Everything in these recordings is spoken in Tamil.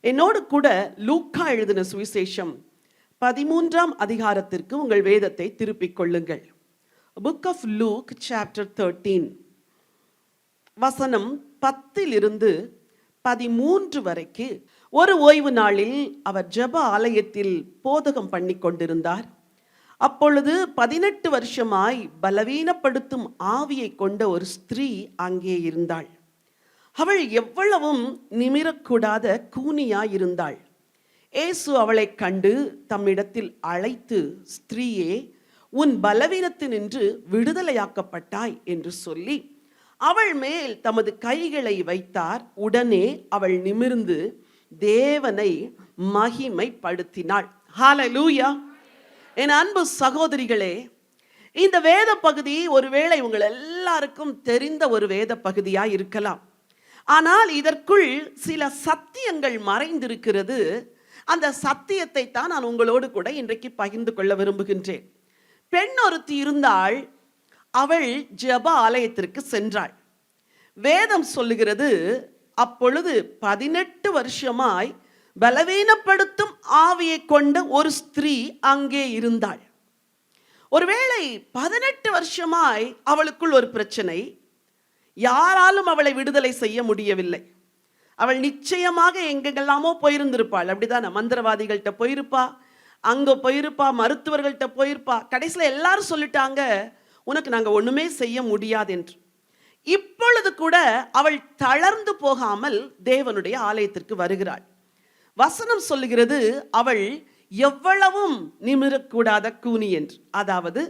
என்னோடு கூட லூக்கா எழுதின சுவிசேஷம் 13ஆம் அதிகாரத்திற்கு உங்கள் வேதத்தை திருப்பிக் கொள்ளுங்கள். புக் ஆஃப் லூக் சாப்டர் 13 வசனம் 10 13 வரைக்கு. ஒரு ஓய்வு நாளில் அவர் ஜெப ஆலயத்தில் போதகம் பண்ணி கொண்டிருந்தார். அப்பொழுது 18 வருஷமாய் பலவீனப்படுத்தும் ஆவியை கொண்ட ஒரு ஸ்திரீ அங்கே இருந்தாள். அவள் எவ்வளவும் நிமிரக்கூடாத கூனியாயிருந்தாள். இயேசு அவளை கண்டு தம்மிடத்தில் அழைத்து, ஸ்திரீயே, உன் பலவீனத்தினின்று விடுதலையாக்கப்பட்டாய் என்று சொல்லி அவள் மேல் தமது கைகளை வைத்தார். உடனே அவள் நிமிர்ந்து தேவனை மகிமைப்படுத்தினாள். ஹல்லேலூயா. என் அன்பு சகோதரிகளே, இந்த வேத பகுதி ஒருவேளை உங்கள் எல்லாருக்கும் தெரிந்த ஒரு வேத பகுதியாய் இருக்கலாம். ஆனால் இதற்குள் சில சத்தியங்கள் மறைந்திருக்கிறது. அந்த சத்தியத்தை தான் நான் உங்களோடு கூட இன்றைக்கு பகிர்ந்து கொள்ள விரும்புகின்றேன். பெண் ஒருத்தி இருந்தாள். அவள் ஜெப ஆலயத்திற்கு சென்றாள். வேதம் சொல்லுகிறது, அப்பொழுது 18 வருஷமாய் பலவீனப்படுத்தும் ஆவியை கொண்ட ஒரு ஸ்திரீ அங்கே இருந்தாள். ஒருவேளை 18 வருஷமாய் அவளுக்குள் ஒரு பிரச்சனை. யாராலும் அவளை விடுதலை செய்ய முடியவில்லை. அவள் நிச்சயமாக எங்கெல்லாமோ போயிருந்திருப்பாள். அப்படிதான், மந்திரவாதிகள்கிட்ட போயிருப்பா, அங்க போயிருப்பா, மருத்துவர்கள்ட்ட போயிருப்பா. கடைசியில் எல்லாரும் சொல்லிட்டாங்க, உனக்கு நாங்கள் ஒண்ணுமே செய்ய முடியாது என்று. இப்பொழுது கூட அவள் தளர்ந்து போகாமல் தேவனுடைய ஆலயத்திற்கு வருகிறாள். வசனம் சொல்லுகிறது, அவள் எவ்வளவும் நிமிரக்கூடாத கூனி என்று. அதாவது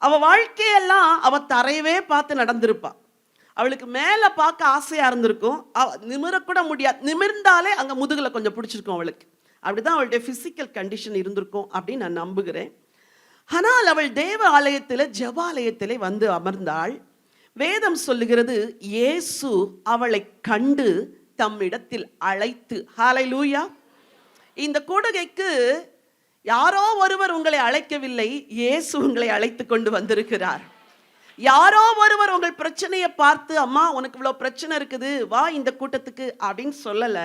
அவ வாழ்க்கையெல்லாம் அவ தரையவே பார்த்து நடந்திருப்பா. அவளுக்கு மேலே பார்க்க ஆசையாக இருந்திருக்கும். நிமிரக்கூட முடியாது. நிமிர்ந்தாலே அங்கே முதுகில் கொஞ்சம் பிடிச்சிருக்கும் அவளுக்கு. அப்படிதான் அவளுடைய ஃபிசிக்கல் கண்டிஷன் இருந்திருக்கும் அப்படின்னு நான் நம்புகிறேன். ஆனால் அவள் தேவ ஆலயத்தில் ஜெபாலயத்திலே வந்து அமர்ந்தாள். வேதம் சொல்லுகிறது, இயேசு அவளை கண்டு தம்மிடத்தில் அழைத்து. ஹல்லேலூயா. இந்த கூடுகைக்கு யாரோ ஒருவர் உங்களை அழைக்கவில்லை, இயேசு உங்களை அழைத்து கொண்டு வந்திருக்கிறார். யாரோ ஒருவர் உங்கள் பிரச்சனையை பார்த்து, அம்மா உனக்கு இவ்வளோ பிரச்சனை இருக்குது, வா இந்த கூட்டத்துக்கு அப்படின்னு சொல்லல.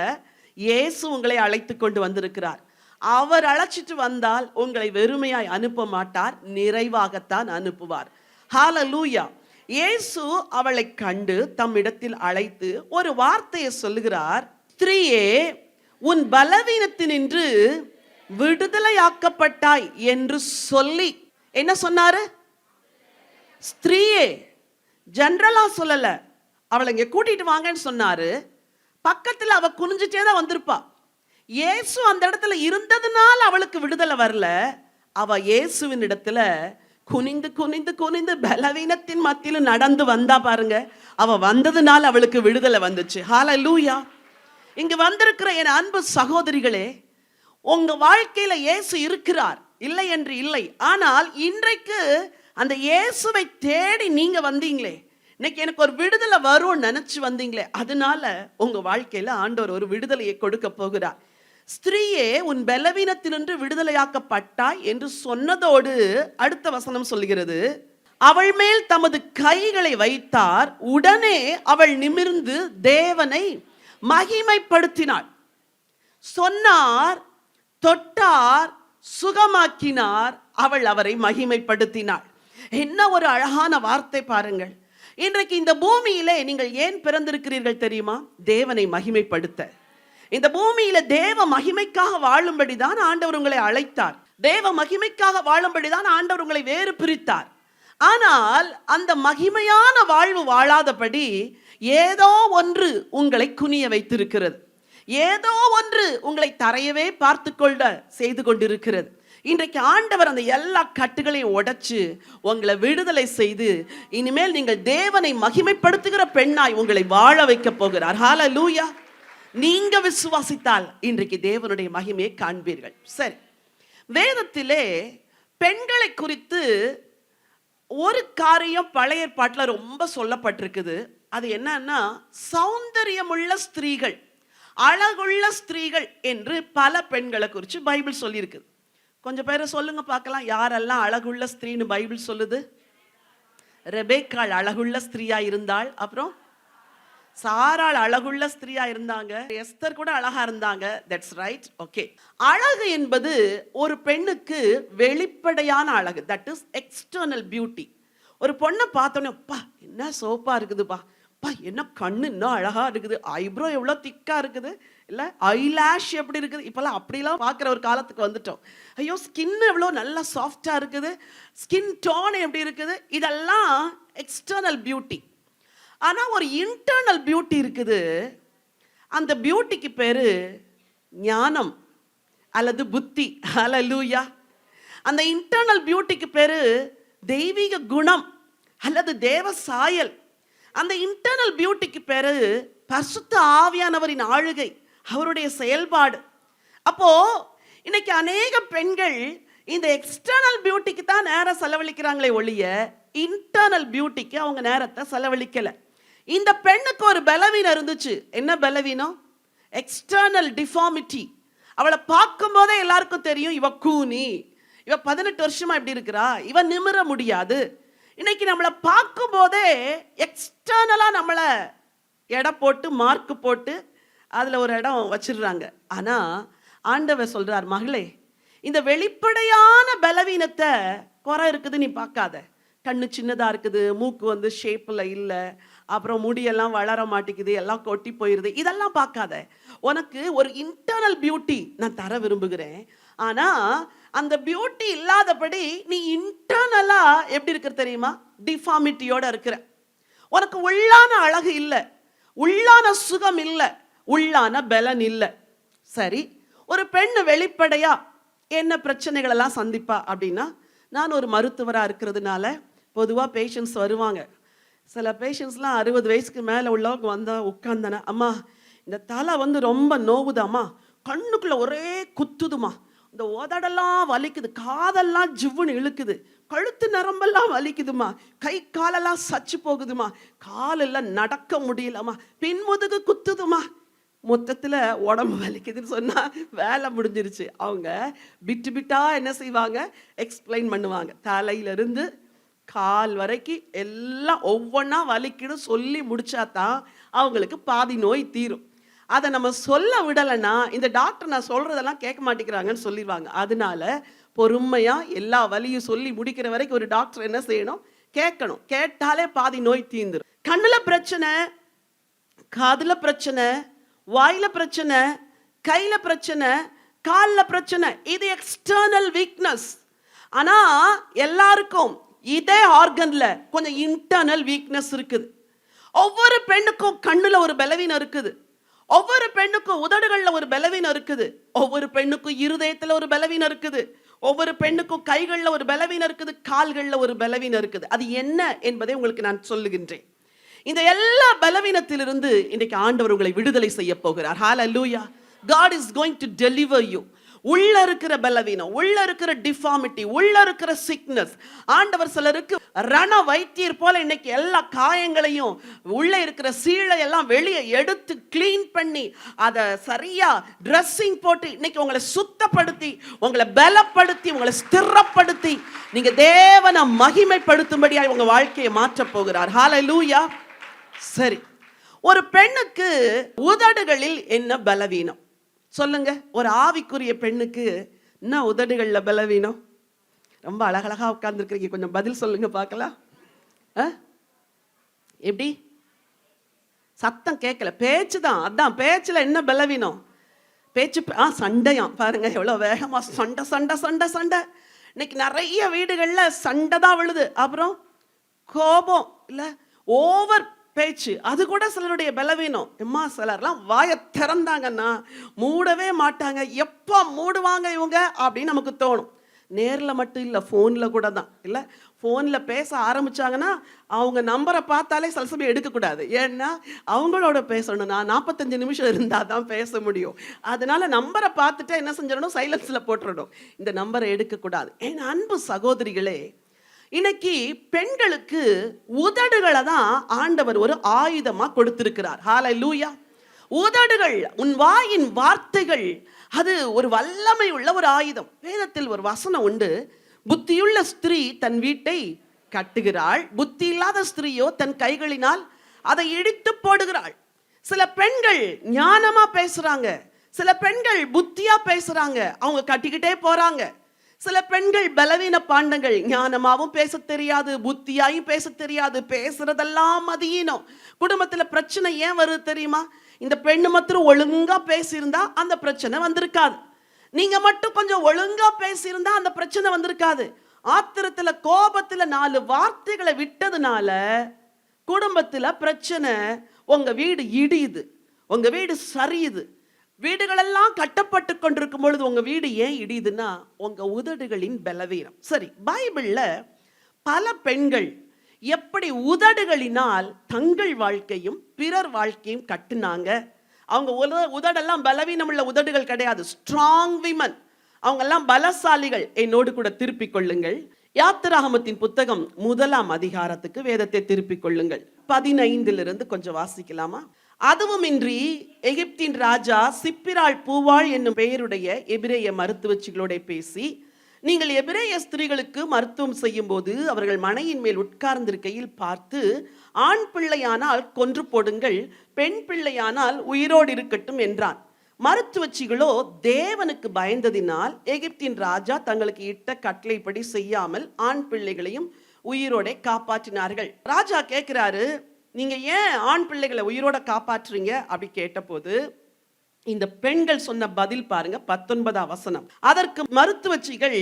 இயேசு உங்களை அழைத்து கொண்டு வந்திருக்கிறார். அவர் அழைச்சிட்டு வந்தால் உங்களை வெறுமையாய் அனுப்ப மாட்டார், நிறைவாகத்தான் அனுப்புவார். ஹல்லேலூயா. இயேசு அவளை கண்டு தம்மிடத்தில் அழைத்து ஒரு வார்த்தையை சொல்லுகிறார். ஸ்திரீயே, உன் பலவீனத்தினின்று விடுதலையாக்கப்பட்டாய் என்று சொல்லி. என்ன சொன்னாரு? ஸ்திரீயே, ஜெனரலா சொல்லல. அவளை இங்க கூட்டிட்டு வாங்கன்னு சொன்னாரு. பக்கத்துல அவ குனிஞ்சிட்டே தான் வந்திருப்பா. இயேசு அந்த இடத்துல இருந்ததுனால அவளுக்கு விடுதலை வரல. அவ இயேசுவின் இடத்துல குனிந்து குனிந்து குனிந்து பலவீனத்தின் மத்தியில நடந்து வந்தா பாருங்க. அவ வந்ததுனால அவளுக்கு விடுதலை வந்துச்சு. ஹல்லேலூயா. இங்க வந்திருக்கிற என் அன்பு சகோதரிகளே, உங்க வாழ்க்கையில இயேசு இருக்கிறார், இல்லை என்று இல்லை. ஆனால் இன்றைக்கு அந்த இயேசுவை தேடி நீங்க வந்தீங்களே, இன்னைக்கு எனக்கு ஒரு விடுதலை வரும் நினைச்சு வந்தீங்களே, அதனால உங்க வாழ்க்கையில ஆண்டவர் ஒரு விடுதலையை கொடுக்க போகிறார். ஸ்திரீயே, உன் பலவீனத்தினின்று விடுதலையாக்கப்பட்டாய் என்று சொன்னதோடு அடுத்த வசனம் சொல்கிறது, அவள் மேல் தமது கைகளை வைத்தார். உடனே அவள் நிமிர்ந்து தேவனை மகிமைப்படுத்தினாள். சொன்னார், தொட்டார், சுகமாக்கினார், அவள் அவரை மகிமைப்படுத்தினாள். என்ன ஒரு அழகான வார்த்தை பாருங்கள். இன்றைக்கு இந்த பூமியிலே நீங்கள் ஏன் பிறந்திருக்கிறீர்கள் தெரியுமா? தேவனை மகிமைப்படுத்த. இந்த பூமியில தேவ மகிமைக்காக வாழும்படிதான் ஆண்டவர் உங்களை அழைத்தார். தேவ மகிமைக்காக வாழும்படிதான் ஆண்டவர் உங்களை வேறு பிரித்தார். ஆனால் அந்த மகிமையான வாழ்வு வாழாதபடி ஏதோ ஒன்று உங்களை குனிய வைத்திருக்கிறது. ஏதோ ஒன்று உங்களை தரையவே பார்த்து கொள்ள செய்து கொண்டிருக்கிறது. இன்றைக்கு ஆண்டவர் அந்த எல்லா கட்டுகளையும் உடைச்சு உங்களை விடுதலை செய்து இனிமேல் நீங்கள் தேவனை மகிமைப்படுத்துகிற பெண்ணாய் உங்களை வாழ வைக்க போகிறார். ஹல்லேலூயா. நீங்க விசுவாசித்தால் இன்றைக்கு தேவனுடைய மகிமையை காண்பீர்கள். சரி, வேதத்திலே பெண்களை குறித்து ஒரு காரியம் பழைய ஏற்பாட்டில் ரொம்ப சொல்லப்பட்டிருக்குது. அது என்னன்னா, சௌந்தரியமுள்ள ஸ்திரீகள், அழகுள்ள ஸ்திரீகள் என்று பல பெண்களை குறித்து பைபிள் சொல்லியிருக்குது. கொஞ்சம் பேரை சொல்லுங்க பார்க்கலாம், யாரெல்லாம் அழகுள்ள ஸ்திரீன்னு பைபிள் சொல்லுது? ரெபேக்காள் அழகுள்ள ஸ்திரீயா இருந்தாள். அப்புறம் சாராள் அழகுள்ள ஸ்திரியா இருந்தாங்க, எஸ்தர் கூட அழகா இருந்தாங்க. That's right. ஓகே. அழகு என்பது ஒரு பெண்ணுக்கு வெளிப்படையான அழகு. That is external beauty. ஒரு பொண்ணை பார்த்தோன்னே, அப்பா என்ன சோப்பா இருக்குதுப்பா, அப்பா என்ன கண்ணு இன்னும் அழகா இருக்குது, ஐப்ரோ எவ்வளோ திக்கா இருக்குது, இல்லை ஐலாஷ் எப்படி இருக்குது. இப்போல்லாம் அப்படிலாம் பார்க்குற ஒரு காலத்துக்கு வந்துட்டோம். ஐயோ ஸ்கின் எவ்வளோ நல்லா சாஃப்டாக இருக்குது, ஸ்கின் டோன் எப்படி இருக்குது. இதெல்லாம் எக்ஸ்டர்னல் பியூட்டி. ஆனால் ஒரு இன்டர்னல் பியூட்டி இருக்குது. அந்த பியூட்டிக்கு பேரு ஞானம் அல்லது புத்தி. ஹல்லேலூயா. அந்த இன்டர்னல் பியூட்டிக்கு பேரு தெய்வீக குணம் அல்லது தேவ சாயல். அந்த இன்டர்னல் பியூட்டிக்கு பேரு பரிசுத்த ஆவியானவரின் ஆளுகை, அவருடைய செயல்பாடு. அப்போ இன்னைக்கு அநேக பெண்கள் இந்த எக்ஸ்டர்னல் பியூட்டிக்கு தான் நேரம் செலவழிக்கிறாங்களே ஒழிய இன்டர்னல் பியூட்டிக்கு அவங்க நேரத்தை செலவழிக்கல. இந்த பெண்ணுக்கு ஒரு பலவீனம் இருந்துச்சு. என்ன பலவீனம்? External deformity. அவளை பார்க்கும் போதே எல்லாருக்கும் தெரியும், இவ கூனி, இவ 18 வருஷமா எப்படி இருக்கிறா, இவ நிமிர முடியாது. இன்னைக்கு நம்மளை பார்க்கும் போதே எக்ஸ்டர்னலா நம்மளை எடை போட்டு மார்க் போட்டு அதுல ஒரு இடம் வச்சிடுறாங்க. ஆனா ஆண்டவர் சொல்றார், மகளே இந்த வெளிப்படையான பலவீனத்தை குறை இருக்குது நீ பார்க்காத. கண்ணு சின்னதா இருக்குது, மூக்கு வந்து ஷேப்ல இல்லை, அப்புறம் முடியெல்லாம் வளர மாட்டேங்குது, எல்லாம் கொட்டி போயிருது, இதெல்லாம் பார்க்காத. உனக்கு ஒரு இன்டர்னல் பியூட்டி நான் தர விரும்புகிறேன். ஆனா அந்த பியூட்டி இல்லாதபடி நீ இன்டர்னலா எப்படி இருக்கிற தெரியுமா? டிஃபார்மிட்டியோட இருக்கிற. உனக்கு உள்ளான அழகு இல்லை, உள்ளான சுகம் இல்லை, உள்ளான பலன் இல்லை. சரி, ஒரு பெண் வெளிப்படையா என்ன பிரச்சனைகள் எல்லாம் சந்திப்பா அப்படின்னா, நான் ஒரு மருத்துவராக இருக்கிறதுனால பொதுவாக பேஷண்ட்ஸ் வருவாங்க. சில பேஷண்ட்ஸ்லாம் 60 வயசுக்கு மேலே உள்ளவங்க வந்தால் உட்காந்தானே, அம்மா இந்த தலை வந்து ரொம்ப நோவுதாம்மா, கண்ணுக்குள்ளே ஒரே குத்துதுமா, இந்த உதடெல்லாம் வலிக்குது, காதெல்லாம் ஜிவ்வுன்னு இழுக்குது, கழுத்து நரம்பெல்லாம் வலிக்குதுமா, கை காலெல்லாம் சச்சு போகுதுமா, காலெல்லாம் நடக்க முடியலம்மா, பின்முதுகு குத்துதுமா, மொத்தத்தில் உடம்பு வலிக்குதுன்னு சொன்னால் வேலை முடிஞ்சிருச்சு. அவங்க பிட்டு பிட்டா என்ன செய்வாங்க, எக்ஸ்பிளைன் பண்ணுவாங்க. தலையிலிருந்து கால் வரைக்கும் எல்லாம் ஒவ்வொன்றா வலிக்குன்னு சொல்லி முடிச்சாதான் அவங்களுக்கு பாதி நோய் தீரும். அதை நம்ம சொல்ல விடலைன்னா இந்த டாக்டர் நான் சொல்றதெல்லாம் கேட்க மாட்டேங்கிறாங்கன்னு சொல்லிடுவாங்க. அதனால பொறுமையாக எல்லா வலியும் சொல்லி முடிக்கிற வரைக்கும் ஒரு டாக்டர் என்ன செய்யணும், கேட்கணும். கேட்டாலே பாதி நோய் தீந்துடும். கண்ணில் பிரச்சனை, காதில் பிரச்சனை, வாயில பிரச்சனை, கையில பிரச்சனை, காலில் பிரச்சனை, இது எக்ஸ்டர்னல் வீக்னஸ். ஆனா எல்லாருக்கும் இதே ஆர்கன்ல கொஞ்சம் இன்டர்னல் வீக்னஸ் இருக்குது. ஒவ்வொரு பெண்ணுக்கும் கண்ணுல ஒரு பலவீனம் இருக்குது, ஒவ்வொரு பெண்ணுக்கும் உதடுகள்ல ஒரு பலவீனம் இருக்குது, ஒவ்வொரு பெண்ணுக்கும் இருதயத்துல ஒரு பலவீனம் இருக்குது, ஒவ்வொரு பெண்ணுக்கும் கைகள்ல ஒரு பலவீனம் இருக்குது, கால்கள்ல ஒரு பலவீனம் இருக்குது. அது என்ன என்பதை உங்களுக்கு நான் சொல்லுகின்றேன். இந்த எல்லா பலவீனத்திலிருந்து இன்றைக்கு ஆண்டவர் உங்களை விடுதலை செய்ய போகிறார். ஹல்லேலூயா. God is going to deliver you. உள்ள இருக்கிற பலவீனம், உள்ள இருக்கிற டிஃபார்மிட்டி, உள்ள இருக்கிற சிக்னஸ், ஆண்டவர் சிலருக்கு ரண வைத்தியர் போல இன்னைக்கு எல்லா காயங்களையும் உள்ள இருக்கிற சீழை எல்லாம் வெளியே எடுத்து கிளீன் பண்ணி அதை சரியா ட்ரெஸ்ஸிங் போட்டு இன்னைக்கு உங்களை சுத்தப்படுத்தி, உங்களை பலப்படுத்தி, உங்களை ஸ்திரப்படுத்தி நீங்க தேவனை மகிமைப்படுத்தும்படியாக உங்க வாழ்க்கையை மாற்ற போகிறார். ஹல்லேலூயா. சரி, ஒரு பெண்ணுக்கு உதடுகளில் என்ன பலவீனம் சொல்லுங்க? ஒரு ஆவிக்குரிய பெண்ணுக்கு என்ன உதடுகள்ல பலவீனம்? ரொம்ப அழகழகா உட்கார்ந்துருக்கீங்க, கொஞ்சம் பதில் சொல்லுங்க பார்க்கலாம். எப்படி? சத்தம் கேட்கல, பேச்சு தான். அதான் பேச்சுல என்ன பலவீனம்? பேச்சு சண்டையாம். பாருங்க எவ்வளவு வேகமா சண்டை சண்டை சண்டை சண்டை. இன்னைக்கு நிறைய வீடுகள்ல சண்டை தான் விழுது. அப்புறம் கோபம் இல்ல, ஓவர் பேச்சு, அது கூட சிலருடைய பலவீனம். எம்மா சிலர்லாம் வாயை திறந்தாங்கன்னா மூடவே மாட்டாங்க. எப்போ மூடுவாங்க இவங்க அப்படின்னு நமக்கு தோணும். நேரில் மட்டும் இல்லை, ஃபோனில் கூட தான். இல்லை, ஃபோனில் பேச ஆரம்பித்தாங்கன்னா அவங்க நம்பரை பார்த்தாலே சில சமயம் எடுக்கக்கூடாது. ஏன்னா அவங்களோட பேசணும்னா 45 நிமிஷம் இருந்தால் தான் பேச முடியும். அதனால நம்பரை பார்த்துட்டு என்ன செஞ்சிடணும், சைலன்ஸில் போட்டுடணும். இந்த நம்பரை எடுக்கக்கூடாது. என் அன்பு சகோதரிகளே, இன்னைக்கு பெண்களுக்கு உதடுகளை தான் ஆண்டவர் ஒரு ஆயுதமா கொடுத்திருக்கிறார். ஹல்லேலூயா. உதடுகள், உன் வாயின் வார்த்தைகள், அது ஒரு வல்லமை உள்ள ஒரு ஆயுதம். வேதத்தில் ஒரு வசனம் உண்டு, புத்தியுள்ள ஸ்திரீ தன் வீட்டை கட்டுகிறாள், புத்தி இல்லாத ஸ்திரீயோ தன் கைகளினால் அதை இடித்து போடுகிறாள். சில பெண்கள் ஞானமா பேசுறாங்க, சில பெண்கள் புத்தியா பேசுறாங்க, அவங்க கட்டிக்கிட்டே போறாங்க. சில பெண்கள் பலவீன பாண்டங்கள், ஞானமாவும் பேச தெரியாது, புத்தியாயும் பேச தெரியாது, பேசுறதெல்லாம் மதியினம். குடும்பத்துல பிரச்சனை ஏன் வருது தெரியுமா? இந்த பெண்ணு மாத்திரம் ஒழுங்கா பேசியிருந்தா அந்த பிரச்சனை வந்திருக்காது. நீங்க மட்டும் கொஞ்சம் ஒழுங்கா பேசியிருந்தா அந்த பிரச்சனை வந்திருக்காது. ஆத்திரத்துல கோபத்துல 4 வார்த்தைகளை விட்டதுனால குடும்பத்துல பிரச்சனை. உங்க வீடு இடியுது, உங்க வீடு சரியுது. வீடுகளெல்லாம் கட்டப்பட்டு கொண்டிருக்கும் பொழுது உங்க வீடு ஏன் இடியுதுன்னா உங்க உதடுகளின் பலவீனம். சரி, பைபிள்ல பல பெண்கள் எப்படி உதடுகளினால் தங்கள் வாழ்க்கையும் பிறர் வாழ்க்கையும் கட்டுனாங்க. அவங்க உதடெல்லாம் பலவீனம் உள்ள உதடுகள் கிடையாது, ஸ்ட்ராங் விமன். அவங்க எல்லாம் பலசாலிகள். என்னோடு கூட திருப்பிக் கொள்ளுங்கள். யாத்திராகமத்தின் புத்தகம் 1ஆம் அதிகாரத்துக்கு வேதத்தை திருப்பிக் கொள்ளுங்கள். 15 கொஞ்சம் வாசிக்கலாமா? அதுவுமின்றி எகிப்தின் ராஜா சிப்பிராள் பூவாள் என்னும் பெயருடைய எபிரேய மருத்துவச்சிகளோட பேசி, நீங்கள் எபிரேய ஸ்திரீகளுக்கு மருத்துவம் செய்யும் போது அவர்கள் மனையின் மேல் உட்கார்ந்திருக்கையில் பார்த்து, ஆண் பிள்ளையானால் கொன்று போடுங்கள், பெண் பிள்ளையானால் உயிரோடு இருக்கட்டும் என்றான். மருத்துவச்சிகளோ தேவனுக்கு பயந்ததினால் எகிப்தின் ராஜா தங்களுக்கு இட்ட கட்டளைப்படி செய்யாமல் ஆண் பிள்ளைகளையும் உயிரோட காப்பாற்றினார்கள். ராஜா கேட்கிறாரு, நீங்க ஏன் ஆண் பிள்ளைகளை உயிரோட காப்பாற்றுறீங்க அப்படி கேட்டபோது இந்த பெண்கள் சொன்ன பதில் பாருங்க, 19ஆம் வசனம். அதற்கு மருத்துவச்சிகள்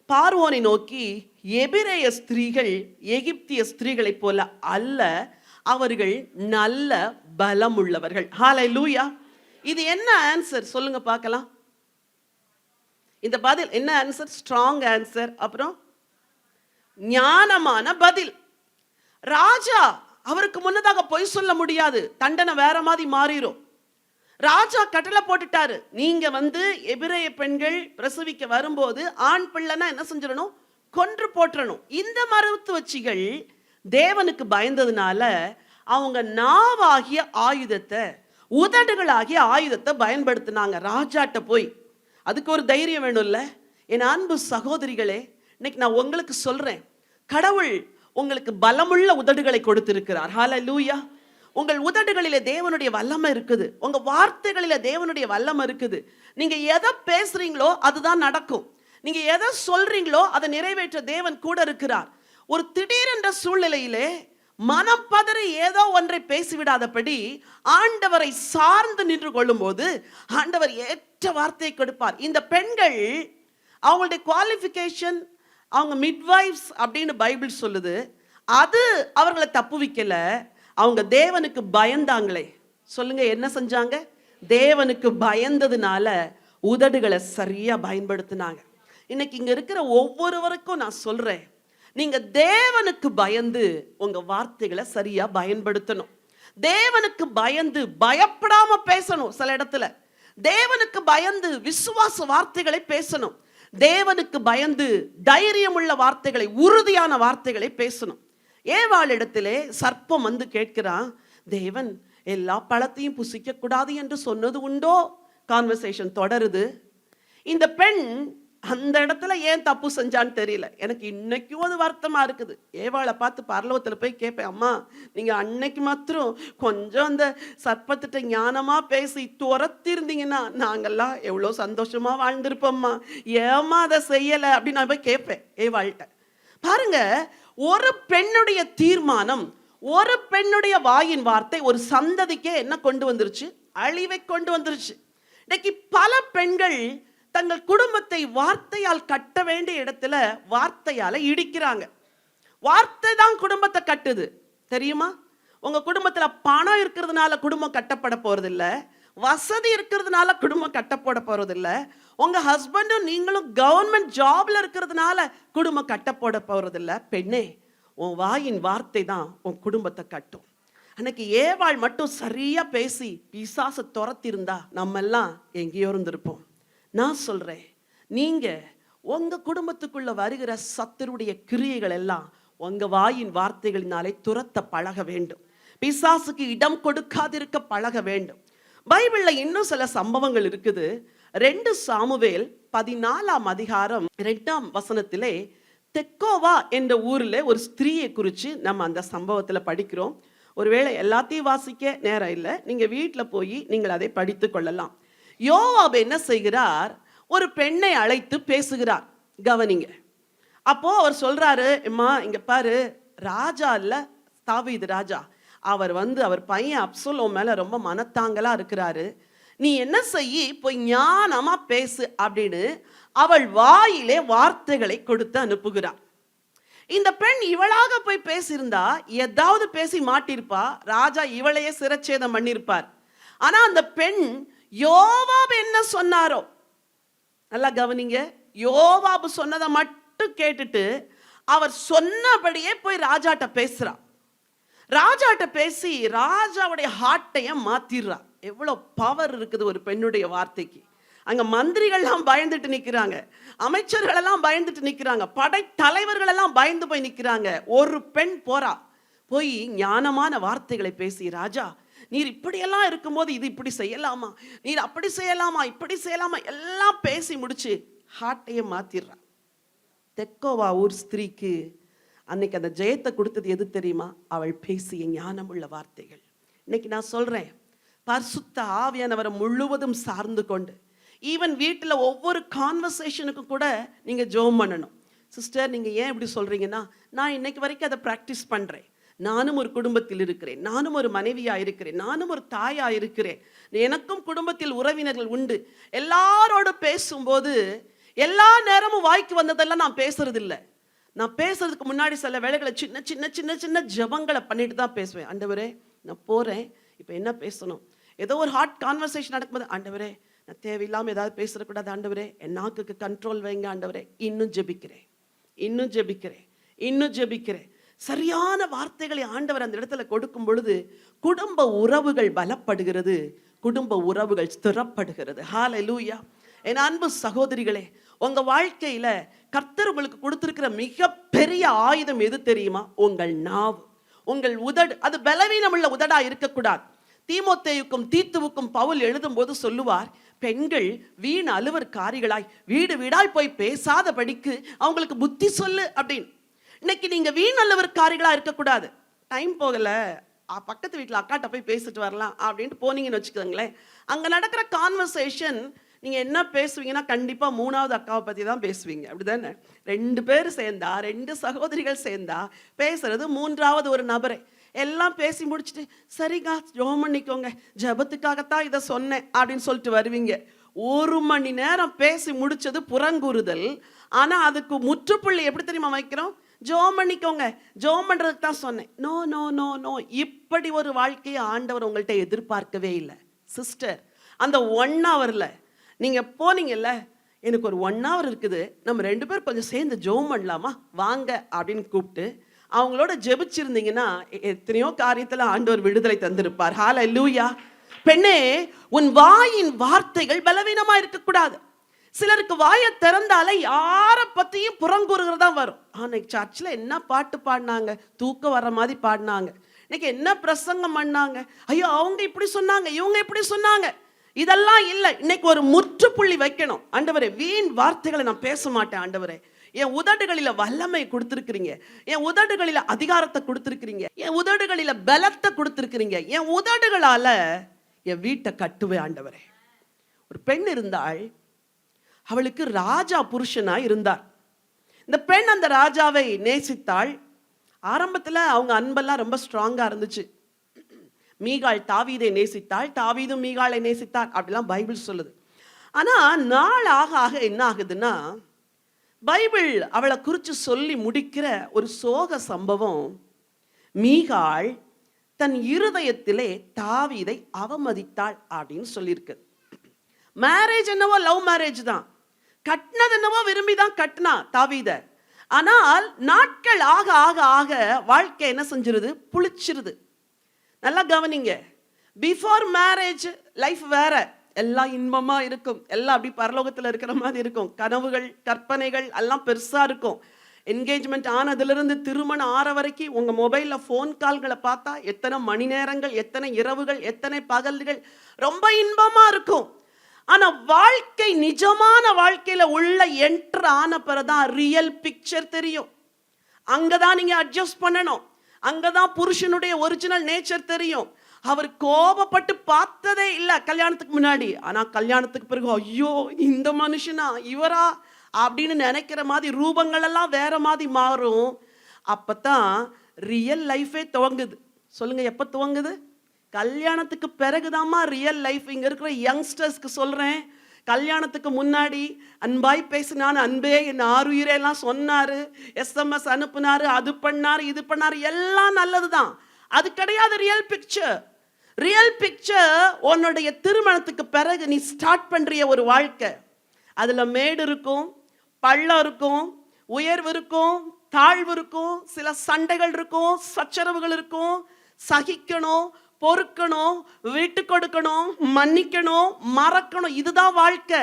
பார்வோனை நோக்கி, எபிரேய ஸ்திரீகள் எகிப்திய ஸ்திரீகளைப் போல அல்ல, அவர்கள் நல்ல பலம் உள்ளவர்கள். ஹல்லேலூயா. இது என்ன ஆன்சர் சொல்லுங்க பார்க்கலாம். இந்த பதில் என்ன ஆன்சர்? Strong answer. அப்புறம் ஞானமான பதில். ராஜா அவருக்கு முன்னதாக பொய் சொல்ல முடியாது, தண்டனை வேற மாதிரி மாறிடும். ராஜா கட்டளை போட்டுட்டாரு, நீங்க எபிரேய பெண்கள் பிரசவிக்க வரும்போது ஆண் பிள்ளைனா என்ன செஞ்சிடணும்? கொன்று போற்றணும். இந்த மருத்துவச்சிகள் தேவனுக்கு பயந்ததுனால அவங்க நாவாகிய ஆயுதத்தை, உதடுகளாகிய ஆயுதத்தை பயன்படுத்தினாங்க. ராஜாட்ட போய் அதுக்கு ஒரு தைரியம் வேணும்ல. என் அன்பு சகோதரிகளே, இன்னைக்கு நான் உங்களுக்கு சொல்றேன், கடவுள் உங்களுக்கு பலமுள்ள உதடுகளை கொடுத்திருக்கிறார். ஹல்லேலூயா. உங்கள் உதடுகளிலே தேவனுடைய வல்லமை இருக்குது, உங்க வார்த்தைகளிலே தேவனுடைய வல்லமை இருக்குது. நீங்க எதை பேசுறீங்களோ அதுதான் நடக்கும். நீங்க எதை சொல்றீங்களோ அதை நிறைவேற்ற தேவன் கூட இருக்கிறார். ஒரு திடீரென்ற சூழ்நிலையிலே மனம் பதறி ஏதோ ஒன்றை பேசிவிடாதபடி ஆண்டவரை சார்ந்து நின்று கொள்ளும் போது ஆண்டவர் ஏற்ற வார்த்தையை கொடுப்பார். இந்த பெண்கள் அவங்களுடைய குவாலிஃபிகேஷன், அவங்க மிட்வைஃப்ஸ் அப்படின்னு பைபிள் சொல்லுது. அது அவர்களை தப்புவிக்கல. அவங்க தேவனுக்கு பயந்தாங்களே. சொல்லுங்க, என்ன செஞ்சாங்க? தேவனுக்கு பயந்ததுனால உதடுகளை சரியா பயன்படுத்தினாங்க. இன்னைக்கு இங்க இருக்கிற ஒவ்வொருவருக்கும் நான் சொல்றேன், நீங்க தேவனுக்கு பயந்து உங்க வார்த்தைகளை சரியா பயன்படுத்தணும். தேவனுக்கு பயந்து பயப்படாம பேசணும். சில இடத்துல தேவனுக்கு பயந்து விசுவாச வார்த்தைகளை பேசணும். தேவனுக்கு பயந்து தைரியமுள்ள வார்த்தைகளை, உறுதியான வார்த்தைகளை பேசணும். ஏவாளிடத்திலே சர்ப்பம் கேட்கிறான், தேவன் எல்லா பழத்தையும் புசிக்க கூடாது என்று சொன்னது உண்டோ? கான்வர்சேஷன் தொடருது. இந்த பெண் அந்த இடத்துல ஏன் தப்பு செஞ்சான்னு தெரியல. எனக்கு இன்னைக்கும் அது வருத்தமா இருக்குது. ஏவாளை பார்த்து பரலோகத்துல போய் கேட்பேன், அம்மா நீங்க அன்னைக்கு மாத்திரம் கொஞ்சம் அந்த சர்ப்பத்திட்ட ஞானமா பேசி துரத்திருந்தீங்கன்னா நாங்கெல்லாம் எவ்வளோ சந்தோஷமா வாழ்ந்திருப்போம்மா, ஏமா அதை செய்யலை அப்படின்னு நான் போய் கேட்பேன் ஏவாள்கிட்ட. பாருங்க, ஒரு பெண்ணுடைய தீர்மானம், ஒரு பெண்ணுடைய வாயின் வார்த்தை ஒரு சந்ததிக்கே என்ன கொண்டு வந்துருச்சு? அழிவை கொண்டு வந்துருச்சு. இன்னைக்கு பல பெண்கள் தங்கள் குடும்பத்தை வார்த்தையால் கட்ட வேண்டிய இடத்துல வார்த்தையால இடிக்கிறாங்க. வார்த்தை தான் குடும்பத்தை கட்டுது, தெரியுமா? உங்க குடும்பத்துல பணம் இருக்கிறதுனால குடும்பம் கட்டப்பட போறதில்ல, வசதி இருக்கிறதுனால குடும்பம் கட்டப்பட போறதில்ல, உங்க ஹஸ்பண்டும் நீங்களும் கவர்மெண்ட் ஜாப்ல இருக்கிறதுனால குடும்பம் கட்டப்பட போறதில்ல. பெண்ணே, உன் வாயின் வார்த்தை தான் உன் குடும்பத்தை கட்டும். அன்னைக்கு ஏவாள் மட்டும் சரியா பேசி பிசாசை துரத்திருந்தா நம்ம எல்லாம் எங்கேயோ இருந்திருப்போம். நான் சொல்றேன், நீங்க உங்க குடும்பத்துக்குள்ள வருகிற சத்துருடைய கிரியைகள் எல்லாம் உங்க வாயின் வார்த்தைகளினாலே துரத்த பழக வேண்டும். பிசாசுக்கு இடம் கொடுக்காதிருக்க பழக வேண்டும். பைபிள்ல இன்னும் சில சம்பவங்கள் இருக்குது. 2 சாமுவேல் 14ஆம் அதிகாரம் 2ஆம் வசனத்திலே தெக்கோவா என்ற ஊர்ல ஒரு ஸ்திரீயை குறித்து நம்ம அந்த சம்பவத்துல படிக்கிறோம். ஒருவேளை எல்லாத்தையும் வாசிக்க நேரம் இல்லை, நீங்க வீட்டில் போய் நீங்கள் அதை படித்து கொள்ளலாம். யோவாப் என்ன செய்கிறார்? ஒரு பெண்ணை அழைத்து பேசுகிறார். கவனிங்க. அப்போ அவர் சொல்றாரு, அம்மா இங்க பாரு, ராஜா இல்ல தாவீது ராஜா, அவர் அவர் பையன் அப்சலோம் மேல ரொம்ப மனத்தாங்கலா இருக்கிறாரு. நீ என்ன செய்யி, போய் ஞானமா பேசு அப்படின்னு அவள் வாயிலே வார்த்தைகளை கொடுத்து அனுப்புகிறார். இந்த பெண் இவளாக போய் பேசியிருந்தா ஏதாவது பேசி மாட்டிருப்பா, ராஜா இவளையே சிரச்சேதம் பண்ணிருப்பார். ஆனா அந்த பெண் யோவாப் என்ன சொன்னாரோ, நல்லா கவனிங்க, யோவாப் சொன்னதை மட்டும் கேட்டுட்டு அவர் சொன்னபடியே போய் ராஜாட்ட பேசுறா. ராஜாட்ட பேசி ராஜாவுடைய ஹார்ட்டைய மாத்திடுறா. எவ்வளவு பவர் இருக்குது ஒரு பெண்ணுடைய வார்த்தைக்கு. அங்க மந்திரிகள்லாம் பயந்துட்டு நிக்கிறாங்க, அமைச்சர்கள் எல்லாம் பயந்துட்டு நிக்கிறாங்க, படை தலைவர்கள் எல்லாம் பயந்து போய் நிக்கிறாங்க. ஒரு பெண் போறா, போய் ஞானமான வார்த்தைகளை பேசி, ராஜா நீர் இப்படியெல்லாம் இருக்கும்போது இது இப்படி செய்யலாமா, நீர் அப்படி செய்யலாமா, இப்படி செய்யலாமா, எல்லாம் பேசி முடிச்சு ஹார்ட்டையே மாத்திடுறா. தெக்கோவா ஊர் ஸ்திரீக்கு அன்னைக்கு அந்த ஜெயத்தை கொடுத்தது எது தெரியுமா? அவள் பேசிய ஞானமுள்ள வார்த்தைகள். இன்னைக்கு நான் சொல்றேன், பரிசுத்த ஆவியானவரை முழுவதும் சார்ந்து கொண்டு, ஈவன் வீட்டில் ஒவ்வொரு கான்வர்சேஷனுக்கும் கூட நீங்க ஜெபம் பண்ணணும். சிஸ்டர் நீங்க ஏன் இப்படி சொல்றீங்கன்னா, நான் இன்னைக்கு வரைக்கும் அதை ப்ராக்டிஸ் பண்றேன். நானும் ஒரு குடும்பத்தில் இருக்கிறேன், நானும் ஒரு மனைவியா இருக்கிறேன், நானும் ஒரு தாயா இருக்கிறேன், எனக்கும் குடும்பத்தில் உறவினர்கள் உண்டு. எல்லாரோடு பேசும்போது எல்லா நேரமும் வாய்க்கு வந்ததெல்லாம் நான் பேசுறது இல்லை. நான் பேசுறதுக்கு முன்னாடி சில வேளைகளை சின்ன சின்ன சின்ன சின்ன ஜபங்களை பண்ணிட்டு தான் பேசுவேன். ஆண்டவரே நான் போறேன், இப்போ என்ன பேசணும், ஏதோ ஒரு ஹார்ட் கான்வர்சேஷன் நடக்கும்போது, ஆண்டவரே நான் தேவையில்லாமல் ஏதாவது பேசக்கூடாது, ஆண்டவரே என் நாக்குக்கு கண்ட்ரோல் வைங்க, ஆண்டவரே இன்னும் ஜெபிக்கிறேன், இன்னும் ஜெபிக்கிறேன், இன்னும் ஜெபிக்கிறேன். சரியான வார்த்தைகளை ஆண்டவர் அந்த இடத்துல கொடுக்கும் பொழுது குடும்ப உறவுகள் பலப்படுகிறது, குடும்ப உறவுகள் ஸ்திரப்படுகிறது. ஹல்லேலூயா. என் அன்பு சகோதரிகளே, உங்க வாழ்க்கையில கர்த்தர் உங்களுக்கு கொடுத்திருக்கிற மிகப்பெரிய ஆயுதம் எது தெரியுமா? உங்கள் நாவு, உங்கள் உதடு. அது பலவீனம் உள்ள உதடா இருக்கக்கூடாது. தீமோத்தேயுக்கும் தீத்துவுக்கும் பவுல் எழுதும் போது சொல்லுவார், பெண்கள் வீண் அலுவற்காரிகளாய் வீடு வீடாய் போய் பேசாதபடிக்கு அவங்களுக்கு புத்தி சொல்லு அப்படின்னு. இன்னைக்கு நீங்க வீண் அலுவற்காரிகளா இருக்கக்கூடாது. டைம் போகல, பக்கத்து வீட்டில் அக்காட்ட போய் பேசிட்டு வரலாம் அப்படின்ட்டு போனீங்கன்னு வச்சுக்கோங்களேன், அங்க நடக்கிற கான்வர்சேஷன் நீங்க என்ன பேசுவீங்கன்னா கண்டிப்பா மூணாவது அக்காவை பத்தி தான் பேசுவீங்க, அப்படிதானே? ரெண்டு பேர் சேர்ந்தா, ரெண்டு சகோதரிகள் சேர்ந்தா பேசுறது மூன்றாவது ஒரு நபரை. எல்லாம் பேசி முடிச்சுட்டு, சரிங்க ஜெபம் பண்ணிக்கோங்க, ஜெபத்துக்காகத்தான் இதை சொன்னேன் அப்படின்னு சொல்லிட்டு வருவீங்க. 1 மணி நேரம் பேசி முடிச்சது புறங்கூறுதல். ஆனா அதுக்கு முற்றுப்புள்ளி எப்படி தெரியுமா வைக்கிறோம்? ஜெபம் பண்ணிக்கோங்க, ஜெபம் பண்றதுக்கு தான் சொன்னேன். No no no no. இப்படி ஒரு வாழ்க்கையை ஆண்டவர் உங்கள்கிட்ட எதிர்பார்க்கவே இல்லை. சிஸ்டர், அந்த 1 ஹவர்ல நீங்க போனீங்கல்ல, எனக்கு ஒரு 1 ஹவர் இருக்குது, நம்ம 2 பேர் கொஞ்சம் சேர்ந்து ஜெபம் பண்ணலாமா வாங்க அப்படின்னு கூப்பிட்டு அவங்களோட ஜெபிச்சிருந்தீங்கன்னா எத்தனையோ காரியத்துல ஆண்டவர் விடுதலை தந்திருப்பார். ஹல்லேலூயா. பெண்ணே, உன் வாயின் வார்த்தைகள் பலவீனமா இருக்கக்கூடாது. சிலருக்கு வாயை திறந்தாலே யாரை பத்தியும் புறங்கூறுகிறதா வரும். அன்னைக்கு சர்ச்சில் என்ன பாட்டு பாடினாங்க, தூக்கம் வர்ற மாதிரி பாடினாங்க, இன்னைக்கு என்ன பிரசங்கம் பண்ணாங்க, ஐயோ அவங்க இப்படி சொன்னாங்க, இவங்க இப்படி சொன்னாங்க. இதெல்லாம் இல்லை. இன்னைக்கு ஒரு முற்றுப்புள்ளி வைக்கணும். ஆண்டவரே, வீண் வார்த்தைகளை நான் பேச மாட்டேன். ஆண்டவரே, என் உதடுகளில வல்லமை கொடுத்திருக்கிறீங்க, என் உதடுகளில அதிகாரத்தை கொடுத்திருக்கிறீங்க, என் உதடுகளில பலத்தை கொடுத்திருக்கிறீங்க, என் உதடுகளால என் வீட்டை கட்டுவேன். ஆண்டவரே, ஒரு பெண் இருந்தாள், அவளுக்கு ராஜா புருஷனா இருந்தார். இந்த பெண் அந்த ராஜாவை நேசித்தாள். ஆரம்பத்துல அவங்க அன்பெல்லாம் ரொம்ப ஸ்ட்ராங்கா இருந்துச்சு. மீகாள் தாவீதை நேசித்தாள், தாவீதும் மீகாளை நேசித்தார், அப்படிலாம் பைபிள் சொல்லுது. ஆனா நாள் ஆக ஆக என்ன ஆகுதுன்னா, பைபிள் அவளை குறித்து சொல்லி முடிக்கிற ஒரு சோக சம்பவம், மீகாள் தன் இருதயத்திலே தாவீதை அவமதித்தாள் அப்படின்னு சொல்லியிருக்கு. மேரேஜ் என்னவோ லவ் மேரேஜ் தான், கட்டினது என்னவோ விரும்பி தான் கட்டினா தாவீத. ஆனால் நாட்கள் ஆக ஆக ஆக வாழ்க்கை என்ன செஞ்சிருது, புளிச்சிருது. நல்லா கவனிங்க, பிஃபோர் மேரேஜ் லைஃப் வேற, எல்லாம் இன்பமா இருக்கும், எல்லாம் அப்படி பரலோகத்தில் இருக்கிற மாதிரி இருக்கும், கனவுகள் கற்பனைகள் எல்லாம் பெருசா இருக்கும். என்கேஜ்மெண்ட் ஆனதுலேருந்து திருமணம் ஆற வரைக்கும் உங்க மொபைல்ல ஃபோன் கால்களை பார்த்தா எத்தனை மணி நேரங்கள், எத்தனை இரவுகள், எத்தனை பகல்கள், ரொம்ப இன்பமா இருக்கும். ஆனா வாழ்க்கை, நிஜமான வாழ்க்கையில உள்ள என்டர் ஆன பிறதான் ரியல் பிக்சர் தெரியும். அங்கதான் நீங்க அட்ஜஸ்ட் பண்ணணும். அங்கதான் புருஷனுடைய ஒரிஜினல் நேச்சர் தெரியும். அவர் கோபப்பட்டு பார்த்ததே இல்லை கல்யாணத்துக்கு முன்னாடி. ஆனா கல்யாணத்துக்கு பிறகு ஐயோ இந்த மனுஷனா இவரா அப்படின்னு நினைக்கிற மாதிரி ரூபங்கள் எல்லாம் வேற மாதிரி மாறும். அப்பதான் ரியல் லைஃபே துவங்குது. சொல்லுங்க, எப்ப துவங்குது? கல்யாணத்துக்கு பிறகுதாம்மா ரியல் லைஃப். இங்க இருக்கிற யங்ஸ்டர்ஸ்க்கு சொல்றேன், கல்யாணத்துக்கு முன்னாடி அன்பாய் பேசினான், அன்பே என் ஆறுயிரே எல்லாம் சொன்னாரு, SMS அனுப்புனாரு, அது பண்ணாரு இது பண்ணாரு, எல்லாம் நல்லதுதான். அது கிடையாது ரியல் பிக்சர். ரியல் பிக்சர் உன்னுடைய திருமணத்துக்கு பிறகு நீ ஸ்டார்ட் பண்றிய ஒரு வாழ்க்கை. அதுல மேடு இருக்கும், பள்ளம் இருக்கும், உயர்வு இருக்கும், தாழ்வு இருக்கும், சில சண்டைகள் இருக்கும், சச்சரவுகள் இருக்கும். சகிக்கணும், பொறுக்கணும், விட்டு கொடுக்கணும், மன்னிக்கணும், மறக்கணும். இதுதான் வாழ்க்கை.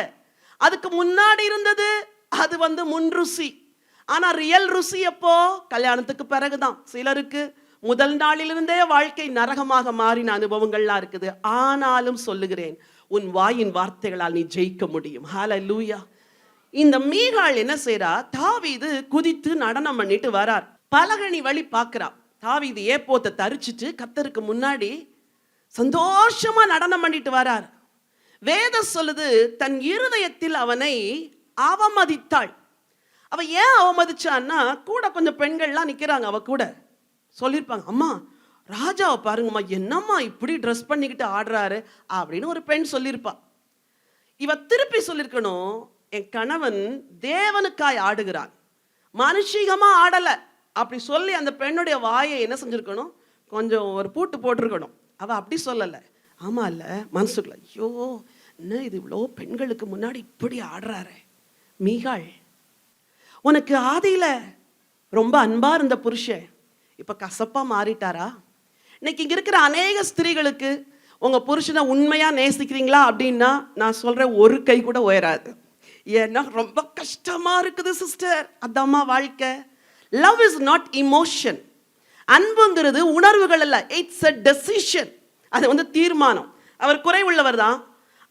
அதுக்கு முன்னாடி இருந்தது அது முன் ருசி. ஆனா ரியல் ருசி எப்போ? கல்யாணத்துக்கு பிறகுதான். சிலருக்கு முதல் நாளிலிருந்தே வாழ்க்கை நரகமாக மாறின அனுபவங்கள்லாம் இருக்குது. ஆனாலும் சொல்லுகிறேன், உன் வாயின் வார்த்தைகளால் நீ ஜெயிக்க முடியும். ஹல்லேலூயா. இந்த மீகாள் என்ன செய்றா? தாவீது குதித்து நடனம் பண்ணிட்டு வரார். பலகணி வழி பார்க்கிறா. தாவீது ஏப்போத்தை தரிச்சிட்டு கர்த்தருக்கு முன்னாடி சந்தோஷமா நடனம் பண்ணிட்டு வரார். வேதம் சொல்லுது, தன் இருதயத்தில் அவனை அவமதித்தாள். அவ ஏன் அவமதிச்சான்னா, கூட கொஞ்சம் பெண்கள்லாம் நிக்கிறாங்க அவ கூட. சொல்லியிருப்பாங்க, அம்மா ராஜாவை பாருங்கம்மா, என்னம்மா இப்படி ட்ரெஸ் பண்ணிக்கிட்டு ஆடுறாரு அப்படின்னு ஒரு பெண் சொல்லியிருப்பா. இவ திருப்பி சொல்லியிருக்கணும், என் கணவன் தேவனுக்காய் ஆடுகிறான், மனுஷிகமா ஆடலை அப்படி சொல்லி அந்த பெண்ணுடைய வாயை என்ன செஞ்சிருக்கணும்? கொஞ்சம் ஒரு பூட்டு போட்டிருக்கணும். அவ அப்படி சொல்லலை. ஆமா இல்ல, மனசுக்குள்ள ஐயோ என்ன இது இவ்வளோ பெண்களுக்கு முன்னாடி இப்படி ஆடுறாரு. மீகாள், உனக்கு ஆதியில ரொம்ப அன்பா இருந்த புருஷன் இப்ப கசப்பா மாறிட்டாரா? இன்னைக்கு இங்க இருக்கிற அநேக ஸ்திரீகளுக்கு உங்க புருஷனை உண்மையா நேசிக்கிறீங்களா அப்படின்னா நான் சொல்றேன், ஒரு கை கூட உயராது. ஏன்னா ரொம்ப கஷ்டமா இருக்குது சிஸ்டர். அதாம்மா வாழ்க்கை. Love is not emotion. அன்புங்கிறது உணர்வுகள் அல்ல, இட்ஸ் a டெசிஷன். அது தீர்மானம். அவர் குறைவுள்ளவர் தான்,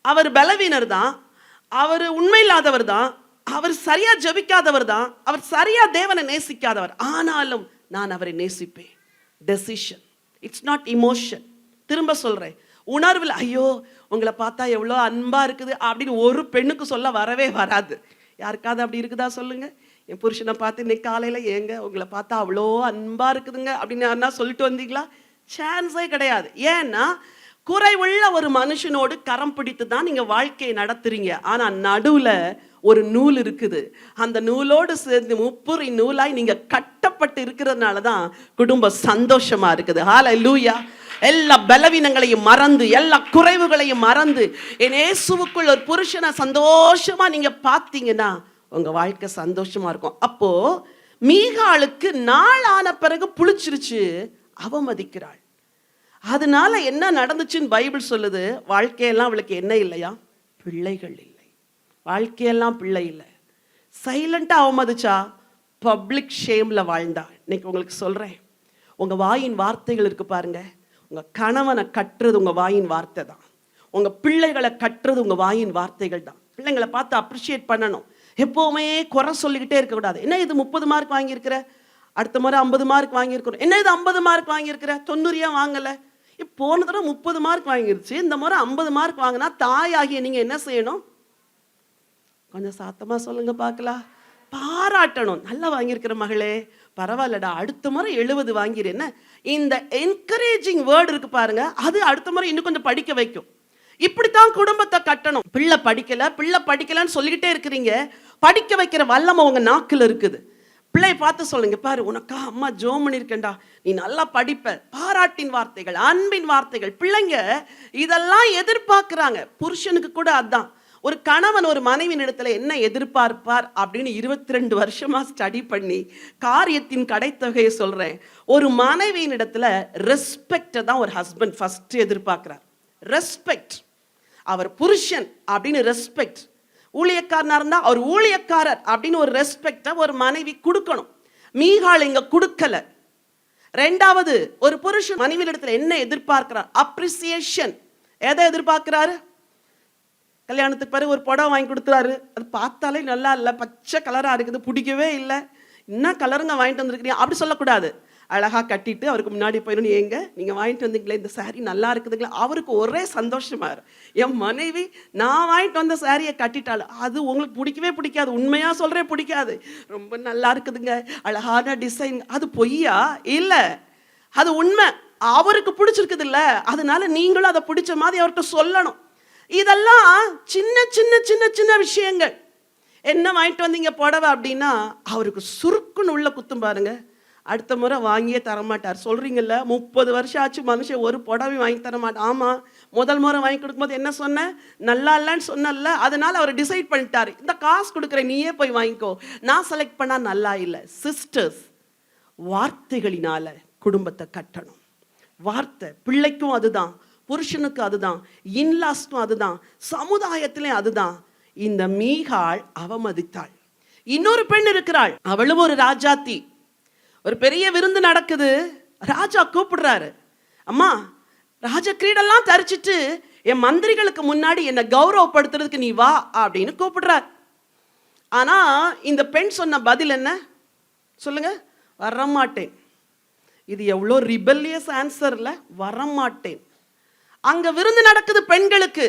அவர் பலவீனர் தான், அவர் உண்மையில்லாதவர் தான், அவர் சரியா ஜெபிக்காதவர் தான், அவர் சரியா தேவனை நேசிக்காதவர். ஆனாலும் நான் அவரை நேசிப்பேன். Decision, it's not emotion. திரும்ப சொல்றேன், உணர்வில் ஐயோ உங்களை பார்த்தா எவ்வளோ அன்பா இருக்குது அப்படின்னு ஒரு பெண்ணுக்கு சொல்ல வரவே வராது. யாருக்காவது அப்படி இருக்குதா சொல்லுங்க? என் புருஷனை பார்த்து இன்னைக்கு காலையில ஏங்க உங்களை பார்த்தா அவ்வளோ அன்பா இருக்குதுங்க அப்படின்னு யாருன்னா சொல்லிட்டு வந்தீங்களா? சான்ஸே கிடையாது. ஏன்னா குறைவுள்ள ஒரு மனுஷனோடு கரம் பிடித்து தான் நீங்க வாழ்க்கையை நடத்துறீங்க. ஆனா நடுவுல ஒரு நூல் இருக்குது. அந்த நூலோடு சேர்ந்து முப்புரி நூலாய் நீங்க கட்டப்பட்டு இருக்கிறதுனால தான் குடும்பம் சந்தோஷமா இருக்குது. ஹல்லேலூயா. எல்லா பலவீனங்களையும் மறந்து, எல்லா குறைவுகளையும் மறந்து என் இயேசுவுக்குள் ஒரு புருஷனை சந்தோஷமா நீங்க பார்த்தீங்கன்னா உங்க வாழ்க்கை சந்தோஷமா இருக்கும். அப்போ மீகாளுக்கு நாள் ஆன பிறகு புளிச்சிருச்சு, அவமதிக்கிறாள். அதனால என்ன நடந்துச்சுன்னு பைபிள் சொல்லுது, வாழ்க்கையெல்லாம் அவளுக்கு என்ன இல்லையா? பிள்ளைகள் இல்லை. வாழ்க்கையெல்லாம் பிள்ளை இல்லை. சைலண்டா அவமதிச்சா, பப்ளிக் ஷேம்ல வாழ்ந்தா. இன்னைக்கு உங்களுக்கு சொல்றேன், உங்க வாயின் வார்த்தைகள் இருக்கு பாருங்க. உங்க கணவனை கட்டுறது உங்க வாயின் வார்த்தை தான். உங்க பிள்ளைகளை கட்டுறது உங்க வாயின் வார்த்தைகள் தான். பிள்ளைங்களை பார்த்து அப்ரிஷியேட் பண்ணணும். எப்பவுமே குறை சொல்லிக்கிட்டே இருக்கக்கூடாது. என்ன இது 30 மார்க் வாங்கியிருக்கிற, அடுத்த முறை 50 மார்க் வாங்கியிருக்கிறோம். என்ன இது 50 மார்க் வாங்கியிருக்கிற, 90 வாங்கலை. போன தடவை 30 மார்க் வாங்கிருச்சு, இந்த முறை 50 மார்க் வாங்கினா தாயாகிய நீங்க என்ன செய்யணும்? கொஞ்சம் சாத்தமா சொல்லுங்க பார்க்கலாம். பாராட்டணும். நல்லா வாங்கியிருக்கிற மகளே, பரவாயில்லடா, அடுத்த முறை 70 வாங்கிறேன்னு இந்த என்கரேஜிங் வேர்டு இருக்கு பாருங்க, அது அடுத்த முறை இன்னும் கொஞ்சம் படிக்க வைக்கும். இப்படித்தான் குடும்பத்தை கட்டணும். பிள்ளை படிக்கலன்னு சொல்லிக்கிட்டே இருக்கிறீங்க, படிக்க வைக்கிற வல்லமை உங்க நாக்குல இருக்குது. பிள்ளையை பார்த்து சொல்லுங்க, பாரு உனக்கா அம்மா ஜோம் பண்ணியிருக்கேன்டா, நீ நல்லா படிப்ப. பாராட்டின் வார்த்தைகள், அன்பின் வார்த்தைகள். பிள்ளைங்க இதெல்லாம் எதிர்பார்க்கிறாங்க. புருஷனுக்கு கூட அதான். ஒரு கணவன் ஒரு மனைவியின் இடத்துல என்ன எதிர்பார்ப்பார் அப்படின்னு 22 வருஷமா ஸ்டடி பண்ணி காரியத்தின் கடைத்தொகையை சொல்றேன். ஒரு மனைவியின் இடத்துல ரெஸ்பெக்ட் தான் ஒரு ஹஸ்பண்ட் ஃபர்ஸ்ட் எதிர்பார்க்கிறார். ரெஸ்பெக்ட். அவர் புருஷன் அப்படின்னு ரெஸ்பெக்ட். ஊழியக்காரனா இருந்தா அவர் ஊழியக்காரர் அப்படின்னு ஒரு ரெஸ்பெக்டை ஒரு மனைவி கொடுக்கணும். மீகாள் இங்க கொடுக்கல. ரெண்டாவது, ஒரு புருஷன் மனைவி இடத்துல என்ன எதிர்பார்க்கிறார்? அப்ரிசியேஷன். எதை எதிர்பார்க்கிறாரு? கல்யாணத்துக்கு பிறகு ஒரு புடவை வாங்கி கொடுத்துறாரு, அது பார்த்தாலே நல்லா இல்லை, பச்சை கலரா இருக்குது, பிடிக்கவே இல்லை, என்ன கலருங்க வாங்கிட்டு வந்துருக்கிறீங்க அப்படி சொல்லக்கூடாது. அழகாக கட்டிட்டு அவருக்கு முன்னாடி போயிடணும். ஏங்க நீங்கள் வாங்கிட்டு வந்தீங்களே இந்த சாரீ நல்லா இருக்குதுங்களா? அவருக்கு ஒரே சந்தோஷமா இரு. என் மனைவி நான் வாங்கிட்டு வந்த சாரியை கட்டிட்டாள். அது உங்களுக்கு பிடிக்கவே பிடிக்காது, உண்மையாக சொல்கிறேன் பிடிக்காது. ரொம்ப நல்லா இருக்குதுங்க, அழகான டிசைன். அது பொய்யா? இல்லை, அது உண்மை. அவருக்கு பிடிச்சிருக்குது இல்லை, அதனால நீங்களும் அதை பிடிச்ச மாதிரி அவர்கிட்ட சொல்லணும். இதெல்லாம் சின்ன சின்ன சின்ன சின்ன விஷயங்கள். என்ன வாங்கிட்டு வந்தீங்க புடவை அப்படின்னா அவருக்கு சுருக்குன்னு உள்ள குத்தும் பாருங்க. அடுத்த முறை வாங்கியே தரமாட்டார். சொல்றீங்கல்ல 30 வருஷம் ஆச்சு மனுஷன் ஒரு புடவை வாங்கி தர மாட்டான். ஆமாம், முதல் முறை வாங்கி கொடுக்கும்போது என்ன சொன்னேன்? நல்லா இல்லைன்னு சொன்னல, அதனால அவர் டிசைட் பண்ணிட்டாரு, இந்த காசு கொடுக்குறேன் நீயே போய் வாங்கிக்கோ, நான் செலக்ட் பண்ணா நல்லா இல்லை. சிஸ்டர்ஸ், வார்த்தைகளினால குடும்பத்தை கட்டணும். வார்த்தை பிள்ளைக்கும் அதுதான், புருஷனுக்கு அதுதான், இன்லாஸ்க்கும் அதுதான், சமுதாயத்திலே அதுதான். இந்த மீகாள் அவமதித்தாள். இன்னொரு பெண் இருக்கிறாள், அவளும் ஒரு ராஜாத்தி. ஒரு பெரிய விருந்து நடக்குது, ராஜா கூப்பிடுறாரு, அம்மா ராஜ கிரீடெல்லாம் தரிச்சிட்டு என் மந்திரிகளுக்கு முன்னாடி என்னை கௌரவப்படுத்துறதுக்கு நீ வா அப்படின்னு கூப்பிடுறார். ஆனா இந்த பெண் சொன்ன பதில் என்ன சொல்லுங்க? வரமாட்டேன். இது எவ்வளோ ரிபல்லியஸ் ஆன்சர்ல, வரமாட்டேன். அங்க விருந்து நடக்குது பெண்களுக்கு,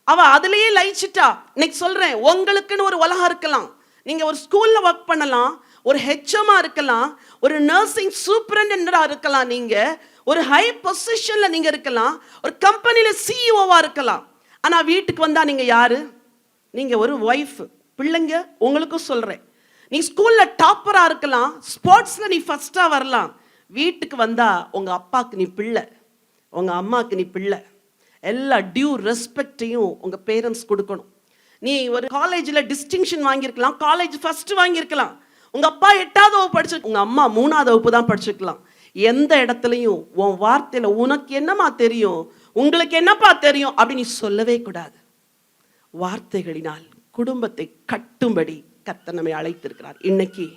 அவ அதுலயே லயிச்சிட்டா. இன்னைக்கு சொல்றேன், உங்களுக்குன்னு ஒரு உலகம் இருக்கலாம். நீங்க ஒரு ஸ்கூல்ல ஒர்க் பண்ணலாம், ஒரு ஹெச்எம்மா இருக்கலாம், ஒரு நர்சிங் சூப்பரண்டா இருக்கலாம், நீங்க ஒரு ஹை பொசிஷன்ல நீங்க இருக்கலாம், ஒரு கம்பெனில சிஇஓவா இருக்கலாம். ஆனா வீட்டுக்கு வந்தா நீங்க யாரு? நீங்க ஒரு ஒய்ஃப். பிள்ளைங்க உங்களுக்கும் சொல்றேன், நீ ஸ்கூல்ல டாப்பரா இருக்கலாம், ஸ்போர்ட்ஸ்ல நீ ஃபர்ஸ்டா வரலாம். வீட்டுக்கு வந்தா உங்க அப்பாக்கு நீ பிள்ளை, உங்க அம்மாக்கு நீ பிள்ளை. எல்லா டியூ ரெஸ்பெக்டையும் உங்க பேரண்ட்ஸ் கொடுக்கணும். நீ ஒரு காலேஜில் டிஸ்டிங்ஷன் வாங்கியிருக்கலாம், காலேஜ் ஃபர்ஸ்ட் வாங்கியிருக்கலாம், உங்க அப்பா 8வது வகுப்பு படிச்சு, உங்க அம்மா 3வது வகுப்பு தான் படிச்சுக்கலாம். எந்த இடத்துலையும் உன் வார்த்தையில உனக்கு என்னமா தெரியும், உங்களுக்கு என்னப்பா தெரியும் அப்படின்னு நீ சொல்லவே கூடாது. வார்த்தைகளினால் குடும்பத்தை கட்டும்படி கர்த்தர் நம்மை அழைத்திருக்கிறார். இன்னைக்கு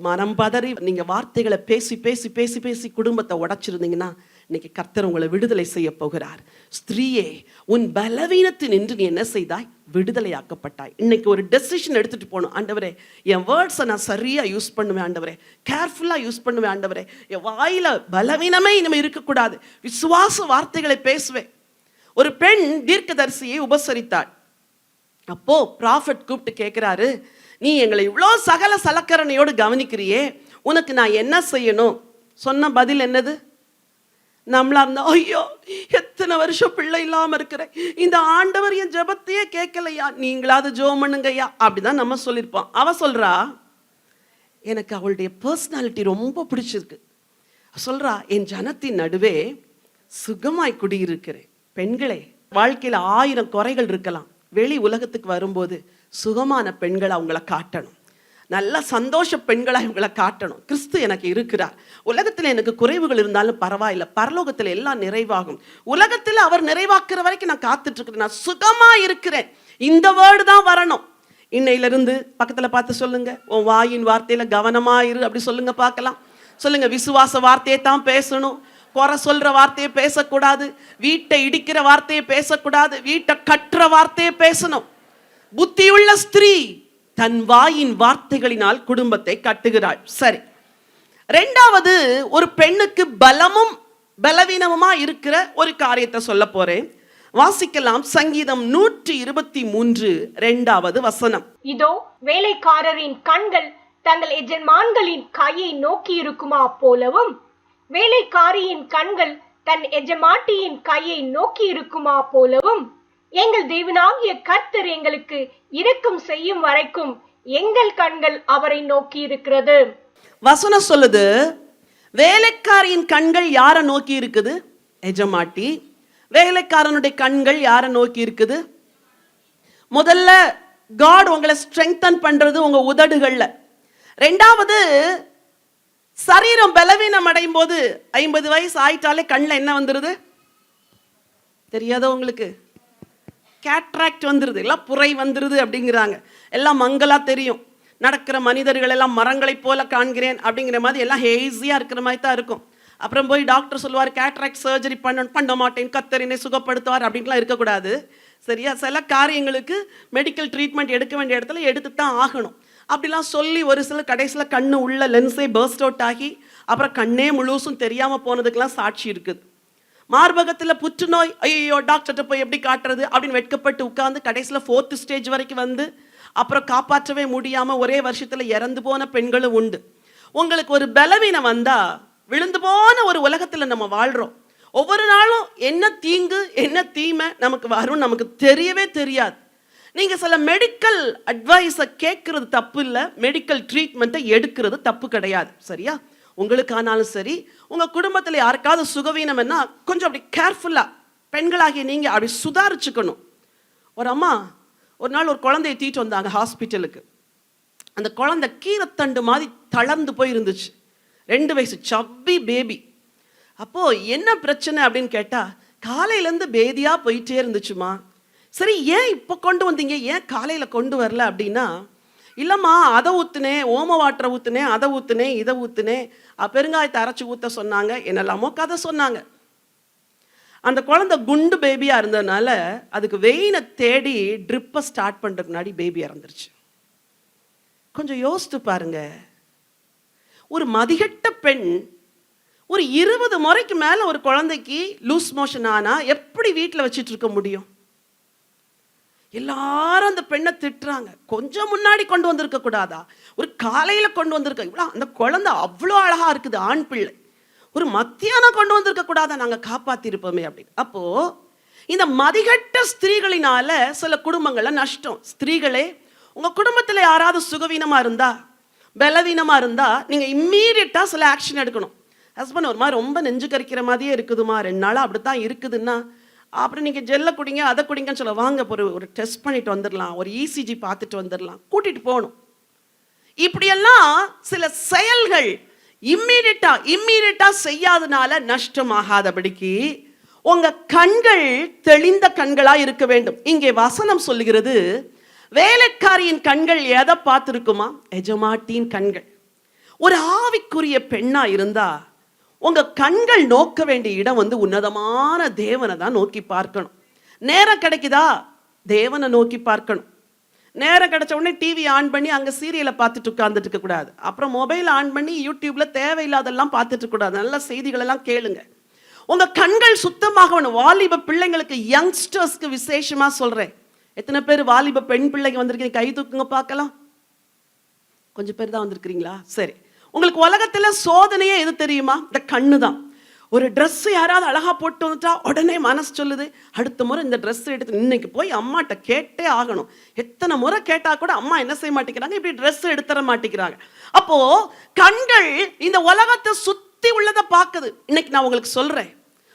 மனம் பதறி நீங்க வார்த்தைகளை பேசி பேசி பேசி பேசி குடும்பத்தை உடைச்சிருந்தீங்கன்னா இன்னைக்கு கர்த்தர் உங்களை விடுதலை செய்ய போகிறார். ஸ்திரீயே, உன் பலவீனத்தின் நின்று நீ என்ன செய்தாய்? விடுதலையாக்கப்பட்டாய். இன்னைக்கு ஒரு டெசிஷன் எடுத்துட்டு போகணும். ஆண்டவரே, என் வேர்ட்ஸை நான் சரியா யூஸ் பண்ணுவேன் ஆண்டவரே, கேர்ஃபுல்லா யூஸ் பண்ணுவேன் ஆண்டவரே, என் வாயில பலவீனமே இனிமே இருக்கக்கூடாது, விசுவாச வார்த்தைகளை பேசுவேன். ஒரு பெண் தீர்க்கதரிசியை உபசரித்தாள். அப்போ ப்ராஃபட் கூப்பிட்டு கேட்கிறாரு, நீ எங்களை இவ்வளோ சகல சலக்கரணையோடு கவனிக்கிறியே, உனக்கு நான் என்ன செய்யணும்? சொன்ன பதில் என்னது? நம்மளா இருந்தா, ஐயோ எத்தனை வருஷம் பிள்ளை இல்லாம இருக்கிறேன், இந்த ஆண்டவர் என் ஜெபத்தையே கேட்கலையா, நீங்களாவது ஜெபம் பண்ணுங்கய்யா, அப்படிதான் நம்ம சொல்லியிருப்போம். அவ சொல்றா, எனக்கு அவளுடைய பர்சனாலிட்டி ரொம்ப பிடிச்சிருக்கு. சொல்றா, என் ஜனத்தின் நடுவே சுகமாய் குடியிருக்கிறேன். பெண்களே, வாழ்க்கையில் 1000 குறைகள் இருக்கலாம், வெளி உலகத்துக்கு வரும்போது சுகமான பெண்களை அவங்கள காட்டணும், நல்ல சந்தோஷ பெண்களை அவங்கள காட்டணும். கிறிஸ்து எனக்கு இருக்கிறார், உலகத்தில் எனக்கு குறைவுகள் இருந்தாலும் பரவாயில்லை, பரலோகத்தில் எல்லாம் நிறைவாகும், உலகத்தில் அவர் நிறைவாக்குற வரைக்கும் நான் காத்துட்டு இருக்கிறேன், நான் சுகமா இருக்கிறேன். இந்த வேர்டு தான் வரணும். இன்னையிலிருந்து பக்கத்துல பார்த்து சொல்லுங்க, உன் வாயின் வார்த்தையில கவனமா இரு, அப்படி சொல்லுங்க பார்க்கலாம். சொல்லுங்க, விசுவாச வார்த்தையை தான் பேசணும், குறை சொல்ற வார்த்தையை பேசக்கூடாது, வீட்டை இடிக்கிற வார்த்தையை பேசக்கூடாது, வீட்டை கட்டுற வார்த்தையை பேசணும். புத்தியுள்ள ஸ்திரீ தன் வாயின் வார்த்தைகளினால் குடும்பத்தை கட்டுகிறாள். சரி, 2வது, ஒரு பெண்ணுக்கு பலமும் பலவீனமுமா இருக்கிற ஒரு காரியத்தை சொல்ல போறேன். வாசிக்கலாம். சங்கீதம் 123 2வது வசனம். இதோ வேலைக்காரரின் கண்கள் தங்கள் எஜமான்களின் கையை நோக்கி இருக்குமா போலவும், வேலைக்காரியின் கண்கள் தன் எஜமாட்டியின் கையை நோக்கி இருக்குமா போலவும், எங்கள் தேவனாகிய கர்த்தர் எங்களுக்கு இரக்கம் செய்யும் வரைக்கும் எங்கள் கண்கள் அவரை நோக்கி இருக்கிறது. வசனம் சொல்லுது, வேலைக்காரியின் கண்கள் யாரை நோக்கி இருக்குது? எஜமாட்டி. வேலைக்காரனுடைய கண்கள் யாரை நோக்கி இருக்குது? முதல்ல காட் உங்களை ஸ்ட்ரெங்தன் பண்றது உங்க உதடுகள்ல. 2வது, சரீரம் பலவீனம் அடையும் போது 50 வயசு ஆயிட்டாலே கண்ணில் என்ன வந்துருது தெரியாத உங்களுக்கு? கேட்ராக்ட் வந்துருது, எல்லாம் புரை வந்துருது அப்படிங்கிறாங்க. எல்லாம் மங்களா தெரியும், நடக்கிற மனிதர்கள் எல்லாம் மரங்களை போல காண்கிறேன் அப்படிங்கிற மாதிரி எல்லாம் ஹேசியா இருக்கிற மாதிரி தான் இருக்கும். அப்புறம் போய் டாக்டர் சொல்லுவார், கேட்ராக்ட் சர்ஜரி பண்ண மாட்டேன், கர்த்தர் என்னை சுகப்படுத்துவார் அப்படின்லாம் இருக்கக்கூடாது. சரியா? சில காரியங்களுக்கு மெடிக்கல் ட்ரீட்மெண்ட் எடுக்க வேண்டிய இடத்துல எடுத்து தான் ஆகணும். அப்படிலாம் சொல்லி ஒரு சில கடைசியில் கண்ணு உள்ள லென்ஸே பர்ஸ்ட் அவுட் ஆகி அப்புறம் கண்ணே முழுசும் தெரியாமல் போனதுக்கெல்லாம் சாட்சி இருக்குது. மார்பகத்தில் புற்றுநோய், ஐயோ டாக்டர்கிட்ட போய் எப்படி காட்டுறது அப்படின்னு வெட்கப்பட்டு உட்கார்ந்து கடைசியில் 4th ஸ்டேஜ் வரைக்கும் வந்து அப்புறம் காப்பாற்றவே முடியாமல் ஒரே வருஷத்தில் இறந்து போன பெண்களும் உண்டு. உங்களுக்கு ஒரு பலவீனம் வந்தால் விழுந்து போன ஒரு உலகத்தில் நம்ம வாழ்கிறோம். ஒவ்வொரு நாளும் என்ன தீங்கு என்ன தீமை நமக்கு வரும் நமக்கு தெரியவே தெரியாது. நீங்கள் சில மெடிக்கல் அட்வைஸை கேட்குறது தப்பு இல்லை, மெடிக்கல் ட்ரீட்மெண்ட்டை எடுக்கிறது தப்பு கிடையாது. சரியா? உங்களுக்கானாலும் சரி, உங்கள் குடும்பத்தில் யாருக்காவது சுகவீனம்னா கொஞ்சம் அப்படி கேர்ஃபுல்லாக பெண்களாகிய நீங்கள் அப்படி சுதாரிச்சுக்கணும். ஒரு அம்மா ஒரு நாள் ஒரு குழந்தைய தூக்கிட்டு வந்தாங்க ஹாஸ்பிட்டலுக்கு. அந்த குழந்தை கீரைத்தண்டு மாதிரி தளர்ந்து போய் இருந்துச்சு. 2 வயசு சப்பி பேபி. அப்போது என்ன பிரச்சனை அப்படின்னு கேட்டால், காலையிலேருந்து பேதியாக போயிட்டே இருந்துச்சுமா. சரி, ஏன் இப்போ கொண்டு வந்தீங்க, ஏன் காலையில் கொண்டு வரல அப்படின்னா, இல்லைம்மா அதை ஊற்றுனேன், ஓம வாட்டரை ஊற்றுனேன், அதை ஊற்றுனேன், இதை ஊற்றுனேன், பெருங்காயத்தை அரைச்சி ஊற்ற சொன்னாங்க, என்னெல்லாமோ கதை சொன்னாங்க. அந்த குழந்தை குண்டு பேபியாக இருந்ததுனால அதுக்கு வெயினை தேடி ட்ரிப்பை ஸ்டார்ட் பண்ணுறதுக்கு முன்னாடி பேபி இறந்துருச்சு. கொஞ்சம் யோசித்து பாருங்க, ஒரு மதிகட்ட பெண் ஒரு 20 முறைக்கு மேலே ஒரு குழந்தைக்கு லூஸ் மோஷன் ஆனால் எப்படி வீட்டில் வச்சுட்டு இருக்க முடியும்? எல்லாரும் அந்த பெண்ணை திட்டுறாங்க. கொஞ்சம் முன்னாடி கொண்டு வந்திருக்க கூடாதா, ஒரு காலையில் கொண்டு வந்திருக்க, இவ்வளோ அந்த குழந்தை அவ்வளோ அழகா இருக்குது, ஆண் பிள்ளை, ஒரு மத்தியானம் கொண்டு வந்திருக்க கூடாதா, நாங்கள் காப்பாற்றிருப்போமே அப்படின்னு. அப்போ இந்த மதிகட்ட ஸ்திரீகளினால சில குடும்பங்கள்ல நஷ்டம். ஸ்திரீகளே, உங்க குடும்பத்தில் யாராவது சுகவீனமா இருந்தா, பலவீனமா இருந்தா, நீங்க இம்மீடியட்டா சில ஆக்ஷன் எடுக்கணும். ஹஸ்பண்ட் ஒரு மாதிரி ரொம்ப நெஞ்சு கறிக்கிற மாதிரியே இருக்குதுமா, 2 நாளாக அப்படித்தான் இருக்குதுன்னா, அப்புறம் நீங்கள் ஜெல்லை குடிங்க அதை குடிங்கன்னு சொல்ல, வாங்க ஒரு டெஸ்ட் பண்ணிட்டு வந்துடலாம், ஒரு இசிஜி பார்த்துட்டு வந்துடலாம், கூட்டிட்டு போகணும். இப்படியெல்லாம் சில செயல்கள் இம்மீடியட்டா செய்யாதனால நஷ்டமாகாதபடிக்கு உங்க கண்கள் தெளிந்த கண்களா இருக்க வேண்டும். இங்கே வசனம் சொல்லுகிறது, வேலைக்காரியின் கண்கள் எதை பார்த்திருக்குமா? எஜமாட்டியின் கண்கள். ஒரு ஆவிக்குரிய பெண்ணா இருந்தா உங்க கண்கள் நோக்க வேண்டிய இடம் உன்னதமான தேவனை தான் நோக்கி பார்க்கணும். நேரம் கிடைக்குதா, தேவனை நோக்கி பார்க்கணும். நேரம் கிடைச்ச உடனே டிவி ஆன் பண்ணி அங்கே சீரியலை பார்த்துட்டு உட்கார்ந்துட்டு இருக்க கூடாது. அப்புறம் மொபைல் ஆன் பண்ணி யூடியூப்ல தேவையில்லாதெல்லாம் பார்த்துட்டு இருக்க கூடாது. நல்ல செய்திகள் எல்லாம் கேளுங்க. உங்க கண்கள் சுத்தமாக வேணும். வாலிப பிள்ளைங்களுக்கு, யங்ஸ்டர்ஸ்க்கு விசேஷமா சொல்றேன். எத்தனை பேர் வாலிப பெண் பிள்ளைங்க வந்திருக்கீங்க? கை தூக்குங்க பார்க்கலாம். கொஞ்சம் பேர் தான் வந்திருக்கிறீங்களா? சரி. உங்களுக்கு உலகத்துல சோதனையே எது தெரியுமா? இந்த கண்ணு தான். ஒரு ட்ரெஸ் யாராவது அழகா போட்டு வந்துட்டா உடனே மனசு சொல்லுது, அடுத்த முறை இந்த ட்ரெஸ் எடுத்து இன்னைக்கு போய் அம்மாட்ட கேட்டே ஆகணும். எத்தனை முறை கேட்டா கூட அம்மா என்ன செய்ய மாட்டேங்கிறாங்க, இப்படி ட்ரெஸ் எடுத்துற மாட்டேங்கிறாங்க. அப்போ கண்கள் இந்த உலகத்தை சுத்தி உள்ளதை பார்க்குது. இன்னைக்கு நான் உங்களுக்கு சொல்றேன்,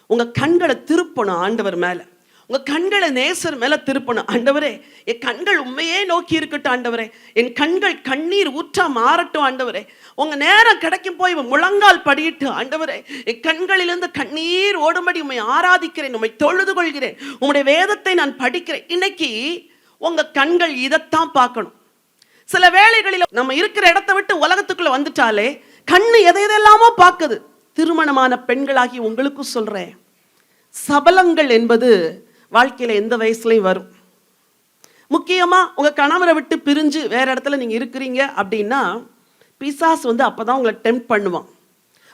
உங்க கண்களை திருப்பணும் ஆண்டவர் மேல. உங்க கண்களை நேசர் மேல திருப்பணும். ஆண்டவரே, என் கண்கள் உண்மையே நோக்கி இருக்கட்டும் ஆண்டவரே, என் கண்கள் கண்ணீர் ஊற்றா மாறட்டும் ஆண்டவரே. உங்க நேரம் கிடைக்கும் போய் முழங்கால் படியிட்டு, ஆண்டவரே, என் கண்களிலிருந்து கண்ணீர் ஓடும்படி உண்மை ஆராதிக்கிறேன், உண்மை தொழுது கொள்கிறேன், உங்களுடைய வேதத்தை நான் படிக்கிறேன். இன்னைக்கு உங்க கண்கள் இதைத்தான் பார்க்கணும். சில வேளைகளில் நம்ம இருக்கிற இடத்தை விட்டு உலகத்துக்குள்ள வந்துட்டாலே கண்ணு எதையெல்லாமோ பார்க்குது. திருமணமான பெண்களாகி உங்களுக்கும் சொல்றேன், சபலங்கள் என்பது வாழ்க்கையில எந்த வயசுலையும் வரும். முக்கியமா உங்க கணவரை விட்டு பிரிஞ்சு வேற இடத்துல நீங்க இருக்கிறீங்க அப்படின்னா, பிசாசு அப்பதான் உங்களை டெம்ப்ட் பண்ணுவான்.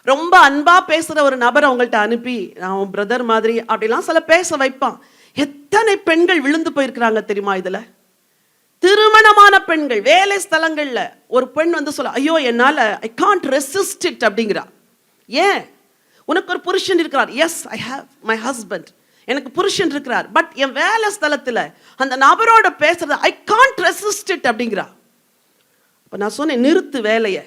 ரொம்ப அன்பா பேசுற ஒரு நபரை உங்கள்கிட்ட அனுப்பி, நான் உன் பிரதர் மாதிரி அப்படிலாம் சில பேச வைப்பான். எத்தனை பெண்கள் விழுந்து போயிருக்கிறாங்க தெரியுமா? இதுல திருமணமான பெண்கள் வேலை ஸ்தலங்கள்ல ஒரு பெண் சொல்ல, ஐயோ என்னால ஐ காண்ட் ரெசிஸ்ட் இட் அப்படிங்கிறா. ஏன்? உனக்கு ஒரு புருஷன் இருக்கிறார். Yes, I have my husband, எனக்கு புருஷன் இருக்கிறார். பட் என் வேலை ஸ்தலத்துல அந்த நபரோட பேசுறது ஐ காண்ட் ரெசிஸ்ட் இட் அப்படிங்கிறா. இப்போ நான் சொன்னேன், நிறுத்து வேலையை.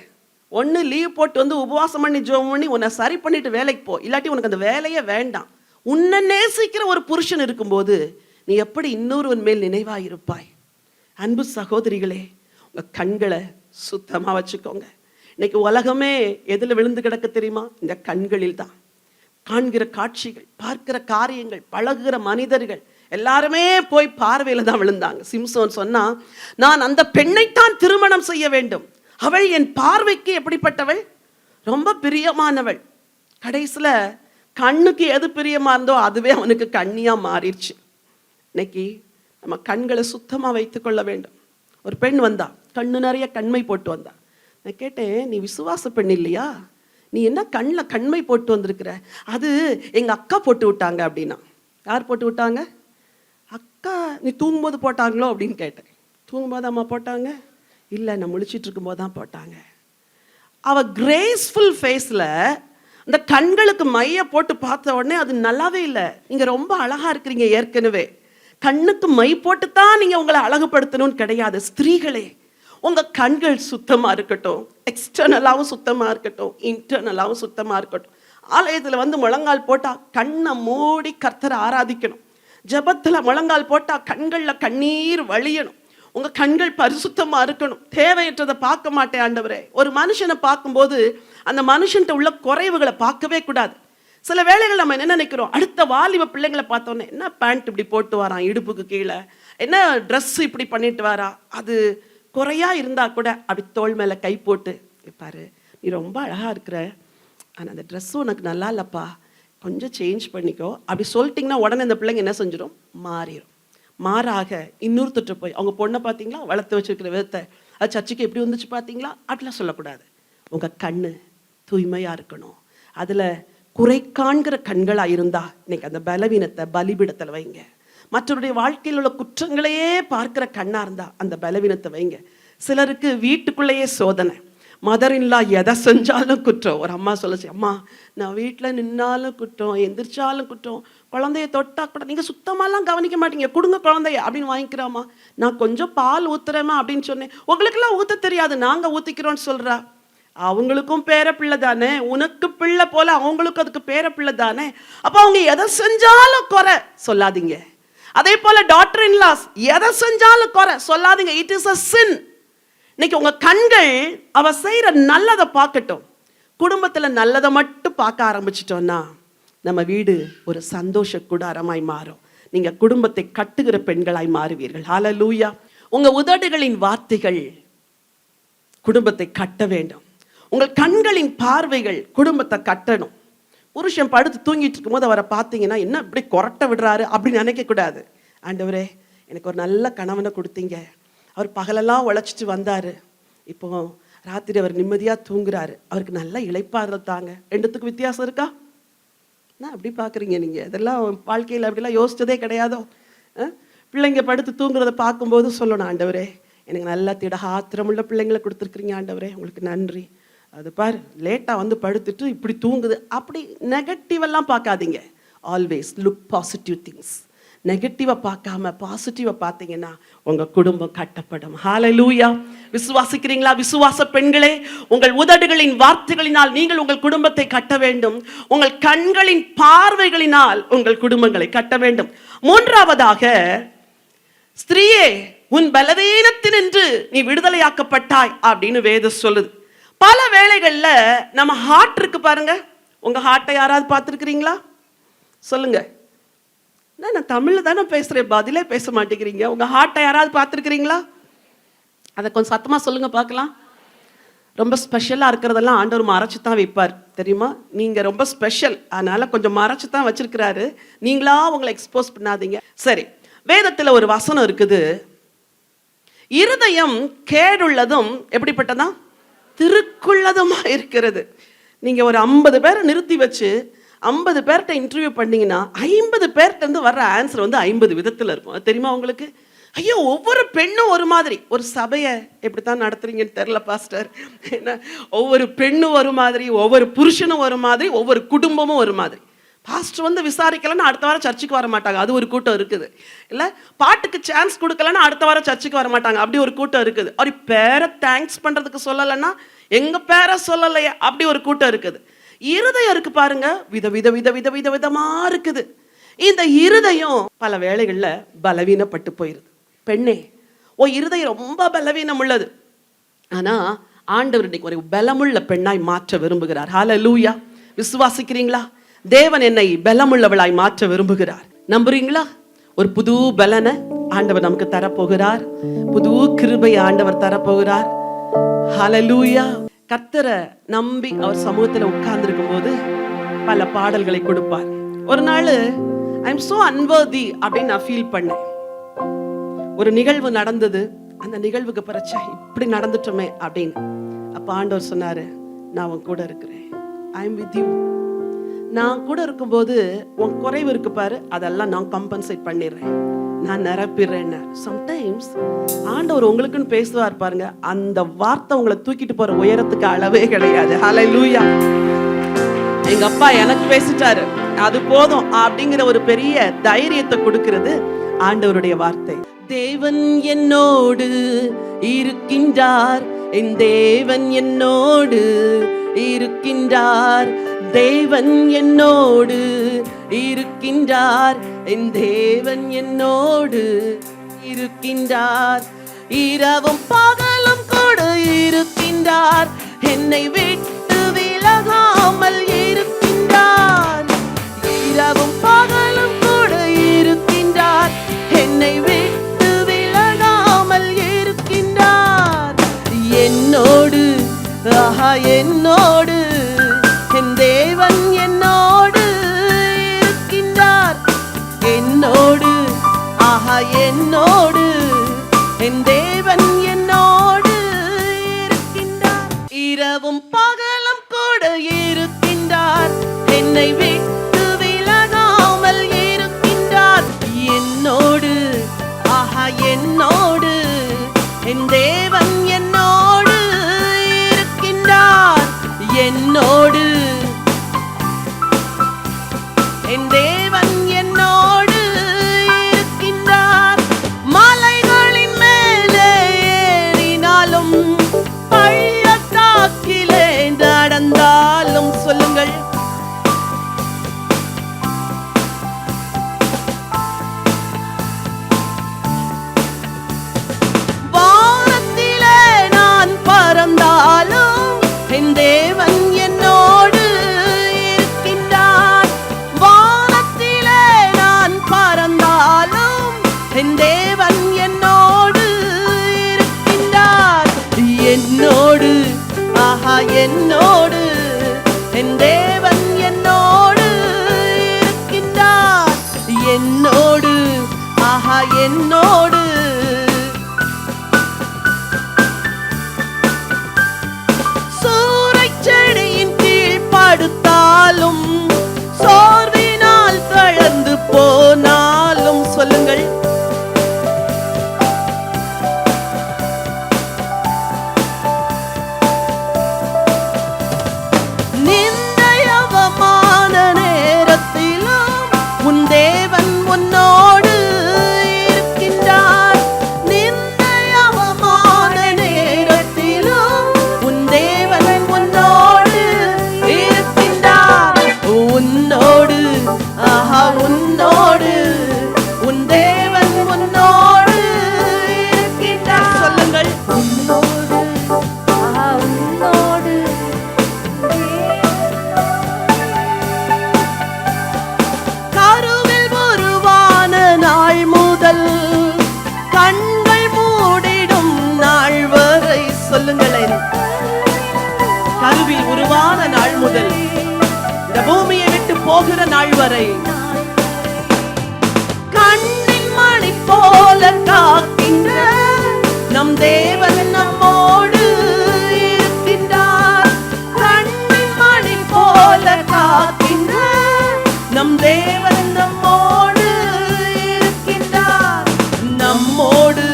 ஒன்று லீவ் போட்டு உபவாசம் பண்ணி ஜெபம் பண்ணி உன்னை சரி பண்ணிட்டு வேலைக்கு போ, இல்லாட்டி உனக்கு அந்த வேலையே வேண்டாம். உன்னை நேசிக்கிற ஒரு புருஷன் இருக்கும்போது நீ எப்படி இன்னொருவன் மேல் நினைவாக இருப்பாய்? அன்பு சகோதரிகளே, உங்க கண்களை சுத்தமா வச்சுக்கோங்க. இன்னைக்கு உலகமே எதில் விழுந்து கிடக்க தெரியுமா? இந்த கண்களில் தான். காண்கிற காட்சிகள், பார்க்கிற காரியங்கள், பழகுகிற மனிதர்கள் எல்லாருமே போய் பார்வையில தான் விழுந்தாங்க. சிம்சோன் சொன்னா, நான் அந்த பெண்ணைத்தான் திருமணம் செய்ய வேண்டும், அவள் என் பார்வைக்கு எப்படிப்பட்டவள், ரொம்ப பிரியமானவள். கடைசியில கண்ணுக்கு எது பிரியமா இருந்தோ அதுவே அவனுக்கு கண்ணியா மாறிடுச்சு. இன்னைக்கு நம்ம கண்களை சுத்தமா வைத்துக் கொள்ள வேண்டும். ஒரு பெண் வந்தா, கண்ணு நிறைய கண்மை போட்டு வந்தா. நான் கேட்டேன், நீ விசுவாச பெண் இல்லையா, நீ என்ன கண்ணில் கண்மை போட்டு வந்திருக்கிற? அது எங்க அக்கா போட்டு விட்டாங்க அப்படின்னா. யார் போட்டு விட்டாங்க? அக்கா. நீ தூங்கும்போது போட்டாங்களோ அப்படின்னு கேட்டேன். தூங்கும்போது அம்மா போட்டாங்க? இல்லை, நான் முழிச்சிட்டு இருக்கும்போது தான் போட்டாங்க. அவ கிரேஸ்ஃபுல் ஃபேஸில் இந்த கண்களுக்கு மைய போட்டு பார்த்த உடனே அது நல்லாவே இல்லை. நீங்கள் ரொம்ப அழகா இருக்கிறீங்க, ஏற்கனவே கண்ணுக்கு மை போட்டு தான் நீங்கள் உங்களை அழகுபடுத்தணும்னு கிடையாது. ஸ்திரீகளே, உங்கள் கண்கள் சுத்தமாக இருக்கட்டும், எக்ஸ்டர்னலாகவும் சுத்தமாக இருக்கட்டும், இன்டர்னலாகவும் சுத்தமாக இருக்கட்டும். ஆலயத்தில் வந்து முழங்கால் போட்டால் கண்ணை மூடி கர்த்தரை ஆராதிக்கணும். ஜபத்தில் முழங்கால் போட்டால் கண்களில் கண்ணீர் வழியணும். உங்கள் கண்கள் பரிசுத்தமாக இருக்கணும். தேவையற்றதை பார்க்க மாட்டேன் ஆண்டவரே. ஒரு மனுஷனை பார்க்கும்போது அந்த மனுஷன்ட்ட உள்ள குறைவுகளை பார்க்கவே கூடாது. சில வேளைகள் நம்ம என்ன நினைக்கிறோம், அடுத்த வாலிப பிள்ளைங்களை பார்த்தோன்னே, என்ன பேண்ட் இப்படி போட்டு வரான் இடுப்புக்கு கீழே, என்ன ட்ரெஸ் இப்படி பண்ணிட்டு வரா, அது குறையா இருந்தால் கூட அப்படி தோள் மேலே கை போட்டு, பாரு நீ ரொம்ப அழகாக இருக்கிற, ஆனால் அந்த ட்ரெஸ்ஸும் உனக்கு நல்லா இல்லைப்பா, கொஞ்சம் சேஞ்ச் பண்ணிக்கோ அப்படி சொல்லிட்டிங்கன்னா உடனே இந்த பிள்ளைங்க என்ன செஞ்சிடும், மாறிடும். மாறாக இன்னொருத்தட்ட போய், அவங்க பொண்ணை பார்த்தீங்களா வளர்த்து வச்சிருக்கிற விதத்தை, அது சர்ச்சுக்கு எப்படி வந்துச்சு பார்த்தீங்களா, அப்படிலாம் சொல்லக்கூடாது. உங்கள் கண்ணு தூய்மையாக இருக்கணும். அதில் குறை காண்கிற கண்களாக இருந்தால் இன்னைக்கு அந்த பலவீனத்தை பலிபிடத்தில் வைங்க. மற்றவருடைய வாழ்க்கையில் உள்ள குற்றங்களையே பார்க்குற கண்ணாக இருந்தால் அந்த பலவீனத்தை வைங்க. சிலருக்கு வீட்டுக்குள்ளேயே சோதனை, மதரின்லா எதை செஞ்சாலும் குற்றம். ஒரு அம்மா சொல்லுச்சு, அம்மா நான் வீட்டில் நின்னாலும் குற்றம், எந்திரிச்சாலும் குற்றம், குழந்தைய தொட்டா கூட நீங்கள் சுத்தமாலாம் கவனிக்க மாட்டீங்க, கொடுங்க குழந்தைய அப்படின்னு வாங்கிக்கிறாமா. நான் கொஞ்சம் பால் ஊத்துறேம்மா அப்படின்னு சொன்னேன். உங்களுக்கெல்லாம் ஊற்ற தெரியாது, நாங்கள் ஊற்றிக்கிறோன்னு சொல்கிறா. அவங்களுக்கும் பேர பிள்ளை தானே, உனக்கு பிள்ளை போல அவங்களுக்கும் அதுக்கு பேர பிள்ளை தானே. அப்போ அவங்க எதை செஞ்சாலும் குறை சொல்லாதீங்க. அதே போல டாட்டர் இன் லாஸ் எதை செஞ்சாலும் குறை சொல்லாதீங்க. இட் இஸ் அ சின். இன்னைக்கு உங்க கண்கள் அவ செய்யற நல்லதை பார்க்கட்டும். குடும்பத்துல நல்லதை மட்டும் பார்க்க ஆரம்பிச்சிட்டோம்னா நம்ம வீடு ஒரு சந்தோஷ கூடாரமாய் மாறும். நீங்க குடும்பத்தை கட்டுகிற பெண்களாய் மாறுவீர்கள். ஹல்லேலூயா. உங்க உதடுகளின் வார்த்தைகள் குடும்பத்தை கட்ட வேண்டும். உங்கள் கண்களின் பார்வைகள் குடும்பத்தை கட்டணும். புருஷன் படுத்து தூங்கிட்டு இருக்கும்போது அவரை பார்த்தீங்கன்னா, என்ன இப்படி கொரட்டை விடுறாரு அப்படின்னு நினைக்கக்கூடாது. ஆண்டவரே, எனக்கு ஒரு நல்ல கணவனை கொடுத்தீங்க, அவர் பகலெல்லாம் உழைச்சிட்டு வந்தார், இப்போ ராத்திரி அவர் நிம்மதியாக தூங்குறாரு, அவருக்கு நல்ல இளைப்பாறுதல் தாங்க. ரெண்டுத்துக்கு வித்தியாசம் இருக்கா? நான் அப்படி பார்க்குறீங்க நீங்கள், இதெல்லாம் வாழ்க்கையில் அப்படிலாம் யோசிச்சதே கிடையாதோ? பிள்ளைங்க படுத்து தூங்குறத பார்க்கும்போது சொல்லணும், ஆண்டவரே எனக்கு நல்ல திடகாத்திரமுள்ள பிள்ளைங்களை கொடுத்துருக்குறீங்க ஆண்டவரே, உங்களுக்கு நன்றி. அது பாரு லேட்டாக வந்து படுத்துட்டு இப்படி தூங்குது, அப்படி நெகட்டிவெல்லாம் பார்க்காதீங்க. Always look positive things. நெகட்டிவாக பார்க்காம பாசிட்டிவாக பார்த்தீங்கன்னா உங்கள் குடும்பம் கட்டப்படும். ஹல்லேலூயா. விசுவாசிக்கிறீங்களா? விசுவாச பெண்களே, உங்கள் உதடுகளின் வார்த்தைகளினால் நீங்கள் உங்கள் குடும்பத்தை கட்ட வேண்டும். உங்கள் கண்களின் பார்வைகளினால் உங்கள் குடும்பங்களை கட்ட வேண்டும். மூன்றாவதாக, ஸ்திரீயே உன் பலவீனத்தினின்று நீ விடுதலையாக்கப்பட்டாய் அப்படின்னு வேதம் சொல்லுது. பல வேளைகள்ல நம்ம ஹார்ட் இருக்கு பாருங்க. உங்க ஹார்ட்டை யாராவது பார்த்துருக்கிறீங்களா? சொல்லுங்க. நான் தமிழ்ல தானே பேசுறேன், பதிலே பேச மாட்டேங்கிறீங்க. உங்க ஹார்ட்டை யாராவது பார்த்துருக்கிறீங்களா? அதை கொஞ்சம் சத்தமா சொல்லுங்க பார்க்கலாம். ரொம்ப ஸ்பெஷலாக இருக்கிறதெல்லாம் ஆண்டவர் மறைச்சு தான் வைப்பார் தெரியுமா? நீங்கள் ரொம்ப ஸ்பெஷல், அதனால கொஞ்சம் மறைச்சு தான் வச்சிருக்கிறாரு. நீங்களா உங்களை எக்ஸ்போஸ் பண்ணாதீங்க. சரி, வேதத்தில் ஒரு வசனம் இருக்குது, இருதயம் கேடுள்ளதும் எப்படிப்பட்டதா திருக்குள்ளதுமா இருக்கிறது. நீங்க ஒரு 50 பேரை நிறுத்தி வச்சு 50 பேர்கிட்ட இன்டர்வியூ பண்ணீங்கன்னா 50 பேர்கிட்ட இருந்து வர்ற ஆன்சர் வந்து 50 விதத்தில் இருக்கும். தெரியுமா உங்களுக்கு? ஐயோ, ஒவ்வொரு பெண்ணும் ஒரு மாதிரி. ஒரு சபையை எப்படித்தான் நடத்துறீங்கன்னு தெரியல பாஸ்டர். ஏன்னா ஒவ்வொரு பெண்ணும் ஒரு மாதிரி, ஒவ்வொரு புருஷனும் ஒரு மாதிரி, ஒவ்வொரு குடும்பமும் ஒரு மாதிரி. பாஸ்டர் வந்து விசாரிக்கலன்னா அடுத்த வாரம் சர்ச்சுக்கு வர மாட்டாங்க, அது ஒரு கூட்டம் இருக்குது. இல்லை பாட்டுக்கு சான்ஸ் கொடுக்கலன்னா அடுத்த வாரம் சர்ச்சுக்கு வர மாட்டாங்க, அப்படி ஒரு கூட்டம் இருக்குது. அப்படி பேரை தேங்க்ஸ் பண்ணுறதுக்கு சொல்லலைன்னா எங்கள் பேரை சொல்லலையே, அப்படி ஒரு கூட்டம் இருக்குது. இருதயம் இருக்கு பாருங்க, வித வித வித வித வித விதமாக இருக்குது. இந்த இருதயம் பல வேளைகளில் பலவீனப்பட்டு போயிருது. பெண்ணே, இருதயம் ரொம்ப பலவீனம் உள்ளது. ஆனால் ஆண்டவர் இன்னைக்கு ஒரு பலமுள்ள பெண்ணாய் மாற்ற விரும்புகிறார். ஹல்லேலூயா. விசுவாசிக்கிறீங்களா? தேவன் என்னை பலமுள்ளவளாய் மாற்ற விரும்புகிறார். நம்புறீங்களா? ஒரு புது பலனை ஆண்டவர் நமக்கு தரப்போகிறார். புது கிருபையை ஆண்டவர் தரப்போகிறார். ஹல்லேலூயா. கர்த்தரை நம்பி அவர் சமூகத்தில் உட்கார்ந்துருக்கும் போது பல பாடல்களை கொடுப்பார். ஒரு நாள் ஐ எம் சோ அன்வர்தி அப்படின்னு நான் ஃபீல் பண்ணேன். ஒரு நிகழ்வு நடந்தது. அந்த நிகழ்வுக்கு பிறச்சா இப்படி நடந்துட்டோமே அப்படின்னு. அப்ப ஆண்டவர் சொன்னாரு, நான் உன் கூட இருக்கிறேன், ஐ எம் வித் யூ. நான் கூட இருக்கும்போது உன் குறைவு இருக்கு பாரு, அதெல்லாம் நான் கம்பன்சேட் பண்ணிடுறேன், நான் நிரப்பிடுறேன். சம்டைம்ஸ் ஆண்டவர் உங்களுக்குன்னு பேசுவார் பாருங்க, அந்த வார்த்தை உங்களை தூக்கிட்டு போற உயரத்துக்கு அளவே கிடையாது. ஹல்லேலூயா. எங்க அப்பா எனக்கு பேசிட்டாரு, அது போதும் அப்படிங்கிற ஒரு பெரிய தைரியத்தை கொடுக்கிறது ஆண்டவருடைய வார்த்தை. தேவன் என்னோடு இருக்கின்றார், என் தேவன் என்னோடு இருக்கின்றார், தேவன் என்னோடு இருக்கின்றார், என் தேவன் என்னோடு இருக்கின்றார், இரவும் பகலும் கூட இருக்கின்றார், என்னை விட்டு விலகாமல் இருக்கின்றார், இரவும் பகலும் கூட இருக்கின்றார், என்னை விட்டு விலகாமல் இருக்கின்றார், என்னோடு ஆஹா என்னோடு என் தேவன் என்னோடு இருக்கின்றார், என்னோடு ஆஹா என்னோடு என் தேவன் என்னோடு இருக்கின்றார், இரவும் பகலும் கூட இருக்கின்றார், என்னை விட்டு விலகாமல் இருக்கின்றார், என்னோடு ஆஹா என்னோடு என் தேவன் என்னோடு இருக்கின்றார், என்னோடு என் தேவன் என்னோடு இருக்கின்றார், மலைகளின் மேலே ஏறினாலும் பள்ளத்தாக்கிலே நடந்தாலும் சொல்லுங்கள், வானத்திலே நான் பறந்தாலும் என் தேவன் என்னோடு இருக்கின்றார், வானத்திலே நான் பறந்தாலும் என் தேவன் என்னோடு இருக்கின்றார், என்னோடு ஆஹா என்னோடு என் தேவன் என்னோடு இருக்கின்றார், என்னோடு ஆஹா என்னோடு. சூறைச்செடியின் கீழ் படுத்தாலும் சோர்வினால் தளர்ந்து போனாலும் சொல்லுங்கள், நிந்தை அவமான நேரத்திலும் உன் தேவன் உன்னோடு இருக்கின்றார், நிந்தை அவமான நேரத்திலும் உன் தேவன் உன்னோடு இருக்கின்றார், உன்னோடு ஆஹா உன்னோடு உன் தேவன் உன்னோடு இருக்கின்றார், சொல்லுங்கள், உன்னோடு ஆஹா உன்னோடு. கருவில் உருவான நாள் முதல் கண்கள் மூடிடும் நாள் வரை சொல்லுங்களேன், கருவில் உருவான நாள் முதல் இந்த பூமியை விட்டு போகிற நாள் வரை கண்ணின் மணி போல காக்கின்ற நம் தேவன் நம்மோடு இருக்கின்றார், கண்ணின் மணி போல காக்கின்ற நம் தேவன் நம்மோடு இருக்கின்றார், நம்மோடு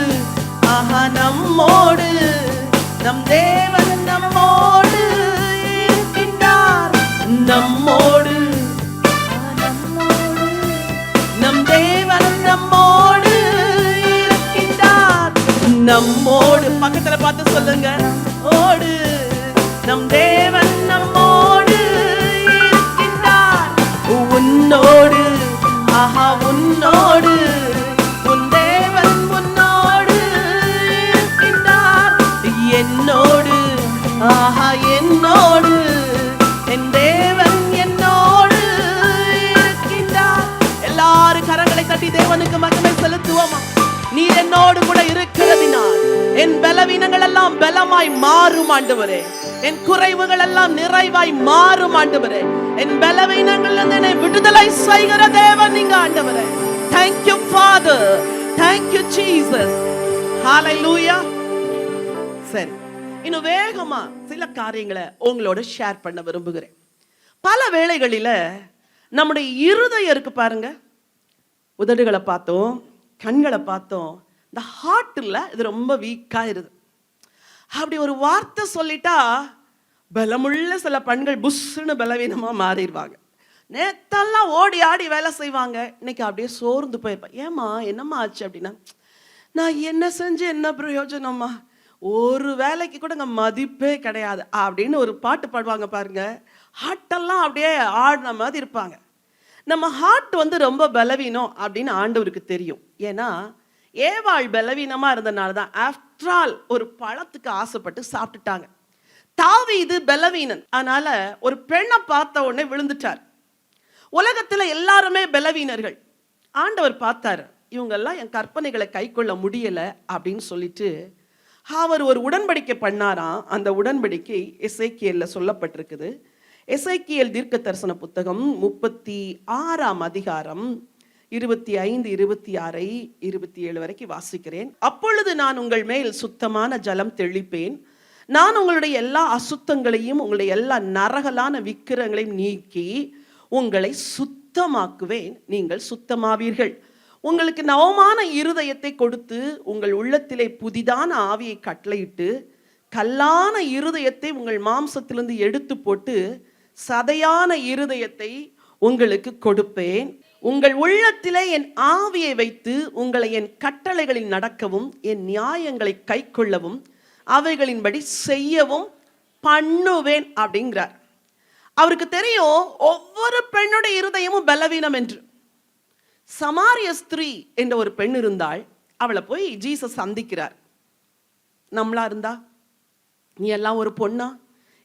ஆஹா நம்மோடு நம் தேவன் நம்மோடு இருக்கின்றார், நம்மோடு நம் தேவன் நம்மோடு இருக்கின்றார், நம்மோடு. பக்கத்துல பார்த்து சொல்லுங்க, ஓடு நம் தேவன் நம்மோடு இருக்கின்றார், உன்னோடு ஆஹா உன்னோடு உன் தேவன் உன்னோடு இருக்கின்றார், என்னோடு ஆஹா என்னோடு என் தேவன் என்னோடு இருக்கின்றார். எல்லாரும் கரங்களை தட்டி தேவனுக்கு மகிமை செலுத்துவோமா? நீர் என்னோடு கூட இருக்கிறதினால் என் பலவீனங்கள் எல்லாம் பலமாய் மாறும் ஆண்டவரே, என் குறைவுகள் எல்லாம் நிறைவாய் மாறும் ஆண்டவரே, என் பலவீனங்கள் என்னை விடுதலை செய்கிற தேவன் நீங்க ஆண்டவரே. Thank you Father, thank you Jesus. ஹalleluya. சரி, இன்னும் வேகமா சில காரியங்களை உங்களோட ஷேர் பண்ண விரும்புகிறேன். பல வேளைகளில நம்முடைய இருதயம் இருக்கு பாருங்க, உதடுகளை பார்த்தோம், கண்களை பார்த்தோம், இந்த ஹார்ட்ல இது ரொம்ப வீக்கா இருது. அப்படி ஒரு வார்த்தை சொல்லிட்டா பலமுள்ள சில பெண்கள் புஷ்ஷுன்னு பலவீனமா மாறிடுவாங்க. நேத்தெல்லாம் ஓடி ஆடி வேலை செய்வாங்க, இன்னைக்கு அப்படியே சோர்ந்து போயிருப்பாங்க. ஏமா என்னம்மா ஆச்சு அப்படின்னா, நான் என்ன செஞ்சு என்ன பிரயோஜனம்மா, ஒரு வேலைக்கு கூட இங்கே மதிப்பே கிடையாது அப்படின்னு ஒரு பாட்டு பாடுவாங்க பாருங்க. ஹார்ட்டெல்லாம் அப்படியே ஆடின மாதிரி இருப்பாங்க. நம்ம ஹார்ட் வந்து ரொம்ப பலவீனம் அப்படின்னு ஆண்டவருக்கு தெரியும். ஏன்னா ஏவாள் பலவீனமா இருந்தனால தான் ஆஃப்டர் ஆல் ஒரு பழத்துக்கு ஆசைப்பட்டு சாப்பிட்டுட்டாங்க. தாவீது பலவீனன், அதனால ஒரு பெண்ணை பார்த்த உடனே விழுந்துட்டார். உலகத்துல எல்லாருமே பலவீனர்கள். ஆண்டவர் பார்த்தாரு, இவங்கெல்லாம் என் கற்பனைகளை கை கொள்ள முடியல அப்படின்னு சொல்லிட்டு அவர் ஒரு உடன்படிக்கை பண்ணாராம். அந்த உடன்படிக்கை எசேக்கியேல்ல சொல்லப்பட்டிருக்குது. எசேக்கியேல் தீர்க்க தரிசன புத்தகம் 36ஆம் அதிகாரம் 25, 26, 27 வரைக்கும் வாசிக்கிறேன். அப்பொழுது நான் உங்கள் மேல் சுத்தமான ஜலம் தெளிப்பேன், நான் உங்களுடைய எல்லா அசுத்தங்களையும் உங்களுடைய எல்லா நரகலான விக்கிரங்களையும் நீக்கி உங்களை சுத்தமாக்குவேன், நீங்கள் சுத்தமாவீர்கள். உங்களுக்கு நவமான இருதயத்தை கொடுத்து உங்கள் உள்ளத்திலே புதிதான ஆவியை கட்டளையிட்டு கல்லான இருதயத்தை உங்கள் மாம்சத்திலிருந்து எடுத்து போட்டு சதையான இருதயத்தை உங்களுக்கு கொடுப்பேன். உங்கள் உள்ளத்திலே என் ஆவியை வைத்து உங்களை என் கட்டளைகளில் நடக்கவும் என் நியாயங்களை கை கொள்ளவும் அவைகளின்படி செய்யவும் பண்ணுவேன் அப்படிங்கிறார். அவருக்கு தெரியும் ஒவ்வொரு பெண்ணுடைய இருதயமும் பலவீனம் என்று. சமாரிய ஸ்திரீ என்ற ஒரு பெண் இருந்தாள். அவளை போய் ஜீசஸ் சந்திக்கிறார். நம்மளா இருந்தா, நீ எல்லாம் ஒரு பொண்ணா,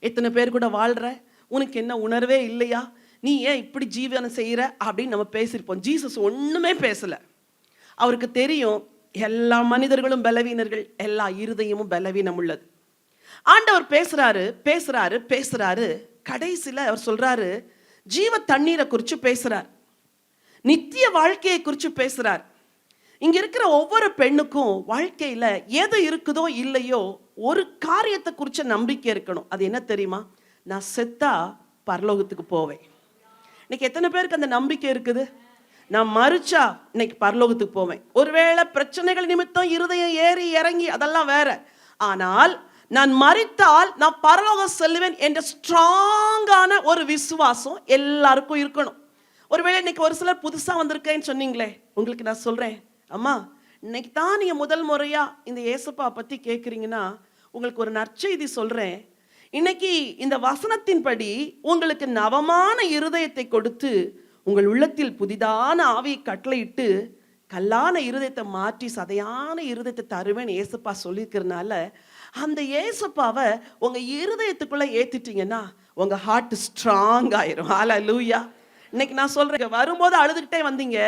எத்தனை பேர் கூட வாழ்ற, உனக்கு என்ன உணர்வே இல்லையா, நீ ஏன் இப்படி ஜீவனம் செய்யற அப்படின்னு நம்ம பேசியிருப்போம். ஜீசஸ் ஒண்ணுமே பேசல. அவருக்கு தெரியும் எல்லா மனிதர்களும் பலவீனர்கள், எல்லா இருதயமும் பலவீனம் உள்ளது. ஆண்டவர் பேசுறாரு பேசுறாரு பேசுறாரு. கடைசியில அவர் சொல்றாரு, ஜீவ தண்ணீரை குறித்து பேசுறார், நித்திய வாழ்க்கையை குறித்து பேசுறார். இங்க இருக்கிற ஒவ்வொரு பெண்ணுக்கும் வாழ்க்கையில எது இருக்குதோ இல்லையோ ஒரு காரியத்தை குறிச்ச நம்பிக்கை இருக்கணும். அது என்ன தெரியுமா? நான் செத்தா பரலோகத்துக்கு போவேன். இன்னைக்கு எத்தனை பேருக்கு அந்த நம்பிக்கை இருக்குது? நான் மரிச்சா இன்னைக்கு பரலோகத்துக்கு போவேன். ஒருவேளை பிரச்சனைகள் நிமித்தம் இருதயம் ஏறி இறங்கி அதெல்லாம் வேற, ஆனால் நான் மரித்தால் நான் பரலோகம் செல்லுவேன் என்ற ஸ்ட்ராங்கான ஒரு விசுவாசம் எல்லாருக்கும் இருக்கணும். ஒருவேளை இன்னைக்கு ஒரு சிலர் புதுசா வந்திருக்கேன்னு சொன்னீங்களே, உங்களுக்கு நான் சொல்றேன், அம்மா இன்னைக்கு தான் நீங்க முதல் முறையா இந்த இயேசுப்பா பத்தி கேட்குறீங்கன்னா உங்களுக்கு ஒரு நற்செய்தி சொல்றேன். இன்னைக்கு இந்த வசனத்தின்படி உங்களுக்கு நவமான இருதயத்தை கொடுத்து உங்கள் உள்ளத்தில் புதிதான ஆவியை கட்டளையிட்டு கல்லான இருதயத்தை மாற்றி சதையான இருதயத்தை தருவேன் ஏசப்பா சொல்லியிருக்கிறதுனால, அந்த ஏசப்பாவை உங்க இருதயத்துக்குள்ள ஏத்திட்டீங்கன்னா உங்க ஹார்ட் ஸ்ட்ராங் ஆயிரும். ஹல்லேலூயா. இன்னைக்கு நான் சொல்றேன், வரும்போது அழுதுகிட்டே வந்தீங்க,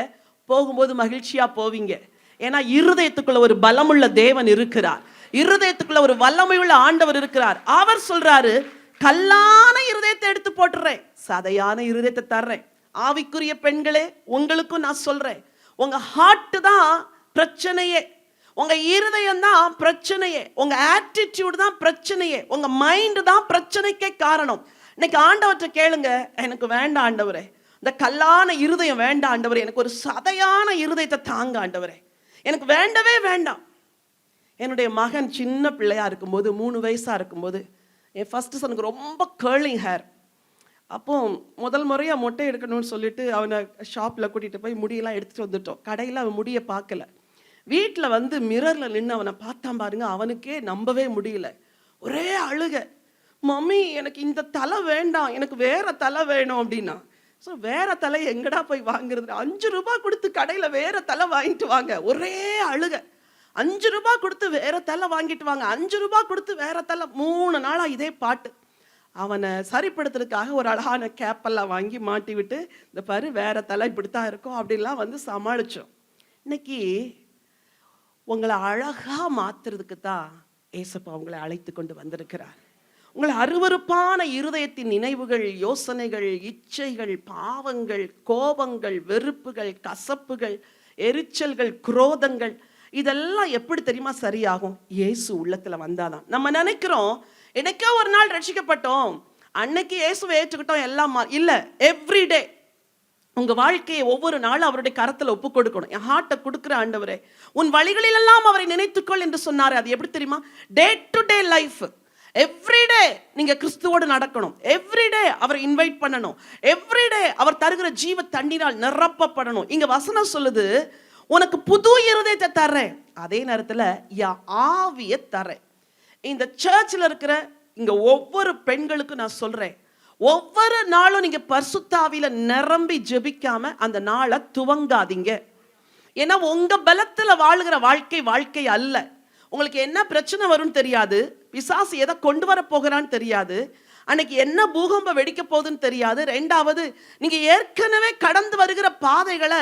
போகும்போது மகிழ்ச்சியா போவீங்க. ஏன்னா இருதயத்துக்குள்ள ஒரு பலமுள்ள தேவன் இருக்கிறார், இருதயத்துக்குள்ள ஒரு வல்லமையுள்ள ஆண்டவர் இருக்கிறார். அவர் சொல்றாரு, கல்லான இருதயத்தை எடுத்து போட்டுறேன், சதையான இருதயத்தை தர்றேன். ஆவிக்குரிய பெண்களே, உங்களுக்கும் நான் சொல்றேன், உங்க ஹார்ட் தான் பிரச்சனையே, உங்க இருதயம் தான் பிரச்சனையே, உங்க ஆட்டிடியூட் தான் பிரச்சனையே, உங்க மைண்ட் தான் பிரச்சனைக்கே காரணம். இன்னைக்கு ஆண்டவற்றை கேளுங்க, எனக்கு வேண்டாம் ஆண்டவரே, இந்த கல்லான இருதயம் வேண்டாம் ஆண்டவரே, எனக்கு ஒரு சதையான இருதயத்தை தாங்க ஆண்டவரே, எனக்கு வேண்டவே வேண்டாம். என்னுடைய மகன் சின்ன பிள்ளையா இருக்கும்போது, 3 வயசா இருக்கும்போது, என் ஃபர்ஸ்ட் சனுக்கு ரொம்ப கேர்லிங் ஹேர். அப்போ முதல் முறையா மொட்டை எடுக்கணும்னு சொல்லிட்டு அவனை ஷாப்பில் கூட்டிகிட்டு போய் முடியெல்லாம் எடுத்துகிட்டு வந்துட்டோம். கடையில் அவன் முடியை பார்க்கல, வீட்டில் வந்து மிரரில் நின்று அவனை பார்த்தான் பாருங்க, அவனுக்கே நம்பவே முடியல, ஒரே அழுக. மம்மி எனக்கு இந்த தலை வேண்டாம், எனக்கு வேற தலை வேணும் அப்படின்னா. ஸோ வேற தலை எங்கடா போய் வாங்குறது, 5 ரூபாய் கொடுத்து கடையில் வேற தலை வாங்கிட்டு வாங்க. ஒரே அழுக. 5 ரூபாய் கொடுத்து வேற தலை வாங்கிட்டு வாங்க, 5 ரூபாய் கொடுத்து வேற தலை. 3 நாளா இதே பாட்டு. அவனை சரிப்படுத்துறதுக்காக ஒரு அழகான கேப்பெல்லாம் வாங்கி மாட்டி விட்டு, இந்த பாரு வேற தலை இப்படித்தான் இருக்கும் அப்படிலாம் வந்து சமாளிச்சோம். இன்னைக்கு உங்களை அழகா மாத்துறதுக்கு தான் ஏசப்பா உங்களை அழைத்து கொண்டு வந்திருக்கிறார். உங்களை அருவருப்பான இருதயத்தின் நினைவுகள், யோசனைகள், இச்சைகள், பாவங்கள், கோபங்கள், வெறுப்புகள், கசப்புகள், எரிச்சல்கள், குரோதங்கள் இதெல்லாம் எப்படி தெரியுமா சரியாகும்? இயேசு உள்ளத்துல வந்தாதான். நம்ம நினைக்கிறோம் என்னைக்கோ ஒரு நாள் ரட்சிக்கப்பட்டோம், அன்னைக்கு இயேசுவை ஏற்றுக்கிட்டோம் எல்லாம் இல்ல. எவ்ரிடே உங்க வாழ்க்கையை ஒவ்வொரு நாளும் அவருடைய கரத்துல ஒப்பு கொடுக்கணும். என் ஹார்ட்டை கொடுக்குற ஆண்டவரே, உன் வழிகளிலெல்லாம் அவரை நினைத்துக்கொள் என்று சொன்னாரு. அது எப்படி தெரியுமா? Day to day life, everyday நீங்க கிறிஸ்துவோடு நடக்கணும். எவ்ரிடே அவரை இன்வைட் பண்ணணும். எவ்ரிடே அவர் தருகிற ஜீவ தண்ணீரால் நிரப்பப்படணும். இங்க வசனம் சொல்லுது, உனக்கு புது இருதயத்தை தர்றேன், அதே நேரத்துல என் ஆவிய தர்றேன். இந்த சர்ச்சில் இருக்கிற இங்க ஒவ்வொரு பெண்களுக்கும் நான் சொல்றேன், ஒவ்வொரு நாளும் நீங்க பரிசுத்த ஆவியில நிரம்பி ஜெபிக்காம அந்த நாளை துவங்காதீங்க. ஏன்னா உங்க பலத்துல வாழுகிற வாழ்க்கை அல்ல. உங்களுக்கு என்ன பிரச்சனை வரும்னு தெரியாது, பிசாசு எதை கொண்டு வர போகிறான்னு தெரியாது, அன்னைக்கு என்ன பூகம்பம் வெடிக்க போகுதுன்னு தெரியாது. ரெண்டாவது, நீங்க ஏற்கனவே கடந்து வருகிற பாதைகளை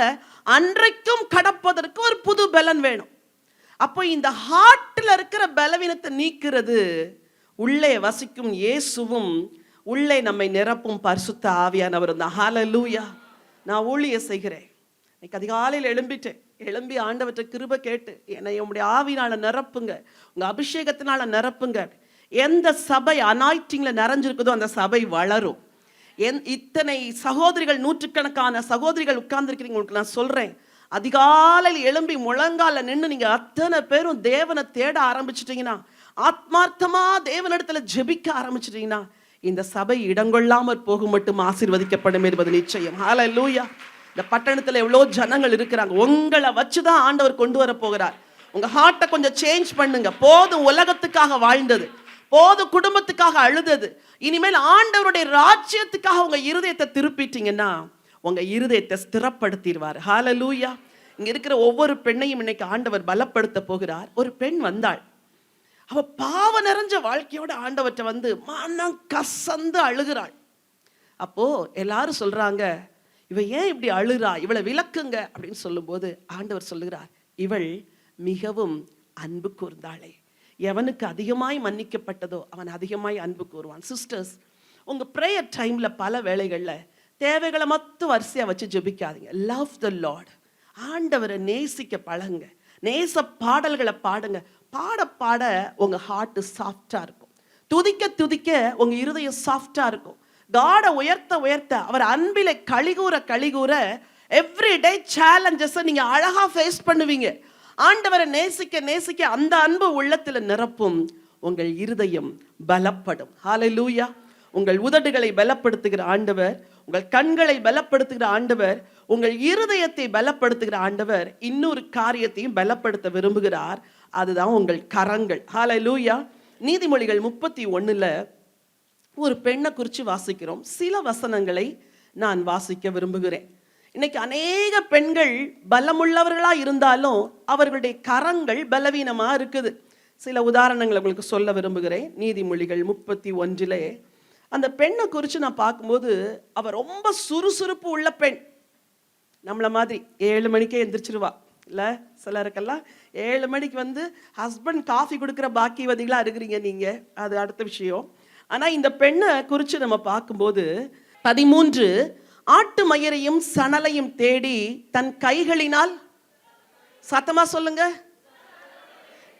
அன்றைக்கும் கடப்பதற்கு ஒரு புது பலன் வேணும். அப்போ இந்த ஹார்ட்ல இருக்கிற பலவீனத்தை நீக்கிறது உள்ளே வசிக்கும் இயேசுவும் உள்ளே நம்மை நிரப்பும் பரிசுத்த ஆவியானவரும் தான். ஹல்லேலூயா. நான் ஊழிய செய்கிறேன், இன்னைக்கு அதிகாலையில் எழும்பி ஆண்டவற்றை கிருபை கேட்டு என்னை உங்களுடைய ஆவினால நிரப்புங்க, உங்க அபிஷேகத்தினால நிரப்புங்க. எந்த சபை அனாயிட்டிங்ல நிறைஞ்சிருக்குதோ அந்த சபை வளரும். இத்தனை சகோதரிகள், நூற்றுக்கணக்கான சகோதரிகள் உட்கார்ந்துருக்கிறீங்க, உங்களுக்கு நான் சொல்றேன், அதிகாலையில் எழும்பி முழங்கால நின்று நீங்க அத்தனை பேரும் தேவனை தேட ஆரம்பிச்சிட்டீங்கன்னா, ஆத்மார்த்தமா தேவனிடத்துல ஜெபிக்க ஆரம்பிச்சிட்டீங்கன்னா, இந்த சபை இடங்கொள்ளாமற் போகும் மட்டும் ஆசீர்வதிக்கப்படும் என்பது நிச்சயம். ஹல்லேலூயா. இந்த பட்டணத்துல எவ்வளோ ஜனங்கள் இருக்கிறாங்க, உங்களை வச்சுதான் ஆண்டவர் கொண்டு வர போகிறார். உங்க ஹார்ட்டை கொஞ்சம் சேஞ்ச் பண்ணுங்க. போதும் உலகத்துக்காக வாழ்ந்தது, போதும் குடும்பத்துக்காக அழுதது. இனிமேல் ஆண்டவருடைய ராஜ்யத்துக்காக உங்க இருதயத்தை திருப்பிட்டீங்கன்னா உங்க இருதயத்தை ஸ்திரப்படுத்திடுவார். ஹல்லேலூயா. இங்க இருக்கிற ஒவ்வொரு பெண்ணையும் இன்னைக்கு ஆண்டவர் பலப்படுத்த போகிறார். ஒரு பெண் வந்தாள், அவ பாவ நிறைஞ்ச வாழ்க்கையோட ஆண்டவற்றை வந்து மனம் கசந்து அழுகிறாள். அப்போ எல்லாரும் சொல்றாங்க, இவ ஏன் இப்படி அழுறா, இவளை விளக்குங்க அப்படின்னு சொல்லும்போது ஆண்டவர் சொல்லுகிறார், இவள் மிகவும் அன்பு கூர்ந்தாளே. எவனுக்கு அதிகமாய் மன்னிக்கப்பட்டதோ அவன் அதிகமாய் அன்பு கூறுவான். சிஸ்டர்ஸ், உங்க ப்ரேயர் டைம்ல பல வேளைகள்ல தேவைகளை மட்டும் வரிசையா வச்சு ஜெபிக்காதீங்க. லவ் த லார்ட். ஆண்டவரை நேசிக்க பழகுங்க, நேச பாடல்களை பாடுங்க. பாட பாட உங்க ஹார்ட் சாஃப்டா இருக்கும். துதிக்க துதிக்க உங்க இருதயம் சாஃப்டா இருக்கும். காடை உயர்த்த உயர்த்த அவர் அன்பிலே கழிகூற எவ்ரிடே சேலஞ்சஸ் நீங்க அழகா ஃபேஸ் பண்ணுவீங்க. ஆண்டவரை நேசிக்க நேசிக்க அந்த அன்பு உள்ளத்துல நிரப்பும். உங்கள் இருதயம் பலப்படும். ஹல்லேலூயா. உங்கள் உதடுகளை பலப்படுத்துகிற ஆண்டவர், உங்கள் கண்களை பலப்படுத்துகிற ஆண்டவர், உங்கள் இருதயத்தை பலப்படுத்துகிற ஆண்டவர் இன்னொரு காரியத்தையும் பலப்படுத்த விரும்புகிறார். அதுதான் உங்கள் கரங்கள். ஹல்லேலூயா. நீதிமொழிகள் 31ல ஒரு பெண்ணை குறித்து வாசிக்கிறோம். சில வசனங்களை நான் வாசிக்க விரும்புகிறேன். இன்னைக்கு அநேக பெண்கள் பலமுள்ளவர்களா இருந்தாலும் அவர்களுடைய கரங்கள் பலவீனமா இருக்குது. சில உதாரணங்களை உங்களுக்கு சொல்ல விரும்புகிறேன். நீதிமொழிகள் 31லே அந்த பெண்ணை குறித்து நான் பார்க்கும்போது அவ ரொம்ப சுறுசுறுப்பு உள்ள பெண். நம்மளை மாதிரி 7 மணிக்கே எந்திரிச்சிருவா இல்லை? சிலருக்கெல்லாம் 7 மணிக்கு வந்து ஹஸ்பண்ட் காஃபி கொடுக்குற பாக்கியவதிகளாக இருக்கிறீங்க நீங்கள், அது அடுத்த விஷயம். ஆனால் இந்த பெண்ணை குறித்து நம்ம பார்க்கும்போது 13 ஆட்டு மயிரையும் சணலையும் தேடி தன் கைகளினால், சத்தமா சொல்லுங்க.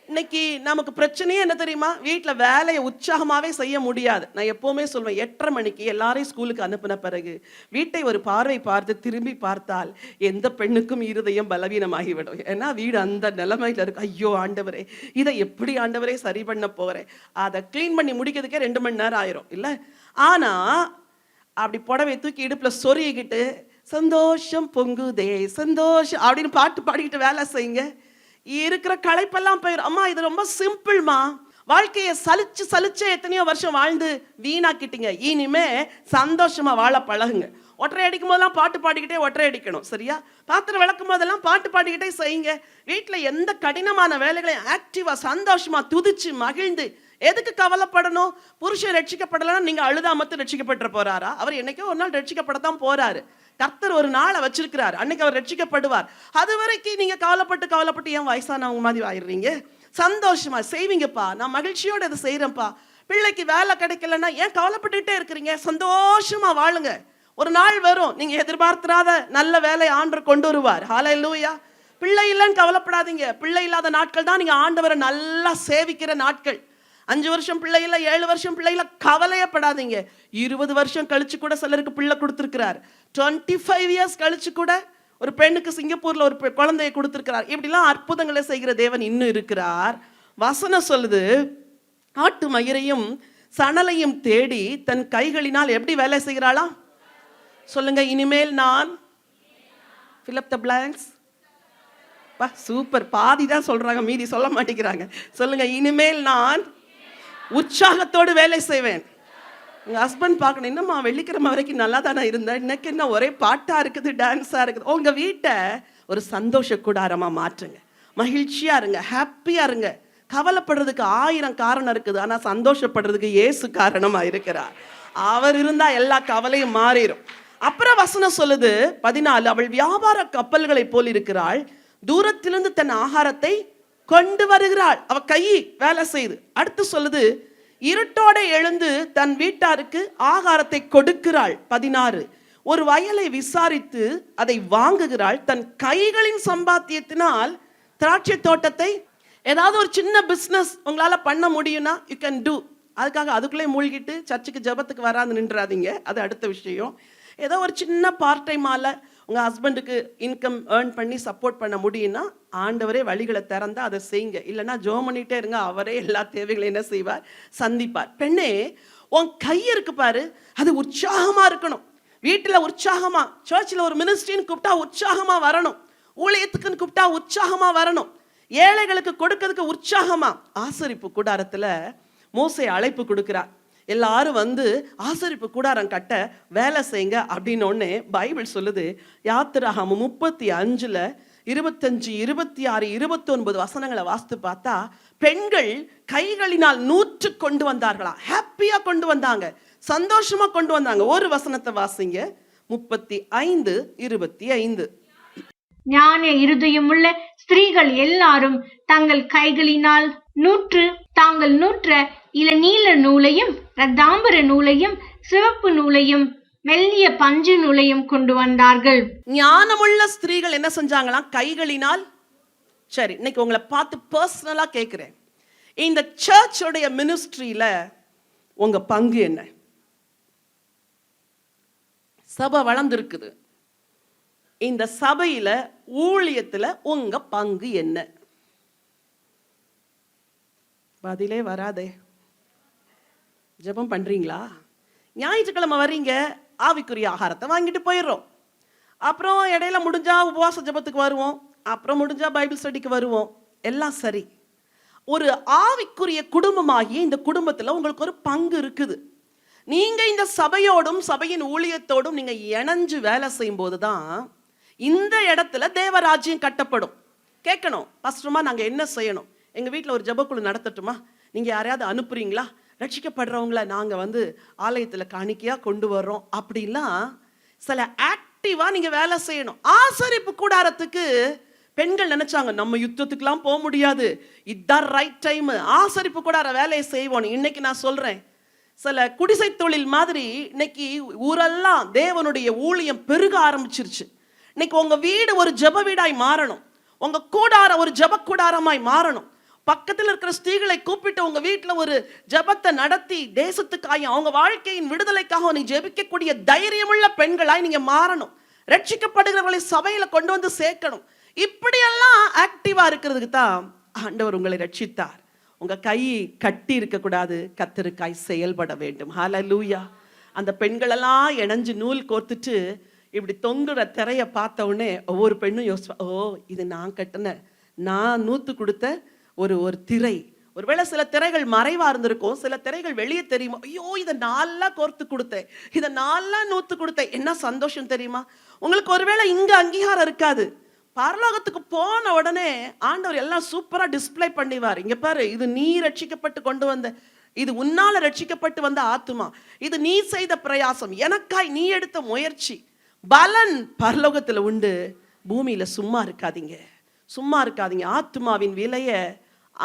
இன்னைக்கு நமக்கு பிரச்சனையே என்ன தெரியுமா? வீட்டில் வேலையை உற்சாகமாகவே செய்ய முடியாது. நான் எப்போவுமே சொல்வேன், 8:30 மணிக்கு எல்லாரையும் ஸ்கூலுக்கு அனுப்பின பிறகு வீட்டை ஒரு பார்வை பார்த்து திரும்பி பார்த்தால் எந்த பெண்ணுக்கும் இருதயம் பலவீனமாகிவிடும். ஏன்னா வீடு அந்த நிலைமையில் இருக்கு. ஐயோ ஆண்டவரே, இதை எப்படி ஆண்டவரே சரி பண்ண போகிறேன், அதை க்ளீன் பண்ணி முடிக்கிறதுக்கே 2 மணி நேரம் ஆயிரும் இல்லை? ஆனால் அப்படி புடவை தூக்கி இடுப்பில் சொருகிக்கிட்டு சந்தோஷம் பொங்குதே சந்தோஷம் அப்படின்னு பாட்டு பாடிக்கிட்டு வேலை செய்யுங்க. இருக்கிற களைப்பெல்லாம் போயிடும். அம்மா இது ரொம்ப சிம்பிள்மா, வாழ்க்கையை சலிச்சு எத்தனையோ வருஷம் வாழ்ந்து வீணாக்கிட்டீங்க, இனிமே சந்தோஷமா வாழ பழகுங்க. ஒற்றை அடிக்கும் போதெல்லாம் பாட்டு பாடிக்கிட்டே ஒற்றை அடிக்கணும், சரியா? பாத்திரம் விளக்கும் போதெல்லாம் பாட்டு பாடிக்கிட்டே செய்யுங்க. வீட்டில் எந்த கடினமான வேலைகளையும் ஆக்டிவா சந்தோஷமா துதிச்சு மகிழ்ந்து, எதுக்கு கவலைப்படணும்? புருஷன் ரட்சிக்கப்படலாம், நீங்க அழுதாமத்து ரட்சிக்கப்பட்டு போறாரா? அவர் என்னைக்கோ ஒரு நாள் ரட்சிக்கப்படத்தான் போறாரு. கர்த்தர் ஒரு நாளை வச்சிருக்கிறார், அன்னைக்கு அவர் ரட்சிக்கப்படுவார். அது வரைக்கும் நீங்க கவலைப்பட்டு ஏன் வயசானவங்க மாதிரி ஆயிடுறீங்க? சந்தோஷமா செய்வீங்கப்பா, நான் மகிழ்ச்சியோட இதை செய்யறேன்ப்பா. பிள்ளைக்கு வேலை கிடைக்கலன்னா ஏன் கவலைப்பட்டுக்கிட்டே இருக்கிறீங்க? சந்தோஷமா வாழுங்க. ஒரு நாள் வரும், நீங்க எதிர்பார்த்திராத நல்ல வேலை ஆண்டவர் கொண்டு வருவார். ஹல்லேலூயா. பிள்ளை இல்லைன்னு கவலைப்படாதீங்க. பிள்ளை இல்லாத நாட்கள் தான் நீங்க ஆண்டவரை நல்லா சேவிக்கிற நாட்கள். 5 வருஷம் பிள்ளை இல்லை, 7 வருஷம் பிள்ளை இல்லை, கவலையப்படாதீங்க. 20 வருஷம் கழிச்சு கூட சிலருக்கு பிள்ளை கொடுத்துருக்கிறார். 25 இயர்ஸ் கழிச்சு கூட ஒரு பெண்ணுக்கு சிங்கப்பூர்ல ஒரு குழந்தையை கொடுத்துருக்கிறார். இப்படிலாம் அற்புதங்களை செய்கிற தேவன் இன்னும் இருக்கிறார். வசனம் சொல்லுது, ஆட்டு மயிரையும் சணலையும் தேடி தன் கைகளினால் எப்படி வேலை செய்கிறாளாம்? சொல்லுங்க, இனிமேல் நான் fill up the blanks. Super, பாதி தான் சொல்றாங்க, மீதி சொல்ல மாட்டேங்கிறாங்க. சொல்லுங்க, இனிமேல் நான் உற்சாகத்தோடு வேலை செய்வேன். உங்க ஹஸ்பண்ட் பார்க்கணும், என்னம்மா வெள்ளிக்கிழமை வரைக்கும் நல்லா தானே இருந்தேன், இன்னைக்கு என்ன ஒரே பாட்டா இருக்குது, டான்ஸா இருக்குது. உங்க வீட்டை ஒரு சந்தோஷ கூடாரமா மாற்றுங்க. மகிழ்ச்சியா இருங்க, ஹாப்பியா இருங்க. கவலைப்படுறதுக்கு 1000 காரணம் இருக்குது, ஆனா சந்தோஷப்படுறதுக்கு இயேசு காரணமா இருக்கிறார். அவர் இருந்தா எல்லா கவலையும் மாறிடும். அப்புறம் வசனம் சொல்லுது 14, அவள் வியாபார கப்பல்களை போல் இருக்கிறாள், தூரத்திலிருந்து தன் ஆகாரத்தை கொண்டு வருகிறாள். அவ கை வேலை செய்யுது. அடுத்து சொல்லுது, இருட்டோட எழுந்து தன் வீட்டாருக்கு ஆகாரத்தை கொடுக்கிறாள். 16, ஒரு வயலை விசாரித்து அதை வாங்குகிறாள். தன் கைகளின் சம்பாத்தியத்தினால் திராட்சை தோட்டத்தை, ஏதாவது ஒரு சின்ன பிஸ்னஸ் உங்களால பண்ண முடியும்னா யூ கேன் டூ. அதுக்காக அதுக்குள்ளே மூழ்கிட்டு சர்ச்சுக்கு ஜபத்துக்கு வராது நின்றாதீங்க, அது அடுத்த விஷயம். ஏதோ ஒரு சின்ன பார்ட் டைமால உங்கள் ஹஸ்பண்டுக்கு இன்கம் ஏர்ன் பண்ணி சப்போர்ட் பண்ண முடியும்னா ஆண்டவரே வழிகளை திறந்தா அதை செய்யுங்க. இல்லைன்னா ஜோம் பண்ணிட்டே இருங்க, அவரே எல்லா தேவைகளையும் என்ன செய்வார்? சந்திப்பார். பெண்ணே, உன் கை இருக்கு பாரு, அது உற்சாகமா இருக்கணும். வீட்டில் உற்சாகமா, சர்ச்சில் ஒரு மினிஸ்ட்ரின்னு கூப்பிட்டா உற்சாகமா வரணும், ஊழியத்துக்குன்னு கூப்பிட்டா உற்சாகமா வரணும், ஏழைகளுக்கு கொடுக்கறதுக்கு உற்சாகமா. ஆசரிப்பு கூடாரத்தில் மோசே அழைப்பு கொடுக்கிறார், எல்லாரும் வந்து ஆசரிப்பு கூடாரம் கட்ட வேலை செய்யுங்க அப்படின்னு ஒன்று பைபிள் சொல்லுது. யாத்திராகமம் 35, 25, 26, 29 வசனங்களை வாசித்து பார்த்தா பெண்கள் கைகளினால் 100 கொண்டு வந்தார்களா, ஹாப்பியா கொண்டு வந்தாங்க, சந்தோஷமா கொண்டு வந்தாங்க. ஒரு வசனத்தை வாசிங்க, 35, 25. ஞான இருதயமுள்ள ஸ்திரீகள் எல்லாரும் தங்கள் கைகளினால் தாங்கள் நூற்ற இளநீல நூலையும் இரத்தாம்பர நூலையும் சிவப்பு நூலையும் மெல்லிய பஞ்சு நூலையும் கொண்டு வந்தார்கள். ஞானமுள்ள ஸ்திரீகள் என்ன செஞ்சாங்களாம்? கைகளினால். சரி, இன்னைக்கு உங்களை பார்த்து பர்சனலா கேட்கிறேன், இந்த சர்ச்சோடைய மினிஸ்ட்ரியில உங்க பங்கு என்ன? சபை வளர்ந்துருக்குது, இந்த சபையில ஊழியத்துல உங்க பங்கு என்ன? பதிலே வராதே. ஜெபம் பண்றீங்களா? ஞாயிற்றுக்கிழமை வர்றீங்க, ஆவிக்குரிய ஆகாரத்தை வாங்கிட்டு போயிடுறோம். அப்புறம் இடையில முடிஞ்சா உபவாச ஜெபத்துக்கு வருவோம், அப்புறம் முடிஞ்சா பைபிள் ஸ்டடிக்கு வருவோம், எல்லாம் சரி. ஒரு ஆவிக்குரிய குடும்பமாகி இந்த குடும்பத்துல உங்களுக்கு ஒரு பங்கு இருக்குது. நீங்க இந்த சபையோடும் சபையின் ஊழியத்தோடும் நீங்க இணைஞ்சு வேலை செய்யும் போதுதான் இந்த இடத்துல தேவராஜ்யம் கட்டப்படும். கேட்கணும், பாஸ்டர்மா நாங்க என்ன செய்யணும்? எங்க வீட்டில் ஒரு ஜெபக்குழு நடத்தட்டுமா? நீங்க யாரையாவது அனுப்புறீங்களா? ரட்சிக்கப்படுறவங்கள நாங்க வந்து ஆலயத்துல காணிக்கையா கொண்டு வர்றோம் அப்படின்லாம் சில ஆக்டிவா நீங்க வேலை செய்யணும். ஆசரிப்பு கூடாரத்துக்கு பெண்கள் நினைச்சாங்க, நம்ம யுத்தத்துக்குலாம் போக முடியாது, இதுதான் ரைட் டைம், ஆசரிப்பு கூடார வேலையை செய்வோம். இன்னைக்கு நான் சொல்றேன், சில குடிசை தொழில் மாதிரி இன்னைக்கு ஊரெல்லாம் தேவனுடைய ஊழியம் பெருக ஆரம்பிச்சிருச்சு. இன்னைக்கு உங்க வீடு ஒரு ஜெப வீடாய் மாறணும், உங்க கூடாரம் ஒரு ஜெப கூடாரமாய் மாறணும். பக்கத்தில் இருக்கிற ஸ்திரீகளை கூப்பிட்டு உங்க வீட்டில் ஒரு ஜெபத்தை நடத்தி தேசத்துக்காக அவங்க வாழ்க்கையின் விடுதலைக்காக நீ ஜெபிக்கக்கூடிய தைரியமுள்ள பெண்களாய் நீங்க மாறணும். ரட்சிக்கப்படுகிறவர்களை சபையில கொண்டு வந்து சேர்க்கணும். இப்படியெல்லாம் ஆக்டிவா இருக்கிறதுக்கு தான் ஆண்டவர் உங்களை ரட்சித்தார். உங்க கை கட்டி இருக்கக்கூடாது, கத்தருக்காய் செயல்பட வேண்டும். ஹல்லேலூயா. அந்த பெண்களெல்லாம் இணைஞ்சு நூல் கோர்த்துட்டு இப்படி தொங்குற திரைய பார்த்த உடனே ஒவ்வொரு பெண்ணும் யோசிப்பா, ஓ இது நான் கட்டின, நான் நூத்து கொடுத்த ஒரு திரை. ஒருவேளை சில திரைகள் மறைவா இருந்திருக்கும், சில திரைகள் வெளியே தெரியுமா, ஐயோ இதை நல்லா கோர்த்து கொடுத்தேன், இதை நல்லா நூத்து கொடுத்தேன், என்ன சந்தோஷம் தெரியுமா? உங்களுக்கு ஒருவேளை இங்க அங்கீகாரம் இருக்காது, பரலோகத்துக்கு போன உடனே ஆண்டவர் எல்லாம் சூப்பரா டிஸ்பிளே பண்ணிவார். இங்க பாரு, இது நீ ரட்சிக்கப்பட்டு கொண்டு வந்த, இது உன்னால ரட்சிக்கப்பட்டு வந்த ஆத்துமா, இது நீ செய்த பிரயாசம், எனக்காய் நீ எடுத்த முயற்சி, பலன் பரலோகத்துல உண்டு. பூமியில சும்மா இருக்காதீங்க, சும்மா இருக்காதீங்க. ஆத்துமாவின் விலைய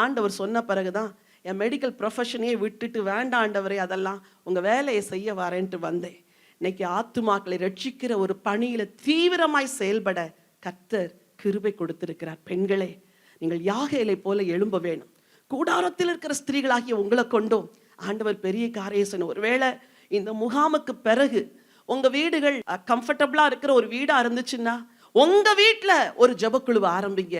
ஆண்டவர் சொன்ன பிறகுதான் என் மெடிக்கல் ப்ரொஃபஷனையே விட்டுட்டு வேண்டாம் ஆண்டவரே, அதெல்லாம் உங்க வேலையை செய்ய வரேன்ட்டு வந்தேன். இன்னைக்கு ஆத்துமாக்களை ரட்சிக்கிற ஒரு பணியில தீவிரமாய் செயல்பட கர்த்தர் கிருபை கொடுத்திருக்கிறார். பெண்களே, நீங்கள் யாகேலை போல எழும்ப வேணும். கூடாரத்தில் இருக்கிற ஸ்திரீகளாகிய உங்களை கொண்டும் ஆண்டவர் பெரிய காரியம் செய்யணும். ஒருவேளை இந்த முகாமுக்கு பிறகு உங்க வீடுகள் கம்ஃபர்டபுளா இருக்கிற ஒரு வீடா இருந்துச்சுன்னா உங்க வீட்டுல ஒரு ஜெபக்குழுவை ஆரம்பிங்க.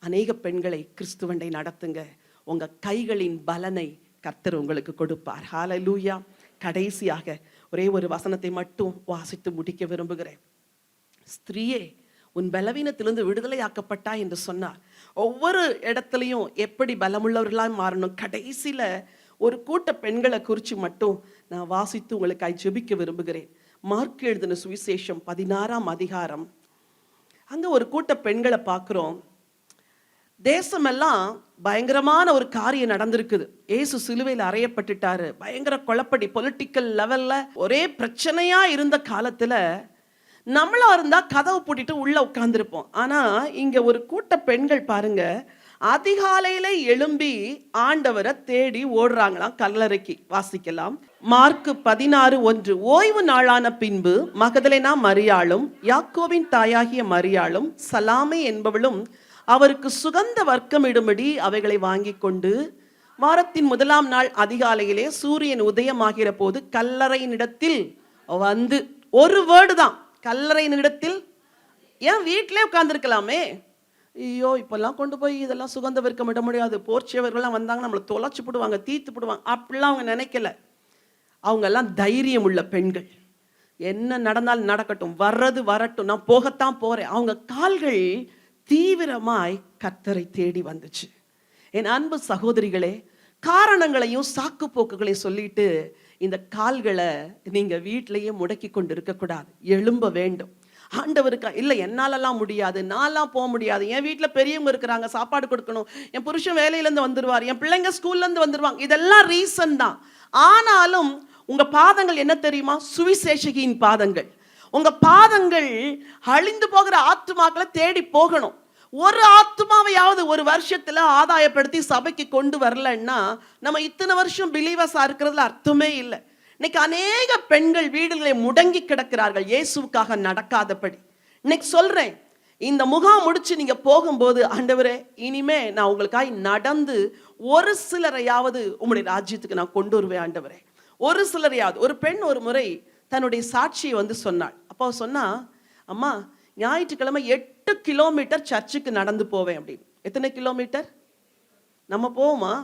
அநேக பெண்களை கிறிஸ்துவண்டை நடத்துங்க. உங்க கைகளின் பலனை கர்த்தர் உங்களுக்கு கொடுப்பார். ஹல்லேலூயா. கடைசியாக ஒரே ஒரு வசனத்தை மட்டும் வாசித்து முடிக்க விரும்புகிறேன். ஸ்திரீயே, உன் பலவீனத்திலிருந்து விடுதலையாக்கப்பட்டா என்று சொன்னார். ஒவ்வொரு இடத்துலையும் எப்படி பலமுள்ளவர்களாய் மாறணும். கடைசியில ஒரு கூட்ட பெண்களை குறித்து மட்டும் நான் வாசித்து உங்களுக்காய் ஜெபிக்க விரும்புகிறேன். மார்க் எழுதின சுவிசேஷம் 16ஆம் அதிகாரம். அங்க ஒரு கூட்ட பெண்களை பார்க்கிறோம். தேசமெல்லாம் பயங்கரமான ஒரு காரியம் நடந்திருக்குது. இயேசு சிலுவையில் அறையப்பட்டுட்டாரு. பயங்கர குழப்படி, பொலிட்டிக்கல் லெவல்ல ஒரே பிரச்சனையா இருந்த காலத்துல நம்மளா இருந்தா கதவு பூட்டிட்டு உள்ள உட்கார்ந்துருப்போம். ஆனா இங்க ஒரு கூட்ட பெண்கள் பாருங்க, அதிகாலையில எழும்பி ஆண்டவரை தேடி ஓடுறாங்களாம் கல்லறைக்கு. வாசிக்கலாம். மார்க் 16:1. ஓய்வு நாளான பின்பு மகதலேனா மரியாளும் யாக்கோபின் தாயாகிய மரியாளும் சலாமே என்பவளும் அவருக்கு சுகந்த வர்க்கமிடும்படி அவைகளை வாங்கி கொண்டு வாரத்தின் முதலாம் நாள் அதிகாலையிலே சூரியன் உதயமாகிற போது கல்லறையினிடத்தில் வந்து, ஒரு வேர்டு தான், கல்லறையினிடத்தில். ஏன் வீட்டிலே உட்கார்ந்துருக்கலாமே? ஐயோ, இப்பெல்லாம் கொண்டு போய் இதெல்லாம் சுகந்த வர்க்கம் இட முடியாது, போர்ச்சியவர்கள்லாம் வந்தாங்க நம்மளை தொலைச்சு போடுவாங்க, தீர்த்து போடுவாங்க, அப்படிலாம் அவங்க நினைக்கல. அவங்க எல்லாம் தைரியம் உள்ள பெண்கள். என்ன நடந்தாலும் நடக்கட்டும், வர்றது வரட்டும், நான் போகத்தான் போறேன். அவங்க கால்கள் தீவிரமாய் கர்த்தரை தேடி வந்துச்சு. என் அன்பு சகோதரிகளே, காரணங்களையும் சாக்கு போக்குகளையும் சொல்லிட்டு இந்த கால்களை நீங்க வீட்டிலேயே முடக்கி கொண்டு இருக்கக்கூடாது. எழும்ப வேண்டும். ஆண்டவருக்கா இல்லை என்னாலலாம் முடியாது, நான்லாம் போக முடியாது, என் வீட்டில் பெரியவங்க இருக்கிறாங்க, சாப்பாடு கொடுக்கணும், என் புருஷன் வேலையிலேருந்து வந்துடுவார், என் பிள்ளைங்க ஸ்கூல்லேருந்து வந்துடுவாங்க, இதெல்லாம் ரீசன் தான். ஆனாலும் உங்க பாதங்கள் என்ன தெரியுமா? சுவிசேஷகியின் பாதங்கள். உங்க பாதங்கள் அழிந்து போகிற ஆத்துமாக்களை தேடி போகணும். ஒரு ஆத்துமாவையாவது ஒரு வருஷத்துல ஆதாயப்படுத்தி சபைக்கு கொண்டு வரலன்னா நம்ம இத்தனை வருஷம் பிலீவர்ஸா இருக்கிறதுல அர்த்தமே இல்லை. இன்னைக்கு அநேக பெண்கள் வீடுகளை முடங்கி கிடக்கிறார்கள், இயேசுவுக்காக நடக்காதபடி. இன்னைக்கு சொல்றேன், இந்த முகாம் முடிச்சு நீங்க போகும்போது, ஆண்டவரே இனிமே நான் உங்களுக்காய் நடந்து ஒரு சிலரையாவது உங்களுடைய ராஜ்யத்துக்கு நான் கொண்டு வருவேன் ஆண்டவரே. ஒரு சிலரையாவது. ஒரு பெண் ஒரு முறை தன்னுடைய சாட்சியை வந்து சொன்னாள். அப்போ சொன்னா, அம்மா ஞாயிற்றுக்கிழமை 8 கிலோமீட்டர் சர்ச்சுக்கு நடந்து போவேன் அப்படின்னு. எத்தனை கிலோமீட்டர்? நம்ம போவோமா?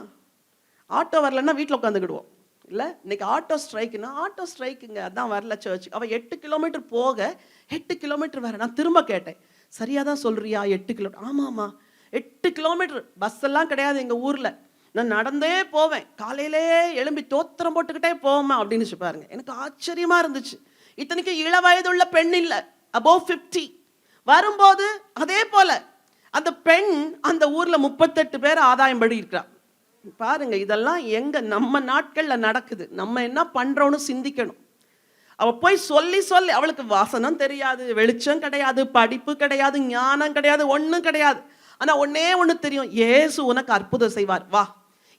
ஆட்டோ வரலன்னா வீட்டில் உட்காந்துக்கிடுவோம் இல்லை? இன்னைக்கு ஆட்டோ ஸ்ட்ரைக்குன்னா ஆட்டோ ஸ்ட்ரைக்குங்க, அதான் வரல சர்ச்சுக்கு. அவள் 8 கிலோமீட்டர் போக 8 கிலோமீட்டர் வர. நான் திரும்ப கேட்டேன், சரியா தான் சொல்றியா? 8 கிலோமீட்டர்? ஆமாம்மா 8 கிலோமீட்டர். பஸ் எல்லாம் கிடையாது எங்கள் ஊரில், நான் நடந்தே போவேன், காலையிலே எழும்பி தோத்திரம் போட்டுக்கிட்டே போவேன் அப்படின்னு பாருங்க. எனக்கு ஆச்சரியமா இருந்துச்சு. இத்தனைக்கு இள வயதுள்ள பெண் இல்லை, above 50. வரும்போது அதே போல அந்த பெண் அந்த ஊர்ல 38 பேர் ஆதாயம் படி இருக்கிறா. பாருங்க, இதெல்லாம் எங்க நம்ம நாட்கள்ல நடக்குது. நம்ம என்ன பண்றோம்னு சிந்திக்கணும். அவ போய் சொல்லி சொல்லி, அவளுக்கு வாசனம் தெரியாது, வெளிச்சம் கிடையாது, படிப்பு கிடையாது, ஞானம் கிடையாது, ஒண்ணும் கிடையாது. ஆனா ஒன்னே ஒண்ணு தெரியும், இயேசு உனக்கு அற்புதம் செய்வார் வா,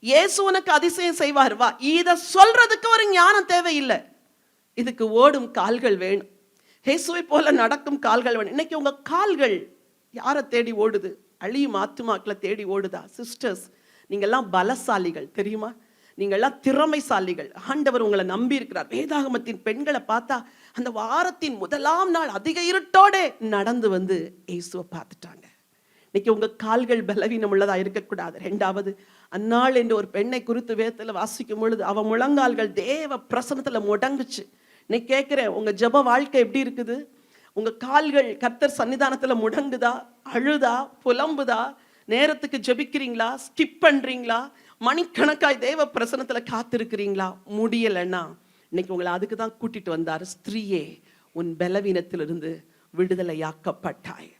இயேசு உனக்கு அதிசயம் செய்வார் வா. இத சொல்றதுக்கு ஒரு ஞானம் தேவையில்லை, இதுக்கு ஓடும் கால்கள் வேணும். இயேசுவை போல நடக்கும் கால்கள் வேணும். இன்னைக்கு உங்க கால்கள் யாரை தேடி ஓடுது? அழியும் ஆத்துமாக்களை தேடி ஓடுதா? சிஸ்டர்ஸ், நீங்கள்லாம் பலசாலிகள் தெரியுமா? நீங்கள்லாம் திறமைசாலிகள். ஆண்டவர் உங்களை நம்பி இருக்கிறார். வேதாகமத்தின் பெண்களை பார்த்தா அந்த வாரத்தின் முதலாம் நாள் அதிக இருட்டோட நடந்து வந்து இயேசுவை பார்த்துட்டாங்க. இன்னைக்கு உங்க கால்கள் பலவீனம் உள்ளதா இருக்கக்கூடாது. 2வது, அந்நாள் என்று ஒரு பெண்ணை குறித்து வேதத்துல வாசிக்கும் பொழுது அவ முழங்கால்கள் தேவ பிரசன்னத்துல முடங்குச்சு. இன்னைக்கு கேட்கிறேன், உங்க ஜெப வாழ்க்கை எப்படி இருக்குது? உங்க கால்கள் கர்த்தர் சன்னிதானத்துல முடங்குதா, அழுதா, புலம்புதா? நேரத்துக்கு ஜெபிக்கிறீங்களா, ஸ்கிப் பண்றீங்களா, மணிக்கணக்காய் தேவ பிரசன்னத்துல காத்திருக்கிறீங்களா? முடியலன்னா இன்னைக்கு உங்களை அதுக்கு தான் கூட்டிட்டு வந்தார். ஸ்திரீயே, உன் பலவீனத்திலிருந்து விடுதலையாக்கப்பட்டாய்.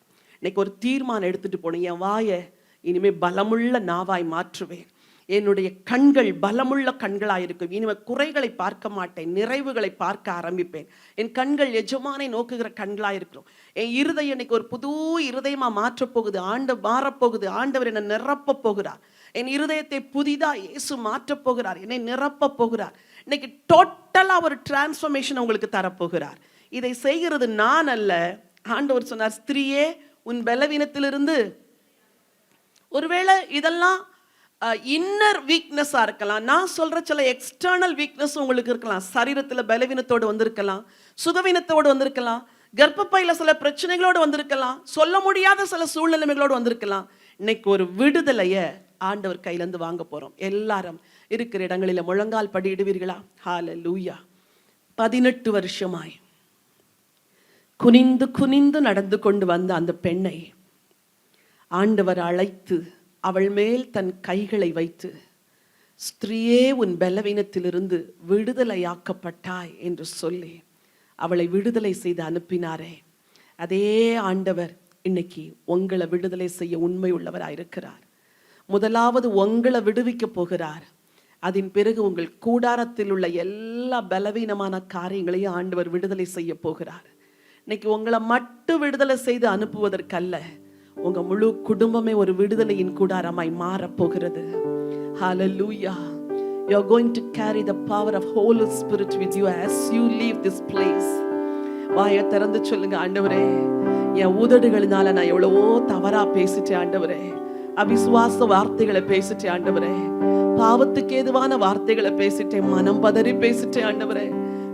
இன்னைக்கு ஒரு தீர்மானம் எடுத்துட்டு போனேன், என் வாயை இனிமே பலமுள்ள நாவாய் மாற்றுவேன், என்னுடைய கண்கள் பலமுள்ள கண்களாயிருக்கும், இனிமே குறைகளை பார்க்க மாட்டேன், நிறைவுகளை பார்க்க ஆரம்பிப்பேன். என் கண்கள் எஜமானை நோக்குகிற கண்களாயிருக்கும். என் இருதயம் இன்னைக்கு ஒரு புது இருதயமா மாற்றப் போகுது, மாறப்போகுது. ஆண்டவர் என்னை நிரப்ப போகிறார். என் இருதயத்தை புதிதா இயேசு மாற்றப் போகிறார், என்னை நிரப்ப போகிறார். இன்னைக்கு டோட்டலா ஒரு டிரான்ஸ்ஃபர்மேஷன் உங்களுக்கு தரப்போகிறார். இதை செய்கிறது நான் அல்ல. ஆண்டவர் சொன்னார், ஸ்திரீயே உன் பலவீனத்திலிருந்து. ஒருவேளை இதெல்லாம் இன்னர் வீக்னஸா இருக்கலாம். நான் சொல்ற சில எக்ஸ்டர்னல் வீக்னஸ் உங்களுக்கு இருக்கலாம். சரீரத்துல பலவீனத்தோடு வந்திருக்கலாம், சுகவீனத்தோடு வந்திருக்கலாம், கர்ப்பப்பையில சில பிரச்சனைகளோடு வந்திருக்கலாம், சொல்ல முடியாத சில சூழ்நிலைகளோடு வந்திருக்கலாம். இன்னைக்கு ஒரு விடுதலைய ஆண்டவர் கையிலிருந்து வாங்க போறோம். எல்லாரும் இருக்கிற இடங்களில முழங்கால் படியிடுவீர்களா? ஹalleluya. 18 வருஷமாய் குனிந்து குனிந்து நடந்து கொண்டு வந்த அந்த பெண்ணை ஆண்டவர் அழைத்து அவள் மேல் தன் கைகளை வைத்து, ஸ்திரீயே உன் பலவீனத்திலிருந்து விடுதலையாக்கப்பட்டாய் என்று சொல்லி அவளை விடுதலை செய்து அனுப்பினாரே, அதே ஆண்டவர் இன்னைக்கு உங்களை விடுதலை செய்ய உண்மை உள்ளவராயிருக்கிறார். முதலாவது உங்களை விடுவிக்க போகிறார். அதன் பிறகு உங்கள் கூடாரத்தில் உள்ள எல்லா பலவீனமான காரியங்களையும் ஆண்டவர் விடுதலை செய்ய போகிறார். இன்னைக்கு உங்களை மட்டும் விடுதலை செய்து அனுப்புவதற்கல்ல, உங்க முழு குடும்பமே ஒரு விடுதலையின் கூடாரமாய் மாறப்போகிறது. Hallelujah. You are going to carry the power of Holy Spirit with you as you leave this place. வாயை திறந்து சொல்லுங்க, ஆண்டவரே, என் உதடுகளினால நான் எவ்வளவோ தவறா பேசிட்டேன் ஆண்டவரே, அவிசுவாச வார்த்தைகளை பேசிட்டேன் ஆண்டவரே, பாவத்துக்கு ஏதுவான வார்த்தைகளை பேசிட்டேன், மனம் பதறி பேசிட்டேன் ஆண்டவரே.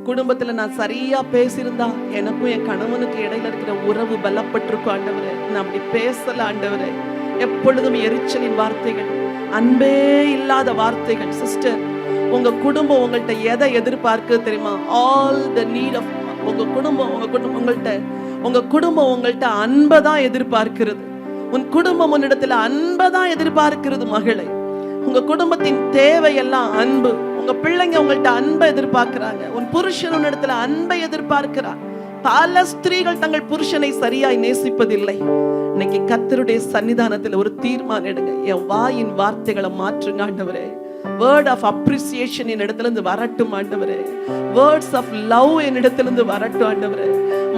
குடும்பத்துல நான் சரியா பேசியிருந்தா எனக்கும் என் கணவனுக்கு இடையில இருக்கிற உறவு பலப்பட்டிருக்கும் ஆண்டவரே. நான் அப்படி பேசல ஆண்டவரே. எப்பொழுதும் எரிச்சலின் வார்த்தைகள், அன்பே இல்லாத வார்த்தைகள். சிஸ்டர், உங்க குடும்பம் உங்கள்கிட்ட எதை எதிர்பார்க்கு தெரியுமா? ஆல் த நீட் ஆஃப் உங்க குடும்பம் உங்கள்கிட்ட அன்பை தான் எதிர்பார்க்கிறது. உன் குடும்பம் உன்னிடத்துல அன்பை தான் எதிர்பார்க்கிறது மகளே. உங்க குடும்பத்தின் தேவையெல்லாம் அன்பு. உங்க பிள்ளைங்க உங்கள்கிட்ட அன்பை எதிர்பார்க்கிறாங்க. உன் புருஷன் உன்னிடத்துல அன்பை எதிர்பார்க்கிறார். பல ஸ்திரீகள் தங்கள் புருஷனை சரியாய் நேசிப்பதில்லை. இன்னைக்கு கர்த்தருடைய சன்னிதானத்துல ஒரு தீர்மானம் எடுங்க. என் வாயின் வார்த்தைகளை மாற்றுங்க ஆண்டவரே. வேர்ட் ஆஃப் அப்ரிசியேஷன் என் இடத்துல இருந்து வரட்டும் ஆண்டவரே. வேர்ட்ஸ் ஆஃப் லவ் என் இடத்துல இருந்து வரட்டும் ஆண்டவரே.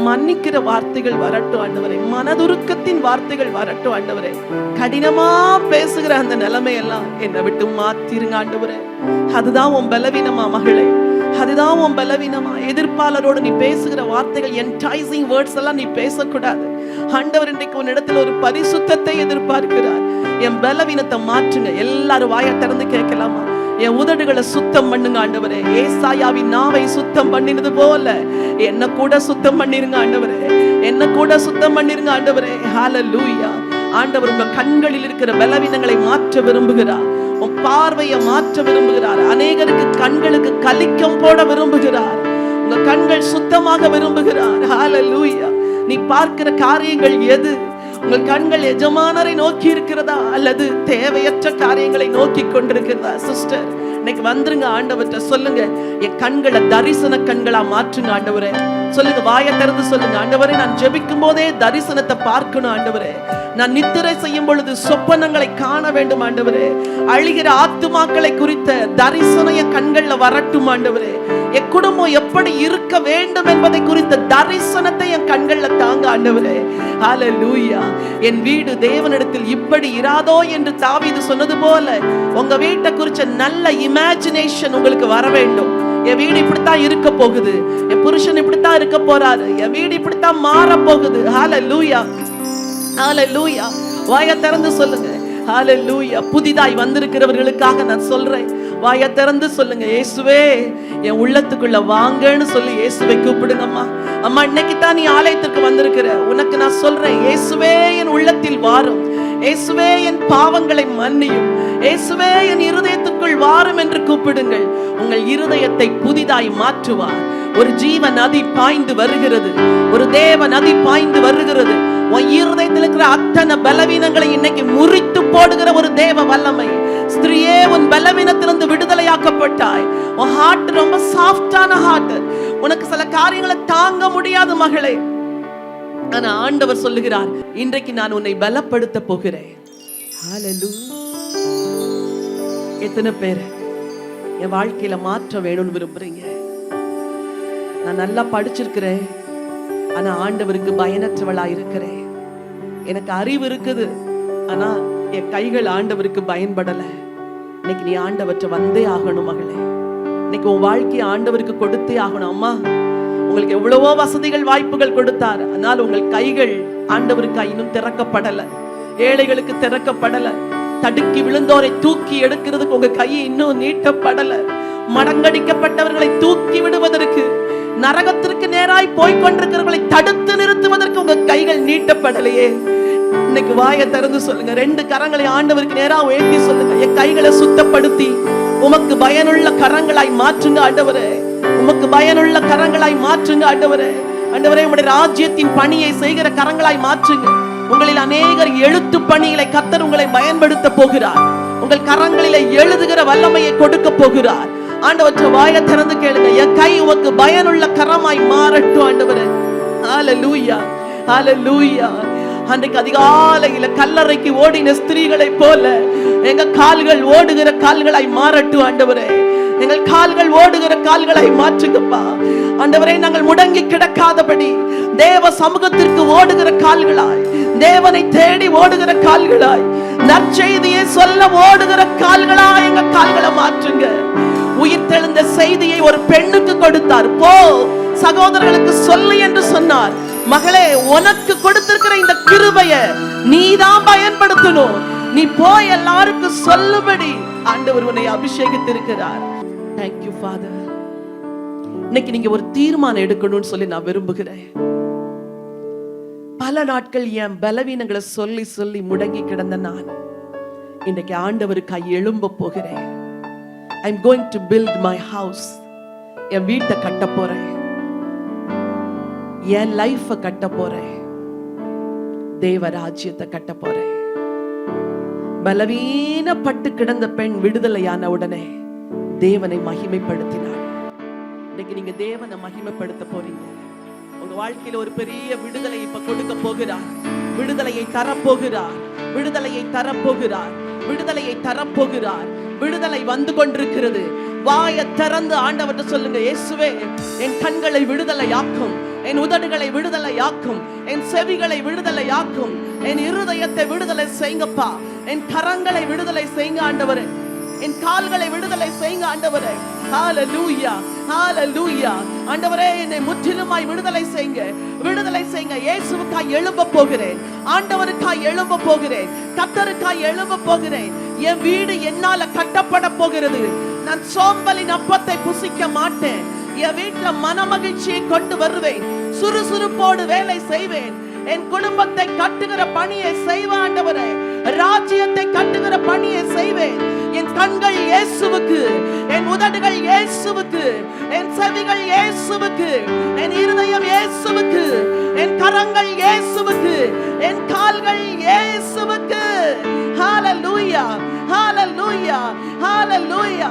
மன்னிக்கிற வார்த்தைகள் வரட்டும் ஆண்டவரே. மனதுருக்கத்தின் வார்த்தைகள் வரட்டும் ஆண்டவரே. கடினமா பேசுகிற அந்த நிலைமையெல்லாம் என்னை விட்டு மாத்திருங்க ஆண்டவரே. அதுதான் உன் பலவீனமா மகளே? அதுதான் உன் பலவீனமா? எதிர்ப்பாளரோடு நீ பேசுகிற வார்த்தைகள், என்டைசிங் வேர்ட்ஸ் எல்லாம் நீ பேசக்கூடாது. ஆண்டவர் இன்றைக்கு உன் இடத்துல ஒரு பரிசுத்தத்தை எதிர்பார்க்கிறார். என் பலவீனத்தை மாற்றுங்க. எல்லாரும் வாயை திறந்து கேட்கலாமா? என் உதடுகளை சுத்தம் பண்ணுங்க ஆண்டவரே. ஏசாயாவின் நாவை சுத்தம் பண்ணினது போல என்ன கூட சுத்தம் பண்ணிருங்க ஆண்டவரே. என்ன கூட சுத்தம் பண்ணிருங்க ஆண்டவரே. ஹalleluya. ஆண்டவர் உங்க கண்களில் இருக்கிற பலவீனங்களை மாற்ற விரும்புகிறார். உன் பார்வையை மாற்ற விரும்புகிறார். அநேகருக்கு கண்களுக்கு கலிக்கம் போட விரும்புகிறார். உங்க கண்கள் சுத்தமாக விரும்புகிறார். ஹalleluya. நீ பார்க்கிற காரியங்கள் எது? உங்கள் கண்கள் எஜமானரை நோக்கி இருக்கிறதா அல்லது தேவையற்ற காரியங்களை நோக்கி கொண்டிருக்கிறதா? சிஸ்டர், இன்னைக்கு வந்துருங்க ஆண்டவர்கிட்ட. சொல்லுங்க, என் கண்களை தரிசன கண்களா மாற்றுங்க ஆண்டவரே. சொல்லுங்க, வாயை திறந்து சொல்லுங்க, ஆண்டவரே, நான் ஜெபிக்கும் போதே தரிசனத்தை பார்க்கணும் ஆண்டவரே. நான் நித்திரை செய்யும் பொழுது சொப்பனங்களை காண வேண்டும் ஆண்டவரே. அழிகிற ஆத்துமாக்களை குறித்த தரிசனம் என் கண்கள்ல வரட்டும் ஆண்டவரே. என் குடும்பம் எப்படி இருக்க வேண்டும் என்பதை குறித்த தரிசனத்தை என் கண்கள்ல தாங்க ஆண்டவரே. ஹalleluya. என் வீடு தேவனிடத்தில் இப்படி இராதோ என்று தாவீது சொன்னது போல உங்க வீட்டை குறிச்ச நல்ல இமேஜினேஷன் உங்களுக்கு வர வேண்டும். என் வீடு இப்படித்தான் இருக்க போகுது, என் புருஷன் இப்படித்தான் இருக்க போறாரு, என் வீடு இப்படித்தான் மாற போகுது. ஹalleluya. ஹalleluya. வாயை திறந்து சொல்லுங்க. ஹalleluya. புதிதாய் வந்திருக்கிறவர்களுக்காக நான் சொல்றேன். வாயை திறந்து சொல்லுங்க, இயேசுவே என் உள்ளத்துக்குள்ள வாங்கன்னு சொல்லி இயேசுவை கூப்பிடுங்கம்மா. அம்மா, இன்னைக்கு தான் நீ ஆலயத்துக்கு வந்திருக்கிற, உனக்கு நான் சொல்றேன், இயேசுவே என் உள்ளத்தில் வாரும், இயேசுவே என் பாவங்களை மன்னியும், இயேசுவே என் இருதயத்துக்குள் வாரும் என்று கூப்பிடுங்கள். உங்கள் இருதயத்தை புதிதாய் மாற்றுவார். ஒரு ஜீவ நதி பாய்ந்து வருகிறது, ஒரு தேவ நதி பாய்ந்து வருகிறது. உன் இருதயத்தில் இருக்கிற அத்தனை பலவீனங்களை இன்னைக்கு முறித்து போடுகிற ஒரு தேவ வல்லமை. ஸ்திரியே, உன் பலவீனத்திலிருந்து விடுதலையாக்கப்பட்டாய். உன் ஹார்ட் ரொம்ப சாஃப்டான ஹார்ட். உனக்கு சில காரியங்களை தாங்க முடியாது மகளே. ஆனா ஆண்டவர் சொல்லுகிறார், இன்றைக்கு நான் உன்னை பலப்படுத்த போகிறேன். ஹalleluya. எத்தனை பேர் என் வாழ்க்கையில மாற்ற வேணும்னு விரும்புறீங்க? நான் நல்லா படிச்சிருக்கிறேன், ஆனா ஆண்டவருக்கு பயனற்றவளா இருக்கிறேன். எனக்கு அறிவு இருக்குது, ஆனா என் கைகள் ஆண்டவருக்கு பயன்படல. இன்னைக்கு நீ ஆண்டவற்றை வந்தே ஆகணும் மகளே. இன்னைக்கு உன் வாழ்க்கையை ஆண்டவருக்கு கொடுத்தே ஆகணும். அம்மா, உங்களுக்கு எவ்வளவோ வசதிகள் வாய்ப்புகள் கொடுத்தார், ஆனால் உங்கள் கைகள் ஆண்டவருக்காய் இன்னும் திறக்கப்படல. ஏழைகளுக்கு திறக்கப்படல. தடுக்கி விழுந்தோரை தூக்கி எடுக்கிறதுக்கு உங்க கையை இன்னும் நீட்டப்படல. மடங்கடிக்கப்பட்டவர்களை தூக்கி விடுவதற்கு, நரகத்திற்கு நேராய் போய்கொண்டிருக்கிறவர்களை தடுத்து நிறுத்துவதற்கு உங்க கைகள் நீட்டப்படலையே. இன்னைக்கு வாயை திறந்து சொல்லுங்க. 2 கரங்களை ஆண்டவருக்கு நேரா உயர்த்தி சொல்லுங்க. என் கைகளை சுத்தப்படுத்தி உமக்கு பயனுள்ள கரங்களாய் மாற்றுங்க ஆண்டவரே. உமக்கு பயனுள்ள கரங்களாய் மாற்றுங்க ஆண்டவரே. ஆண்டவரே, உம்முடைய ராஜ்யத்தின் பணியை செய்கிற கரங்களாய் மாற்றுங்க. உங்களில் அநேகர் எழுத்து பணிகளை கர்த்தர் உங்களை பயன்படுத்த போகிறார். உங்கள் கரங்களிலே எழுதுகிற வல்லமையை கொடுக்க போகிறார். ஆண்டவற்றை வாயை திறந்து கேளுங்க. என் கை உமக்கு பயனுள்ள கரமாய் மாறட்டும் ஆண்டவரே. ஹல்லேலூயா, ஹல்லேலூயா. அன்றைக்கு அதிகாலையில கல்லறைக்கு ஓடின ஸ்திரீகளை போல எங்க கால்கள் ஓடுகிற கால்களாய் மாறட்டும் ஆண்டவரே. எங்கள் கால்கள் ஓடுகிற கால்களாய் மாற்றுங்கப்பா ஆண்டவரே. நாங்கள் முடங்கி கிடக்காதபடி தேவ சமூகத்திற்கு ஓடுகிற கால்களாய், தேவனை தேடி ஓடுகிற கால்களாய், நற்செய்தியை சொல்ல ஓடுகிற கால்களாய் எங்க கால்களை மாற்றுங்க. உயிர்த்தெழுந்த செய்தியை ஒரு பெண்ணுக்கு கொடுத்தார். போ சகோதரர்களுக்கு சொல்லு என்று சொன்னார். மகளே, உனக்கு கொடுத்திருக்கிற இந்த கிருபைய நீதான் பயன்படுத்தணும். நீ போய் எல்லாருக்கும் சொல்லும்படி ஆண்டவர் உன்னை அபிஷேகித்திருக்கிறார். Thank you Father. இன்னைக்கு நீங்க ஒரு தீர்மானம் எடுக்கணும்னு சொல்லி நான் விரும்புகிறேன். பல நாட்கள் என் பலவீனங்களை சொல்லி சொல்லி முடங்கி கிடந்த நான் இன்னைக்கு ஆண்டவருக்கு எழும்ப போகிறேன். I'm going to build my house. என் வீட்டை கட்ட போறேன். என் லைஃபை கட்ட போறேன். தேவ ராஜ்யத்தை கட்ட போறேன். பலவீனப்பட்டு கிடந்த பெண் விடுதலையான உடனே தேவனை மகிமைப்படுத்தினாள். இன்னைக்கு நீங்க தேவனை மகிமைப்படுத்த போறீங்க. உங்க வாழ்க்கையில ஒரு பெரிய விடுதலை இப்ப கொடுக்க போகிறார். விடுதலையை தரப்போகிறார். விடுதலையை தரப்போகிறார். விடுதலையை தரப்போகிறார். விடுதலை வந்து கொண்டிருக்கிறது. வாயை திறந்து ஆண்டவர்கிட்ட சொல்லுங்க. இயேசுவே, என் கண்களை விடுதலையாக்கும், என் உதடுகளை விடுதலையாக்கும், என் செவிகளை விடுதலையாக்கும், என் இருதயத்தை விடுதலை செய்யுங்கப்பா. என் கரங்களை விடுதலை செய்யுங்க ஆண்டவரே. என் கால்களை விடுதலை செய்யுங்க ஆண்டவரே. ஹல்லேலூயா, ஹல்லேலூயா. ஆண்டவரே, என்னை முற்றிலுமாய் விடுதலை செய்யுங்க, விடுதலை செய்யுங்க. இயேசுவுக்காய் எழும்ப போகிறேன். ஆண்டவருக்காய் எழும்ப போகிறேன். கர்த்தருக்காய் எழும்ப போகிறேன். என் வீடு என்னால கட்டப்பட போகிறது. நான் சோம்பலின் அப்பத்தை புசிக்க மாட்டேன். என் வீட்டுல மனமகிழ்ச்சியை கொண்டு வருவேன். சுறுசுறுப்போடு வேலை செய்வேன். என் குடும்பத்தை கட்டுகிற பணியை செய்வேன் ஆண்டவரே. ராஜ்யத்தை கட்டுகிற பணியை செய்வேன். என் கண்கள் இயேசுவுக்கு, என் உதடுகள் இயேசுவுக்கு, என் செவிகள் இயேசுவுக்கு, என் இருதயம் இயேசுவுக்கு, என் கரங்கள் இயேசுவுக்கு, என் கால்கள் இயேசுவுக்கு. ஹல்லேலூயா, ஹல்லேலூயா, ஹல்லேலூயா.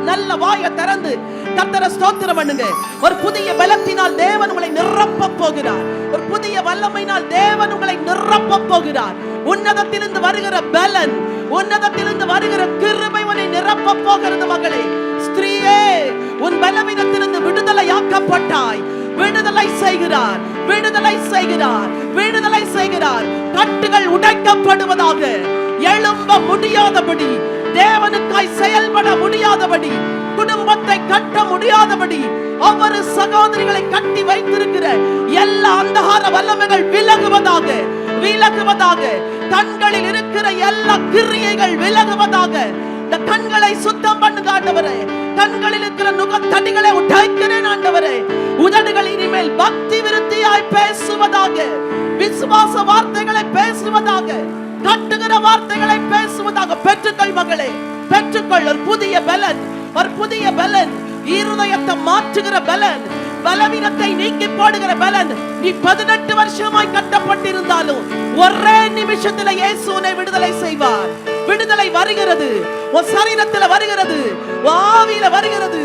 நல்ல வாயை திறந்து கர்த்தரை ஸ்தோத்திரம் பண்ணுங்க. ஒரு புதிய பலத்தினால் தேவன் உங்களை நிரப்ப போகிறார். ஒரு புதிய வல்லமையினால் தேவன் உங்களை நிரப்ப போகிறார். உன்னதத்திலிருந்து வருகிற பலன், உன்னதத்திலிருந்து வருகிற கிருபை உன்னை நிரப்ப போகிறது மகளே. ஸ்திரீயே, உன் பலவீனத்திலிருந்து விடுதலையாக்கப்பட்டாய். விடுதலை செய்கிறார், விடுதலை செய்கிறார், விடுதலை செய்கிறார். கட்டுகள் உடைக்கப்படுவதாக. எழும்ப முடியாதபடி, தேவனுக்காய் செயல்பட முடியாதபடி, குடும்பத்தை கட்ட முடியாதபடி, ஒவ்வொரு சகோதரிகளை கட்டி வைத்திருக்கிற எல்லா அந்தகார வல்லமைகள் விலகுவதாக, விலகுவதாக. கண்களில் இருக்கிற எல்லா கிரியைகள் விலகுவதாக. இந்த கண்களை சுத்தம் பண்ணுங்க ஆண்டவரே. கண்களில் இருக்கிற நுகத்தடிகளை உடைக்கிறேன் ஆண்டவரே. உதடுகள் இனிமேல் பக்தி விருத்தியாய் பேசுவதாக. விசுவாச வார்த்தைகளை பேசுவதாக. கட்டுகிற வார்த்தைகளை பேசுவதாக. பெற்றுக்கொள் மகளே, பெற்றுக்கொள். ஒரு புதிய பலன், ஒரு புதிய பலன். இருதயத்தை மாற்றுகிற பலன், பலவீனத்தை நீக்கி போடுகிற பலன். நீ 18 வருஷமாய் கட்டப்பட்டிருந்தாலும் ஒரே நிமிஷத்துல இயேசு உன்னை விடுதலை செய்வார். விடுதலை வருகிறது. உன் சரீரத்தில் வருகிறது, ஆவியில வருகிறது,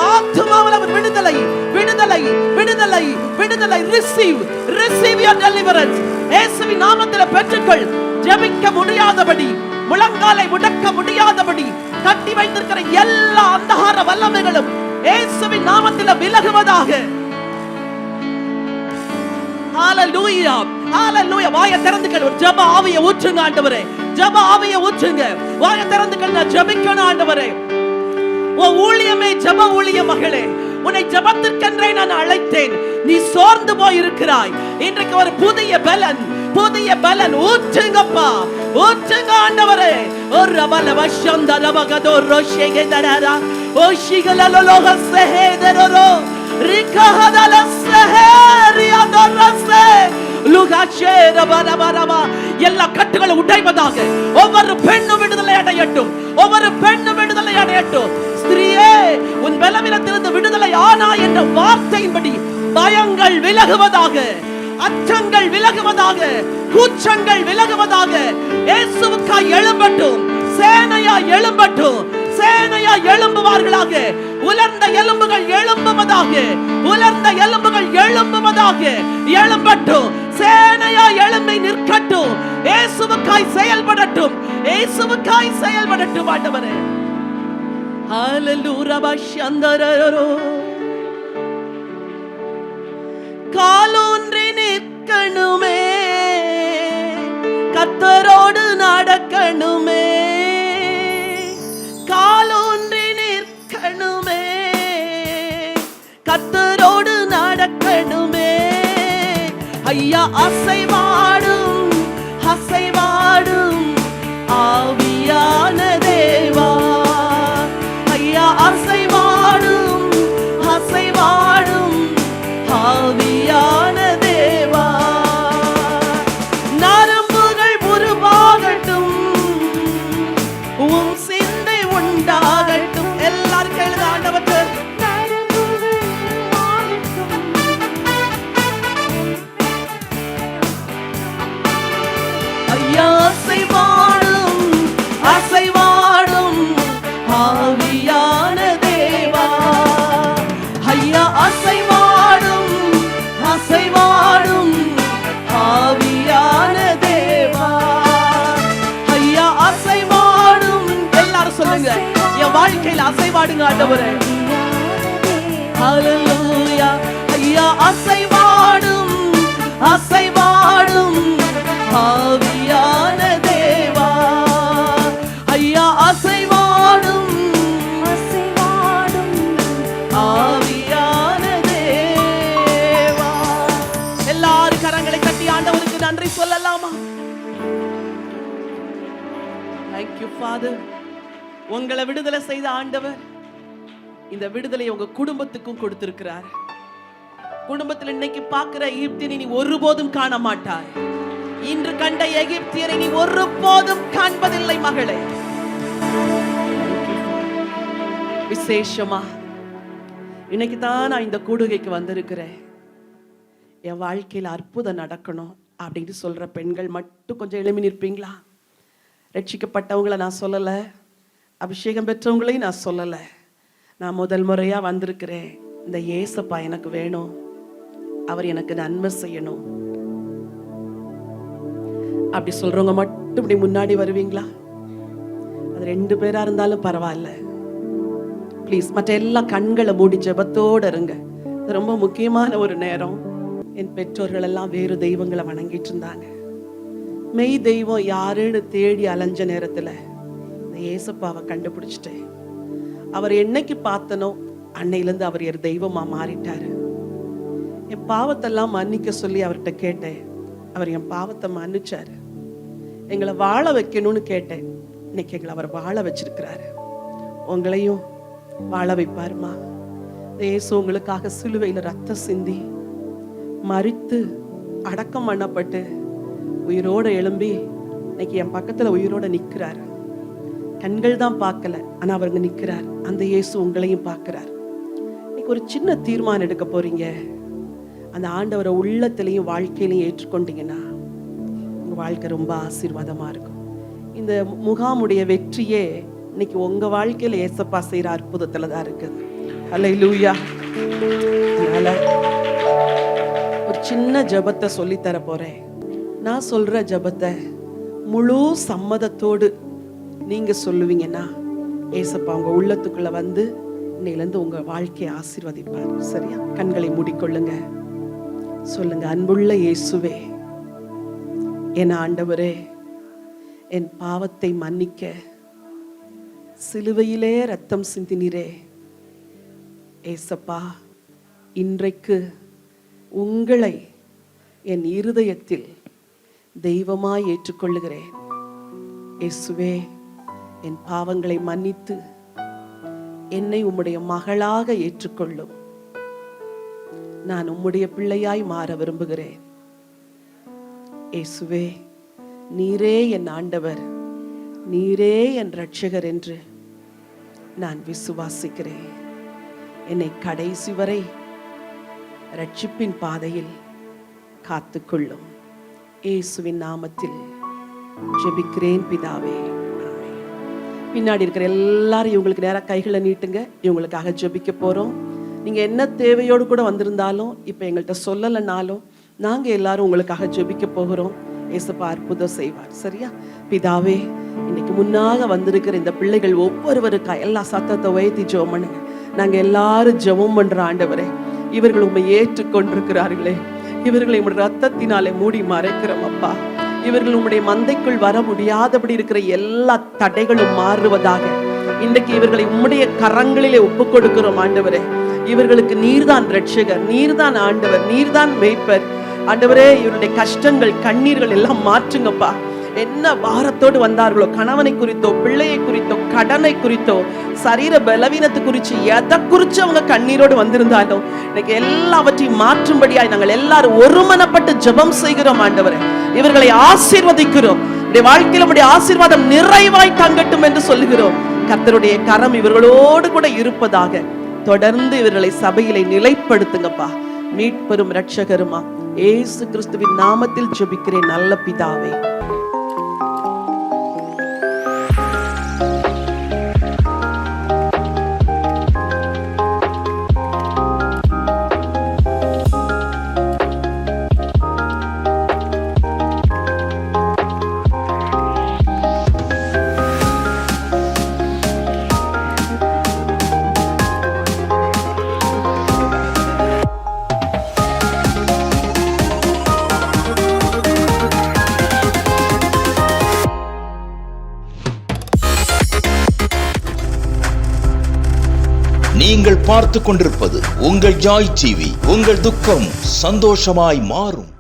ஆத்துமாவில விடுதலை, விடுதலை, விடுதலை, விடுதலை. Receive, receive your deliverance. இயேசுவின் நாமத்தில் பெற்றுக்கொள். ஜெபிக்க முடியாதபடி, முழங்காலை முடக்க முடியாதபடி கட்டி வைத்திருக்கிற எல்லா அந்தகார வல்லமைகளும் இயேசுவின் நாமத்தில் விலகுவதாக. ஹல்லேலூயா, ஹல்லேலூயா. வாயை திறந்து கேளு. ஜெப ஆவியை ஊற்றுங்க ஆண்டவரே. ஜெப ஆவியை ஊற்றுங்க. வாயை திறந்து கேளு. நான் ஜெபிக்கணும் ஆண்டவரே. ஓ ஊழியமே ஜெப ஊழிய மகளே, உன்னை ஜெபத்திற்கென்றே நான் அழைத்தேன். நீ சோர்ந்து போய் இருக்கிறாய், இன்றைக்கு ஒரு புதிய பலன், புதிய பலன் ஊற்றுங்கப்பா, ஊற்றுங்க ஆண்டவரே. ஒரு பல வசந்த ரபகதோ ரோஷேகே தரரா ஓஷிகலலோக சஹேதரோ ரிகஹதல சஹேரியாதரஸே லுகாஷே ரபரபரபா. எல்லா கட்டுகளும் உடைவதாக. ஒவ்வொரு பெண்ணும் விடுதலை அடையட்டும், ஒவ்வொரு பெண்ணும் விடுதலை அடையட்டும். ஸ்திரியே, உன் பலவீனத்திலிருந்து விடுதலை ஆனா என்ற வார்த்தையின்படி பயங்கள் விலகுவதாக, அச்சங்கள் விலகுவதாக, கூச்சங்கள் விலகுவதாக. இயேசுவுக்காய் எழும்பட்டும், சேனையா எழும்பட்டும், சேனையா எழும்புவார்களாக. உலர்ந்த எலும்புகள் எழும்புவதாக, உலர்ந்த எலும்புகள் எழும்புவதாக. எழும்பட்டும், சேனையா எழும்பி நிற்கட்டும். இயேசுவுக்காய் செயல்படட்டும், இயேசுவுக்காய் செயல்படட்டும் ஆண்டவரே. ஹalleluya பஷந்தரரோ. காலூன்றி நிற்கணுமே, கர்த்தரோடு நடக்கணுமே. காலூன்றி நிற்கணுமே, கர்த்தரோடு நடக்கணுமே. ஐயா அசைவாடும், அசைவாடும் ஆவியான தேவா. ஐயா அசைவாடும், அசைவாடும் ஆவியான தேவா. நரம்புகள் உருவாகட்டும், உம் சிந்தை உண்டாகட்டும். எல்லாரும் கேளுங்க ஆண்டவரே. ஐயா அசைவாடும், அசைவாடும் ஆவியான தேவா. ஐயா அசைவாடும், அசைவாடும் ஆவியான தேவா. ஐயா அசைவாடும். எல்லாரும் சொல்லுங்க, என் வாழ்க்கையில அசைவாடுங்க ஆண்டவரே. ஹalleluya. ஐயா அசைவாடும், அசைவாடும் ஆவியான தேவா. ஐயா அசைவாடும், அசைவாடும் ஆவியான தேவா. எல்லாரும் கரங்களை தட்டி ஆண்டவருக்கு நன்றி சொல்லலாமா? Thank you Father. உங்களை விடுதலை செய்த ஆண்டவர் இந்த விடுதலை உங்க குடும்பத்துக்கும் கொடுத்திருக்கிறார். குடும்பத்தில் இன்னைக்கு பார்க்கிற எகிப்தியரை நீ ஒருபோதும் காண மாட்டாய். இன்று கண்ட எகிப்தியரை நீ ஒருபோதும் காண்பதில்லை மகளே. விசேஷமா இன்னைக்கு தான் நான் இந்த கூடுகைக்கு வந்திருக்கிறேன். என் வாழ்க்கையில் அற்புதம் நடக்கணும் அப்படின்னு சொல்ற பெண்கள் மட்டும் கொஞ்சம் எழுப்பி நிற்பீங்களா? ரட்சிக்கப்பட்டவங்களை நான் சொல்லலை, அபிஷேகம் பெற்றவங்களையும் நான் சொல்லலை. நான் முதல் முறையா வந்திருக்கிறேன். இந்த இயேசப்பா எனக்கு வேணும், அவர் எனக்கு நன்மை செய்யணும் அப்படி சொல்றவங்க மட்டும் இப்படி முன்னாடி வருவீங்களா? அது 2 பேரா இருந்தாலும் பரவாயில்ல. ப்ளீஸ், மற்ற எல்லா கண்களை மூடி ஜெபத்தோடு இருங்க. இது ரொம்ப முக்கியமான ஒரு நேரம். என் பெற்றோர்கள் எல்லாம் வேறு தெய்வங்களை வணங்கிட்டு இருந்தாங்க. மெய் தெய்வம் யாருன்னு தேடி அலைஞ்ச நேரத்துல இந்த இயேசப்பாவை கண்டுபிடிச்சிட்டேன். அவர் என்னைக்கு பார்த்தனோ அன்னையிலேருந்து அவர் ஒரு தெய்வமா மாறிட்டாரு. என் பாவத்தெல்லாம் மன்னிக்க சொல்லி அவர்கிட்ட கேட்டேன். அவர் என் பாவத்தை மன்னிச்சாரு. எங்களை வாழ வைக்கணும்னு கேட்டேன். இன்னைக்கு எங்களை அவர் வாழ வச்சிருக்கிறாரு. உங்களையும் வாழ வைப்பாருமா. இயேசு உங்களுக்காக சிலுவையில் ரத்தம் சிந்தி மரித்து அடக்கம் பண்ணப்பட்டு உயிரோட எழும்பி இன்னைக்கு என் பக்கத்துல உயிரோட நிற்கிறார். கண்கள் தான் பார்க்கல, ஆனா அவருங்க நிற்கிறார். அந்த இயேசு உங்களையும் பார்க்கிறார். இன்னைக்கு ஒரு சின்ன தீர்மானம் எடுக்க போறீங்க. அந்த ஆண்டவரை உள்ளத்திலையும் வாழ்க்கையிலையும் ஏற்றுக்கொண்டீங்கன்னா உங்க வாழ்க்கை ரொம்ப ஆசீர்வாதமா இருக்கும். இந்த முகாமுடைய வெற்றியே இன்னைக்கு உங்க வாழ்க்கையில ஏசப்பா செய்யற அற்புதத்துல தான் இருக்குது. அல்லேலூயா. அதனால ஒரு சின்ன ஜெபத்தை சொல்லி தர போறேன். நான் சொல்ற ஜெபத்தை முழு சம்மதத்தோடு நீங்க சொல்லுவீங்கன்னா ஏசப்பா உங்க உள்ளத்துக்குள்ள வந்து இன்னையிலேருந்து உங்க வாழ்க்கையை ஆசீர்வதிப்பார். சரியா? கண்களை மூடிக்கொள்ளுங்க. சொல்லுங்க, அன்புள்ள இயேசுவே, என் ஆண்டவரே, என் பாவத்தை மன்னிக்க சிலுவையிலே ரத்தம் சிந்தினீரே. ஏசப்பா, இன்றைக்கு உங்களை என் இருதயத்தில் தெய்வமாய் ஏற்றுக்கொள்ளுகிறேன். இயேசுவே, என் பாவங்களை மன்னித்து என்னை உம்முடைய மகளாக ஏற்றுக்கொள்ளும். நான் உம்முடைய பிள்ளையாய் மாற விரும்புகிறேன். இயேசுவே, நீரே என் ஆண்டவர், நீரே என் இரட்சகர் என்று நான் விசுவாசிக்கிறேன். என்னை கடைசி வரை இரட்சிப்பின் பாதையில் காத்துக்கொள்ளும். இயேசுவின் நாமத்தில் ஜெபிக்கிறேன் பிதாவே, ஆமென். பின்னாடி இருக்கிற எல்லாரும் இவங்களுக்கு நேரா கைகளை நீட்டுங்க. இவங்களுக்காக ஜெபிக்க போறோம். நீங்க என்ன தேவையோடு கூட வந்திருந்தாலும் இப்ப எங்கள்கிட்ட சொல்லலைனாலும் நாங்க எல்லாரும் உங்களுக்காக ஜெபிக்க போகிறோம். ஏசப்பா அற்புதம் செய்வார். சரியா? பிதாவே, இன்னைக்கு முன்னாக வந்திருக்கிற இந்த பிள்ளைகள் ஒவ்வொருவருக்கா எல்லா சத்தத்தை உயர்த்தி ஜெபம் பண்ணுங்க. நாங்க எல்லாரும் ஜெபம் பண்ற ஆண்டவரே, இவர்கள் உண்மை ஏற்றுக்கொண்டிருக்கிறார்களே, இவர்களை உம்முடைய ரத்தத்தினாலே மூடி மறைக்கிறோம் அப்பா. இவர்கள் உம்முடைய மந்தைக்குள் வர முடியாதபடி இருக்கிற எல்லா தடைகளும் மாறுவதாக இன்றைக்கு இவர்களை உம்முடைய கரங்களிலே ஒப்புக் கொடுக்கிறோம் ஆண்டவரே. இவர்களுக்கு நீர்தான் இரட்சகர், நீர்தான் ஆண்டவர், நீர்தான் மேய்ப்பர் ஆண்டவரே. இவருடைய கஷ்டங்கள் கண்ணீர்கள் எல்லாம் மாற்றுங்கப்பா. என்ன பாரத்தோடு வந்தார்களோ, கணவனை குறித்தோ, பிள்ளையை குறித்தோ, கடனை குறித்தோ, சரீர பலவீனத்தை குறித்து, எதை குறித்து அவங்க கண்ணீரோடு வந்திருந்தாலும் இன்னைக்கு எல்லாவற்றையும் மாற்றும்படியாய் நாங்கள் எல்லாரும் ஒருமனப்பட்டு ஜெபம் செய்கிறோம் ஆண்டவரே. இவர்களை ஆசீர்வதிக்கிறோம். வாழ்க்கையில உடைய ஆசீர்வாதம் நிறைவாய் தங்கட்டும் என்று சொல்லுகிறோம். கர்த்தருடைய கரம் இவர்களோடு கூட இருப்பதாக தொடர்ந்து இவர்களை சபையிலே நிலைப்படுத்துங்கப்பா. மீட்பெரும் இரட்சகருமா இயேசு கிறிஸ்துவின் நாமத்தில் ஜெபிக்கிறேன் நல்ல பிதாவே. நீங்கள் பார்த்து கொண்டிருப்பது உங்கள் ஜாய் டிவி. உங்கள் துக்கம் சந்தோஷமாய் மாறும்.